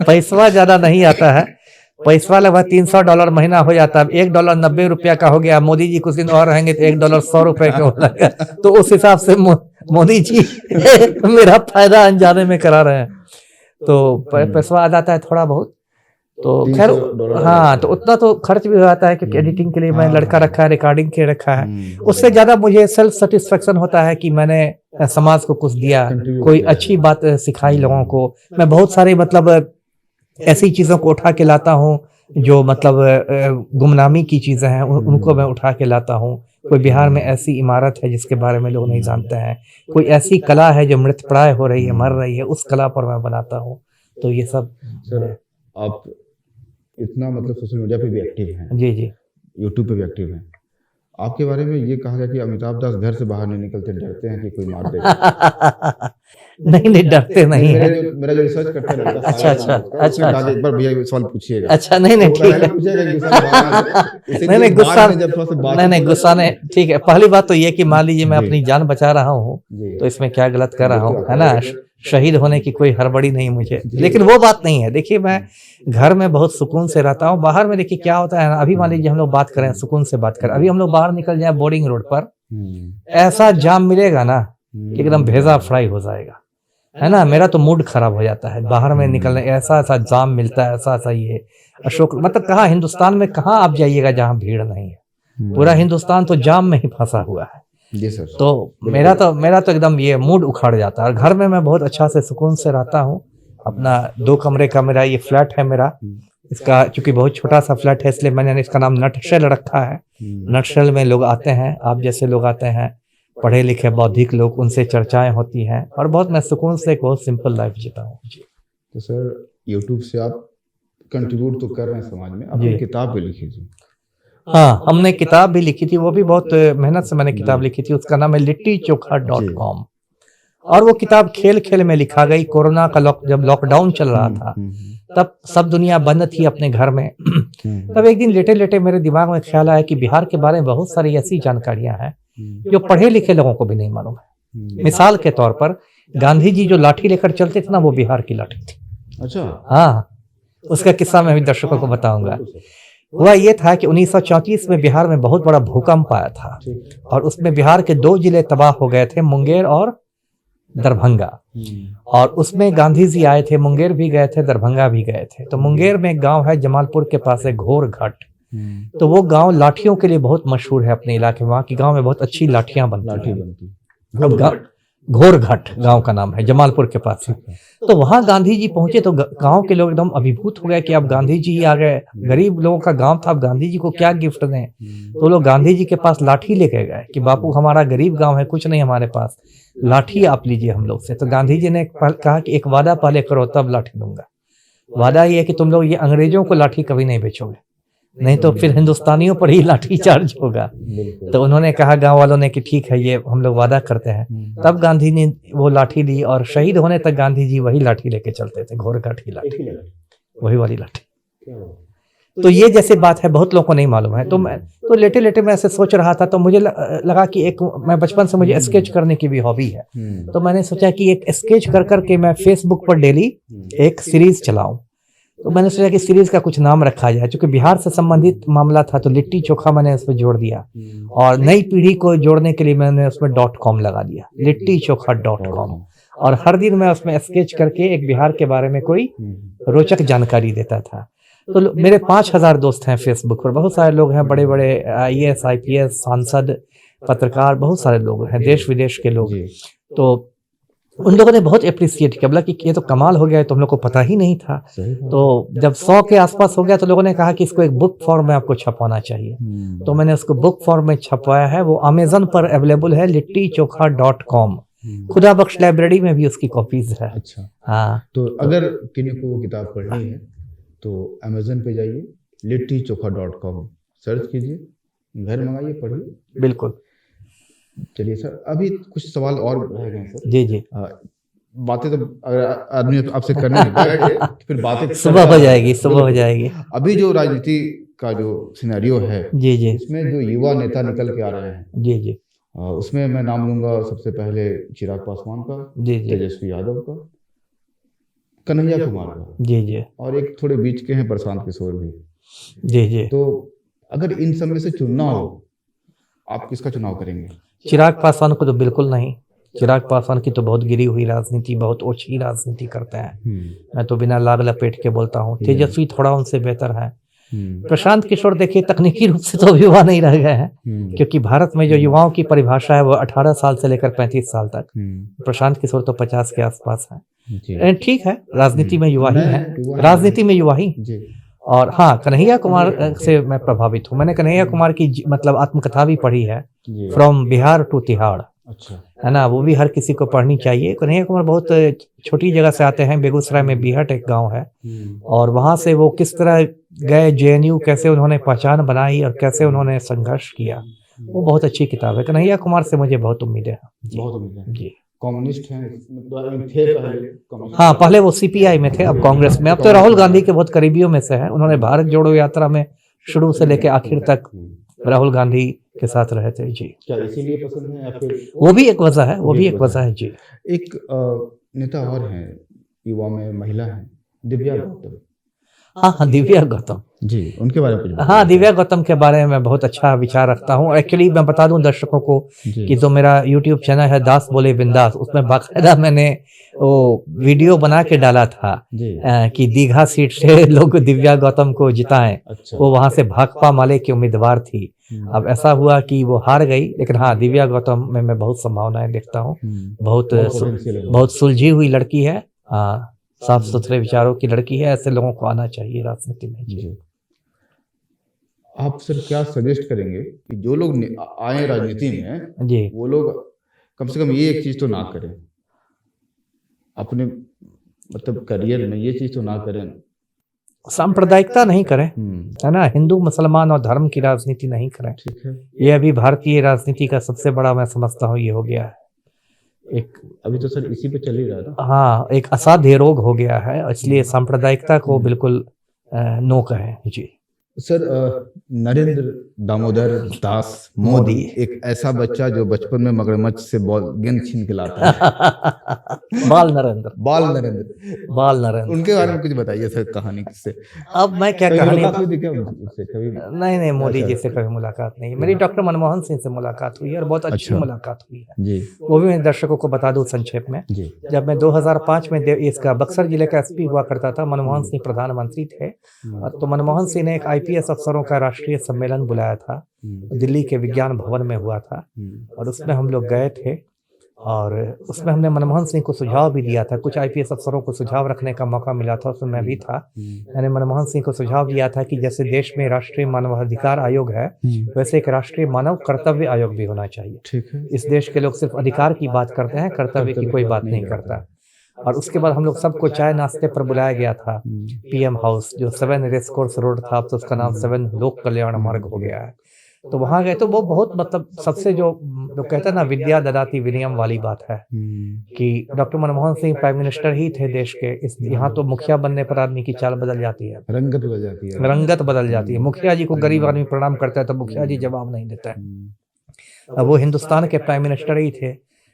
पैसा ज़्यादा नहीं आता है, पैसा लगभग $300 महीना हो जाता है। $1 ₹90 का हो गया, मोदी जी कुछ दिन और रहेंगे तो $1 ₹100 का हो जाएगा। तो उस हिसाब से मोदी जी मेरा फायदा अनजाने में करा रहे हैं, तो पैसा आ जाता है थोड़ा बहुत। तो खैर हाँ, तो उतना तो खर्च भी हो जाता है, क्योंकि एडिटिंग के लिए मैं लड़का रखा है, रिकॉर्डिंग के रखा है। उससे ज़्यादा मुझे सेल्फ सेटिस्फेक्शन होता है कि मैंने समाज को कुछ दिया, कोई अच्छी बात सिखाई लोगों को। मैं बहुत सारे मतलब ऐसी चीज़ों को उठा के लाता हूँ जो मतलब गुमनामी की चीज़ें हैं, उनको मैं उठा के लाता हूँ। कोई बिहार में ऐसी इमारत है जिसके बारे में लोग नहीं जानते हैं, कोई ऐसी कला है जो मृतप्राय हो रही है, मर रही है, उस कला पर मैं बनाता हूँ। तो ये सब। सर आप इतना मतलब सोशल मीडिया पे भी एक्टिव हैं, जी जी, यूट्यूब पे भी एक्टिव हैं, आपके बारे में ये कहा गया कि अमिताभ दास घर से बाहर नहीं निकलते, डरते हैं कि कोई मार देगा। नहीं डरते नहीं है। मेरा जो रिसर्च करता है लड़का, अच्छा, एक बार भैया सवाल पूछिएगा। अच्छा, नहीं ठीक है, नहीं गुस्सा, नहीं गुस्सा नहीं, ठीक है। पहली बात तो ये कि मान लीजिए मैं अपनी जान बचा रहा हूँ तो इसमें क्या गलत कर रहा हूँ, है ना? शहीद होने की कोई हड़बड़ी नहीं मुझे, लेकिन वो बात नहीं है। देखिए मैं घर में बहुत सुकून से रहता हूँ, बाहर में देखिए क्या होता है ना, अभी मान लीजिए हम लोग बात करें, सुकून से बात करें, अभी हम लोग बाहर निकल जाए बोर्डिंग रोड पर, ऐसा जाम मिलेगा ना एकदम भेजा फ्राई हो जाएगा। है ना, मेरा तो मूड खराब हो जाता है बाहर में निकलने, ऐसा ऐसा जाम मिलता है, ऐसा ऐसा ये अशोक, मतलब कहाँ हिंदुस्तान में कहाँ आप जाइएगा जहाँ भीड़ नहीं है, पूरा हिंदुस्तान तो जाम में ही फंसा हुआ है। जी सर। तो मेरा तो एकदम ये मूड उखड़ जाता है। और घर में मैं बहुत अच्छा से सुकून से रहता हूँ, अपना 2 कमरे का मेरा ये फ्लैट है मेरा, इसका चूंकि बहुत छोटा सा फ्लैट है इसलिए मैंने इसका नाम नटशेल रखा है। नटशेल में लोग आते हैं, आप जैसे लोग आते हैं, पढ़े लिखे बौद्धिक लोग, उनसे चर्चाएं होती हैं और बहुत मैं सुकून से एक बहुत सिंपल लाइफ जीता हूँ जी। तो सर यूट्यूब से आप कंट्रीब्यूट तो कर रहे हैं समाज में, अपनी किताब भी लिखी थी। हाँ, हमने किताब भी लिखी थी, वो भी बहुत मेहनत से मैंने किताब लिखी थी, उसका नाम है littychokha.com। और वो किताब खेल खेल में लिखा गई। कोरोना का जब लॉकडाउन चल रहा था तब सब दुनिया बंद थी अपने घर में तब एक दिन लेटे लेटे मेरे दिमाग में ख्याल आया कि बिहार के बारे में बहुत सारी ऐसी जानकारियां हैं जो पढ़े लिखे लोगों को भी नहीं मालूम है। मिसाल के तौर पर गांधी जी जो लाठी लेकर चलते थे ना, वो बिहार की लाठी थी। अच्छा। हाँ, उसका किस्सा मैं भी दर्शकों को बताऊंगा। हुआ ये था कि 1934 में बिहार में बहुत बड़ा भूकंप आया था और उसमें बिहार के 2 जिले तबाह हो गए थे, मुंगेर और दरभंगा। और उसमें गांधी जी आए थे, मुंगेर भी गए थे, दरभंगा भी गए थे। तो मुंगेर में एक गांव है जमालपुर के पास है घोरघाट, तो वो गांव लाठियों के लिए बहुत मशहूर है अपने इलाके में। वहाँ की गांव में बहुत अच्छी लाठियां बनती हैं। घोरघाट गांव का नाम है, जमालपुर के पास है। तो वहां गांधी जी पहुंचे तो गांव के लोग एकदम अभिभूत हो गए कि अब गांधी जी आ गए। गरीब लोगों का गांव था, अब गांधी जी को क्या गिफ्ट दें। तो लोग गांधी जी के पास लाठी लेके गए कि बापू हमारा गरीब गांव है, कुछ नहीं हमारे पास, लाठी आप लीजिए हम लोग से। तो गांधी जी ने कहा कि एक वादा पहले करो तब लाठी दूंगा। वादा ये है कि तुम लोग ये अंग्रेजों को लाठी कभी नहीं बेचोगे, नहीं तो फिर हिंदुस्तानियों पर ही लाठी चार्ज होगा। तो उन्होंने कहा गांव वालों ने कि ठीक है, ये हम लोग वादा करते हैं। तब गांधी ने वो लाठी ली और शहीद होने तक गांधी जी वही लाठी लेके चलते थे, घोरघाट की लाठी, वही वाली लाठी। तो ये जैसे बात है बहुत लोगों को नहीं मालूम है। तो लेटे लेटे मैं ऐसे सोच रहा था, तो मुझे लगा कि मैं बचपन से मुझे स्केच करने की भी हॉबी है। तो मैंने सोचा कि एक स्केच कर करके मैं फेसबुक पर डेली एक सीरीज चलाऊं। तो मैंने सोचा कि सीरीज का कुछ नाम रखा जाए, क्योंकि बिहार से संबंधित मामला था तो लिट्टी चोखा मैंने उसमें जोड़ दिया और नई पीढ़ी को जोड़ने के लिए मैंने उसमें .com लगा दिया, littychokha.com। और हर दिन मैं उसमें स्केच करके एक बिहार के बारे में कोई रोचक जानकारी देता था। तो मेरे 5000 दोस्त हैं फेसबुक पर, बहुत सारे लोग हैं, बड़े बड़े IAS IPS सांसद, पत्रकार, बहुत सारे लोग हैं, देश विदेश के लोग। तो उन लोगों ने बहुत अप्रिशिएट किया, बोला कि ये तो कमाल हो गया है, तो हम लोग को पता ही नहीं था। तो जब 100 के आसपास हो गया तो लोगों ने कहा कि इसको एक बुक फॉर्म में आपको छपवाना चाहिए। तो मैंने उसको बुक फॉर्म में छपवाया है, वो अमेजन पर अवेलेबल है, littychokha.com। खुदा बख्श लाइब्रेरी में भी उसकी कॉपीज है। अच्छा। हाँ, तो अगर किन्हीं को वो किताब पढ़नी है तो अमेजन पे जाइए, littychokha.com सर्च कीजिए, घर मंगाइए, पढ़िए। बिल्कुल। चलिए सर, अभी कुछ सवाल और रह गए सर। जी जी। बातें तो अगर आदमी आपसे करने बैठे तो फिर बातें सुबह हो जाएगी, सुबह हो जाएगी। अभी जो राजनीति का जो सिनेरियो है, जी जी, इसमें जो युवा नेता निकल के आ रहे हैं, जी जी, उसमें मैं नाम लूंगा सबसे पहले चिराग पासवान का, जी जी, तेजस्वी यादव का, कन्हैया कुमार का, जी जी, और एक थोड़े बीच के हैं प्रशांत किशोर भी। जी जी। तो अगर इन सब में से चुनना हो, आप किसका चुनाव करेंगे? चिराग पासवान को तो बिल्कुल नहीं। चिराग पासवान की तो बहुत गिरी हुई राजनीति, बहुत ओछी राजनीति करते हैं। मैं तो बिना लाग लपेट के बोलता हूँ, तेजस्वी थोड़ा उनसे बेहतर है। प्रशांत किशोर देखिए तकनीकी रूप से तो युवा नहीं रह गए हैं, क्योंकि भारत में जो युवाओं की परिभाषा है वो 18 साल से लेकर 35 साल तक। प्रशांत किशोर तो 50 के आसपास है। ठीक है, राजनीति में युवा ही है, राजनीति में युवा ही। और हाँ, कन्हैया कुमार से मैं प्रभावित हूँ। मैंने कन्हैया कुमार की मतलब आत्मकथा भी पढ़ी है, फ्रॉम बिहार टू तिहाड़। अच्छा। है ना, वो भी हर किसी को पढ़नी चाहिए। कन्हैया कुमार बहुत छोटी जगह से आते हैं, बेगूसराय में बीहट एक गांव है, और वहां से वो किस तरह गए JNU, कैसे उन्होंने पहचान बनाई और कैसे उन्होंने संघर्ष किया, वो बहुत अच्छी किताब है। कन्हैया कुमार से मुझे बहुत उम्मीदें हैं। बहुत उम्मीदें जी। कम्युनिस्ट हैं, मतलब थे पहले। हाँ, पहले वो CPI में थे, अब कांग्रेस में। अब तो राहुल गांधी के बहुत करीबियों में से हैं। उन्होंने भारत जोड़ो यात्रा में शुरू से लेकर आखिर तक राहुल गांधी के साथ रहे थे। जी। क्या इसीलिए पसंद है या फिर वो भी एक वजह है, वो भी एक वजह है। जी। एक नेता और हैं युवा में, महिला हैं, दिव्या गौतम। हाँ, दिव्या गौतम। जी, उनके बारे में कुछ बताइए। हाँ, दिव्या गौतम के बारे में बहुत अच्छा विचार रखता हूँ। एक्चुअली मैं बता दूं दर्शकों को जी। कि जो मेरा यूट्यूब चैनल है दास बोले बिंदास, उसमें बाकायदा मैंने वो वीडियो बना के डाला था जी। कि दीघा सीट से लोग दिव्या गौतम को जिताएं। अच्छा। वो वहां से भाकपा माले की उम्मीदवार थी। अब ऐसा हुआ कि वो हार गई, लेकिन हाँ, दिव्या गौतम में मैं बहुत संभावनाएं देखता हूँ। बहुत potential है। बहुत सुलझी हुई लड़की है। हाँ, साफ सुथरे विचारों की लड़की है। ऐसे लोगों को आना चाहिए राजनीति में। जी। आप सर क्या सजेस्ट करेंगे कि जो लोग आए राजनीति में, जी, वो लोग कम से कम ये एक चीज तो ना करें, अपने मतलब करियर में ये चीज तो ना करें। सांप्रदायिकता नहीं करें, है ना, हिंदू मुसलमान और धर्म की राजनीति नहीं करें। ठीक है। ये अभी भारतीय राजनीति का सबसे बड़ा मैं समझता हूँ ये हो गया है। एक अभी तो सर इसी पे चल ही रहा है ना। हाँ, एक असाध्य रोग हो गया है, इसलिए सांप्रदायिकता को बिल्कुल नो कहें। जी। सर नरेंद्र दामोदर दास मोदी एक ऐसा बच्चा जो बचपन में मगरमच्छ से बॉल गेंद छीन के लाता है। बाल नरेंद्र, बाल नरेंद्र, बाल नरेंद्र। उनके बारे में कुछ बताइए सर, कहानी किससे। अब मैं क्या कभी कहानी। मुलाकात हुई थी क्या उससे कभी? नहीं, मोदी अच्छा। जी से कभी मुलाकात नहीं। मेरी डॉक्टर मनमोहन सिंह से मुलाकात हुई है और बहुत अच्छी अच्छा। मुलाकात हुई है। जी। वो भी मैं दर्शकों को बता दूं संक्षेप में। जी। जब मैं 2005 में इसका बक्सर जिले का एसपी हुआ करता था, मनमोहन सिंह प्रधानमंत्री थे, और तो मनमोहन सिंह ने एक आईपीएस अफसरों का राष्ट्रीय सम्मेलन बुलाया था, दिल्ली के विज्ञान भवन में हुआ था, और उसमें हम लोग गए थे। और उसमें हमने मनमोहन सिंह को सुझाव भी दिया था, कुछ आईपीएस अफसरों को सुझाव रखने का मौका मिला था, उसमें मैं भी था। मैंने मनमोहन सिंह को सुझाव दिया था कि जैसे देश में राष्ट्रीय मानवाधिकार आयोग है, वैसे एक राष्ट्रीय मानव कर्तव्य आयोग भी होना चाहिए। ठीक है। इस देश के लोग सिर्फ अधिकार की बात करते हैं, कर्तव्य की कोई बात नहीं करता। और उसके बाद हम लोग सबको चाय नाश्ते पर बुलाया गया था पीएम हाउस, जो 7 रेस कोर्स रोड था, अब तो उसका नाम 7 लोक कल्याण मार्ग हो गया है। तो वहां गए तो वो बहुत मतलब सबसे जो कहते हैं ना, विद्या ददाति विनयम वाली बात है कि doctor Manmohan Singh prime minister ही थे देश के। इस यहाँ तो मुखिया बनने पर आदमी की चाल बदल जाती है, रंगत बदल जाती है। रंगत बदल जाती है। मुखिया जी को गरीब आदमी प्रणाम करता है तो मुखिया जी जवाब नहीं देता है। अब वो हिंदुस्तान के प्राइम मिनिस्टर ही थे,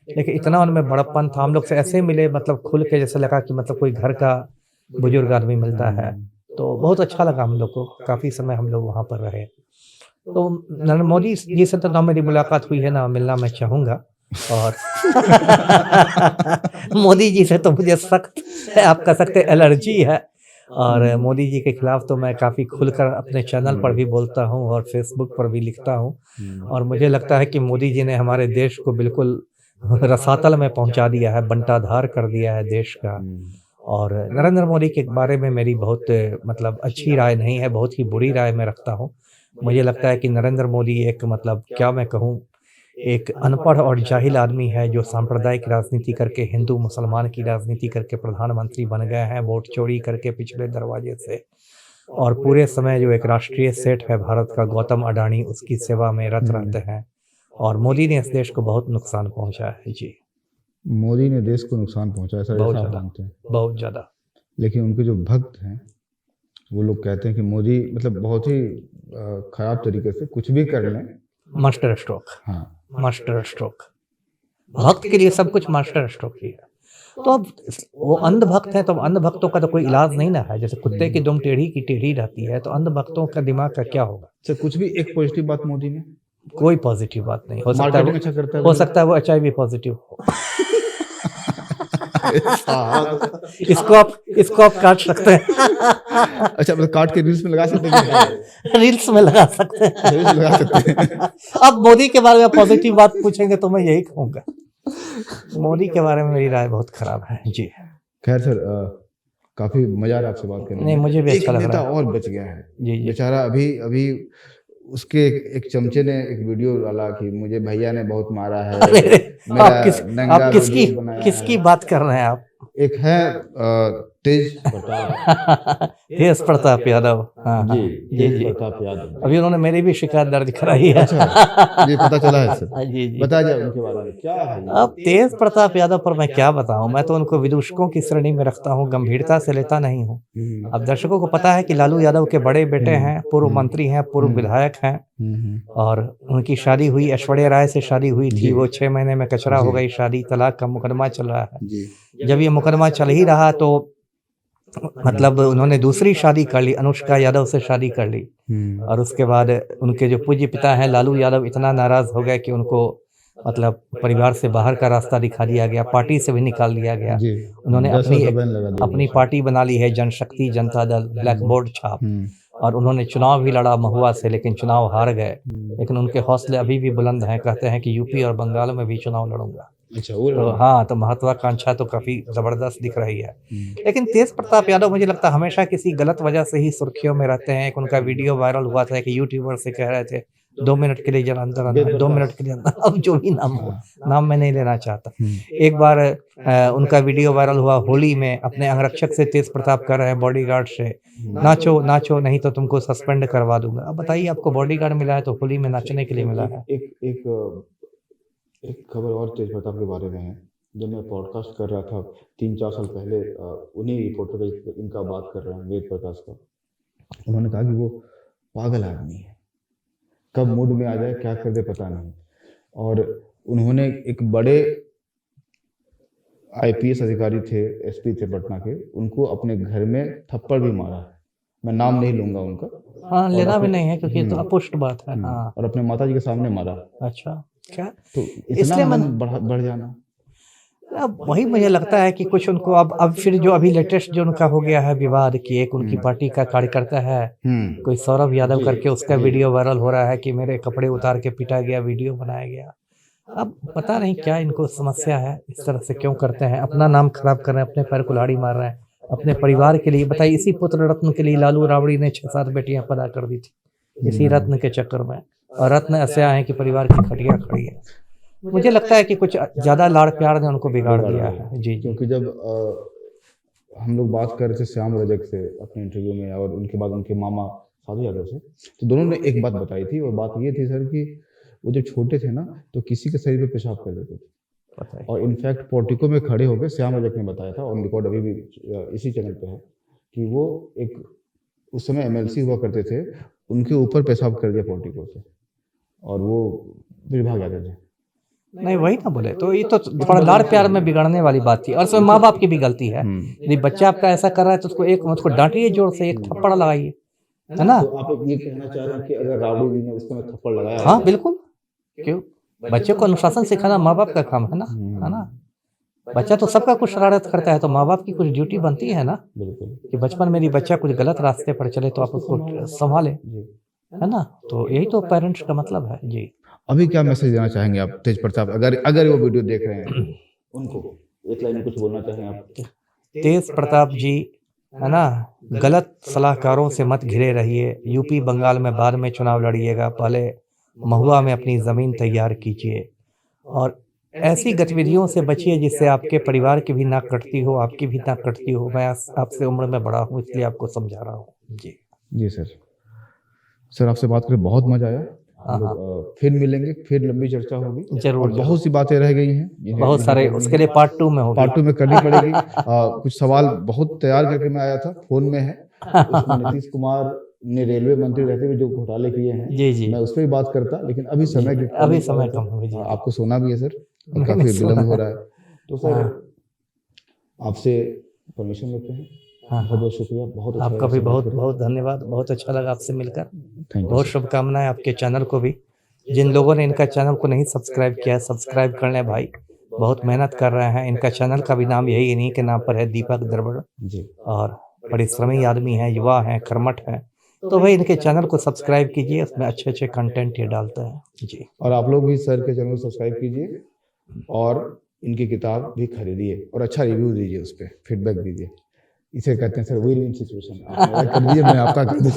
लेकिन इतना उनमें बड़प्पन था। हम लोग से ऐसे मिले, मतलब खुल के, जैसे लगा कि मतलब कोई घर का बुजुर्ग आदमी मिलता है। तो बहुत अच्छा लगा हम लोग को, काफी समय हम लोग वहां पर रहे। तो नरेंद्र मोदी जी से तो ना मेरी मुलाकात हुई है, ना मिलना मैं चाहूंगा। और मोदी जी से तो मुझे सख्त, आप कह सकते एलर्जी है। और मोदी जी के खिलाफ तो मैं काफ़ी खुलकर अपने चैनल पर भी बोलता हूँ और फेसबुक पर भी लिखता हूँ। और मुझे लगता है कि मोदी जी ने हमारे देश को बिल्कुल रसातल में पहुंचा दिया है, बंटाधार कर दिया है देश का। और नरेंद्र मोदी के बारे में मेरी बहुत मतलब अच्छी राय नहीं है, बहुत ही बुरी राय मैं रखता हूँ। मुझे लगता है कि नरेंद्र मोदी एक मतलब क्या मैं कहूँ, एक अनपढ़ और जाहिल आदमी है जो सांप्रदायिक राजनीति करके, हिंदू मुसलमान की राजनीति करके प्रधानमंत्री बन गए हैं, वोट चोरी करके पिछले दरवाजे से। और पूरे समय जो एक राष्ट्रीय सेठ है भारत का, गौतम अडानी, उसकी सेवा में रत रहते हैं। और मोदी ने इस देश को बहुत नुकसान पहुंचाया है। जी, मोदी ने देश को नुकसान पहुंचाया सर, बहुत ऐसा ज़्यादा, मानते हैं? बहुत ज़्यादा। लेकिन उनके जो भक्त हैं वो लोग कहते हैं कि मोदी मतलब बहुत ही खराब तरीके से कुछ भी कर लें, मास्टर स्ट्रोक। हाँ, मास्टर स्ट्रोक, भक्त के लिए सब कुछ मास्टर स्ट्रोक ही है। तो अब वो अंध भक्त हैं, तो अंध भक्तों का तो कोई इलाज नहीं ना है। जैसे कुत्ते की दुम टेढ़ी की टेढ़ी रहती है, तो अंध भक्तों का दिमाग का क्या होगा। सर कुछ भी एक पॉजिटिव बात मोदी ने, कोई पॉजिटिव बात नहीं हो सकता। मार्केटिंग अच्छा करता है, हो सकता है वो HIV पॉजिटिव हो। इसको आप काट सकते हैं। अच्छा, मतलब काट के रील्स में लगा सकते हैं? रील्स में लगा सकते हैं, रील्स लगा सकते हैं। अब मोदी के बारे में पॉजिटिव बात पूछेंगे तो मैं यही कहूंगा, मोदी के बारे में मेरी राय बहुत खराब है। जी, खैर सर, काफी मजा आ रहा है आपसे बात करने में। नहीं, मुझे भी अच्छा लग रहा है। और बच गया है जी जी, बेचारा। अभी उसके एक चमचे ने एक वीडियो डाला कि मुझे भैया ने बहुत मारा है, मेरा नंगा आप वीडियो बनाया किसकी है। बात कर रहे हैं आप? एक है तेज प्रताप, तेज प्रताप यादव। हाँ जी, जी तेज जी, प्रताप यादव। अभी उन्होंने मेरी भी शिकायत दर्ज कराई है। अच्छा, ये पता चला है सर? जी जी, बता जाए उनके बारे में क्या है ये? अब तेज प्रताप यादव पर मैं क्या बताऊं, मैं तो उनको विदूषकों की श्रेणी में रखता हूं, गंभीरता से लेता नहीं हूं। अब दर्शकों को पता है कि लालू यादव के बड़े बेटे हैं, पूर्व मंत्री हैं, पूर्व विधायक हैं, और उनकी शादी हुई, ऐश्वर्या राय से शादी हुई थी। वो 6 महीने में कचरा हो गई शादी, तलाक का मुकदमा चल रहा है। जब ये मुकदमा चल ही रहा तो मतलब उन्होंने दूसरी शादी कर ली, अनुष्का यादव से शादी कर ली। और उसके बाद उनके जो पूज्य पिता हैं लालू यादव इतना नाराज हो गए कि उनको मतलब परिवार से बाहर का रास्ता दिखा दिया गया, पार्टी से भी निकाल दिया गया। जी उन्होंने 10 साल अपनी का बैन लगा दिया अपनी पार्टी बना ली है जनशक्ति जनता दल, ब्लैक बोर्ड छाप। और उन्होंने चुनाव भी लड़ा महुआ से, लेकिन चुनाव हार गए। लेकिन उनके हौसले अभी भी बुलंद हैं, कहते हैं कि यूपी और बंगाल में भी चुनाव लड़ूंगा। अच्छा वो तो हाँ, तो महत्वाकांक्षा तो काफी जबरदस्त दिख रही है। लेकिन तेज प्रताप यादव मुझे लगता है हमेशा किसी गलत वजह से ही सुर्खियों में रहते हैं। एक उनका वीडियो वायरल हुआ था कि यूट्यूबर से कह रहे थे 2 मिनट के लिए जरा अंदर आना, 2 मिनट के लिए अंदर, अब जो भी नाम हो, नाम मैं नहीं लेना चाहता। एक बार उनका वीडियो वायरल हुआ होली में, अपने अंगरक्षक से तेज प्रताप कर रहे हैं बॉडीगार्ड से, नाचो नाचो नहीं तो तुमको सस्पेंड करवा दूंगा। अब बताइए, आपको बॉडीगार्ड मिला है तो होली में नाचने के लिए मिला है। एक खबर और तेज प्रताप के बारे में है। जब मैं पॉडकास्ट कर रहा था 3-4 साल पहले, उन्हीं रिपोर्टर का इनका बात कर रहे हैं, वेद प्रकाश का। उन्होंने कहा कि वो पागल आदमी है, कब मूड में आ जाए क्या कर दे पता नहीं। और उन्होंने एक बड़े आईपीएस अधिकारी थे, एसपी थे पटना के, उनको अपने घर में थप्पड़ भी मारा है। मैं नाम नहीं लूंगा उनका। हाँ, लेना भी नहीं है क्योंकि ये तो अपुष्ट बात है। हाँ, और अपने माता जी के सामने मारा। अच्छा, क्या तो इतना मन बढ़ जाना। अब वही मुझे लगता है कि कुछ उनको अब फिर जो अभी लेटेस्ट जो उनका हो गया है विवाद कि एक उनकी पार्टी का कार्यकर्ता है कोई सौरभ यादव करके, उसका वीडियो वायरल हो रहा है कि मेरे कपड़े उतार के पीटा गया, वीडियो बनाया गया। अब पता नहीं क्या इनको समस्या है, इस तरह से क्यों करते हैं, अपना नाम खराब कर रहे हैं, अपने पैर कुल्हाड़ी मार रहे हैं अपने परिवार के लिए। बताइए, इसी पुत्र रत्न के लिए लालू राबड़ी ने 6-7 बेटियां पैदा कर दी थी, इसी रत्न के चक्कर में। और रत्न ऐसे आए कि परिवार की खटिया खड़ी है। मुझे लगता है कि कुछ ज्यादा लाड़ प्यार ने उनको बिगाड़ दिया है। जी, क्योंकि जब हम लोग बात कर रहे थे श्याम रजक से अपने इंटरव्यू में, और उनके बाद उनके मामा साधु यादव से, तो दोनों ने एक बात बताई थी। और बात ये थी सर कि वो जब छोटे थे ना तो किसी के शरीर पे पेशाब कर देते थे। और इनफैक्ट पोर्टिको में खड़े होकर श्याम रजक ने बताया था, ऑन रिकॉर्ड अभी भी इसी चैनल पे है, कि वो एक उस समय एमएलसी हुआ करते थे, उनके ऊपर पेशाब कर दिया पोर्टिको से, और वो फिर भाग जाते थे। नहीं, वही ना बोले, तो ये तो थोड़ा लाड़ प्यार में बिगड़ने वाली बात थी। और उसमें माँ बाप की भी गलती है। यदि बच्चा आपका ऐसा कर रहा है तो उसको डांटिए जोर से, एक थप्पड़ लगाइए, है ना। तो आप ये कहना चाह रहे हैं कि अगर राबड़ी जी ने उस समय थप्पड़ लगाया? हाँ बिल्कुल, क्यों, बच्चे को अनुशासन सिखाना माँ बाप का काम है ना, है ना। बच्चा तो सबका कुछ शरारत करता है, तो माँ बाप की कुछ ड्यूटी बनती है ना, कि बचपन में यदि बच्चा कुछ गलत रास्ते पर चले तो आप उसको संभालें, है ना। तो यही तो पेरेंट्स का मतलब है। जी, अभी क्या मैसेज देना चाहेंगे आप तेज प्रताप, अगर वो वीडियो देख रहे हैं उनको एक लाइन में कुछ बोलना चाहें आप? तेज प्रताप जी, है ना, गलत सलाहकारों से मत घिरे रहिए। यूपी बंगाल में बाद में चुनाव लड़िएगा, पहले महुआ में अपनी ज़मीन तैयार कीजिए और ऐसी गतिविधियों से बचिए जिससे आपके परिवार की भी नाक कटती हो, आपकी भी नाक कटती हो। मैं आपसे उम्र में बड़ा हूँ इसलिए आपको समझा रहा हूँ। जी जी सर आपसे बात करके बहुत मजा आया। हम लोग फिर मिलेंगे, फिर लंबी चर्चा होगी जरूर। बहुत सी बातें रह गई हैं, बहुत सारे, उसके लिए पार्ट 2 में होगी, पार्ट 2 में करनी पड़ेगी। कुछ सवाल बहुत तैयार करके मैं आया था, फोन में है उसमें नीतीश कुमार ने रेलवे मंत्री रहते हुए जो घोटाले किए हैं, जी जी, मैं उस पर भी बात करता, लेकिन अभी समय कम होगी। आपको सोना भी है सर, काफी विलम्ब हो रहा है, तो सर आपसे परमिशन लेते हैं। बहुत बहुत शुक्रिया, बहुत अच्छा, आपका भी बहुत बहुत धन्यवाद, बहुत अच्छा लगा आपसे मिलकर। बहुत शुभकामनाएं आपके चैनल को भी। जिन लोगों ने इनका चैनल को नहीं सब्सक्राइब किया, सब्सक्राइब कर लें भाई, बहुत मेहनत कर रहे हैं। इनका चैनल का भी नाम यही इन्हीं के नाम पर है, दीपक द्रविड़ जी, और परिश्रमी आदमी हैं, युवा हैं, कर्मठ हैं। तो भाई इनके चैनल को सब्सक्राइब कीजिए, उसमें अच्छे अच्छे कंटेंट ये डालते हैं जी। और आप लोग भी सर के चैनल को सब्सक्राइब कीजिए और इनकी किताब भी खरीदिए और अच्छा रिव्यू दीजिए, उस पर फीडबैक दीजिए। इसे कहते हैं सर विन विन सिचुएशन। आप मेरा कर दीजिए, मैं आपका कर दूँ।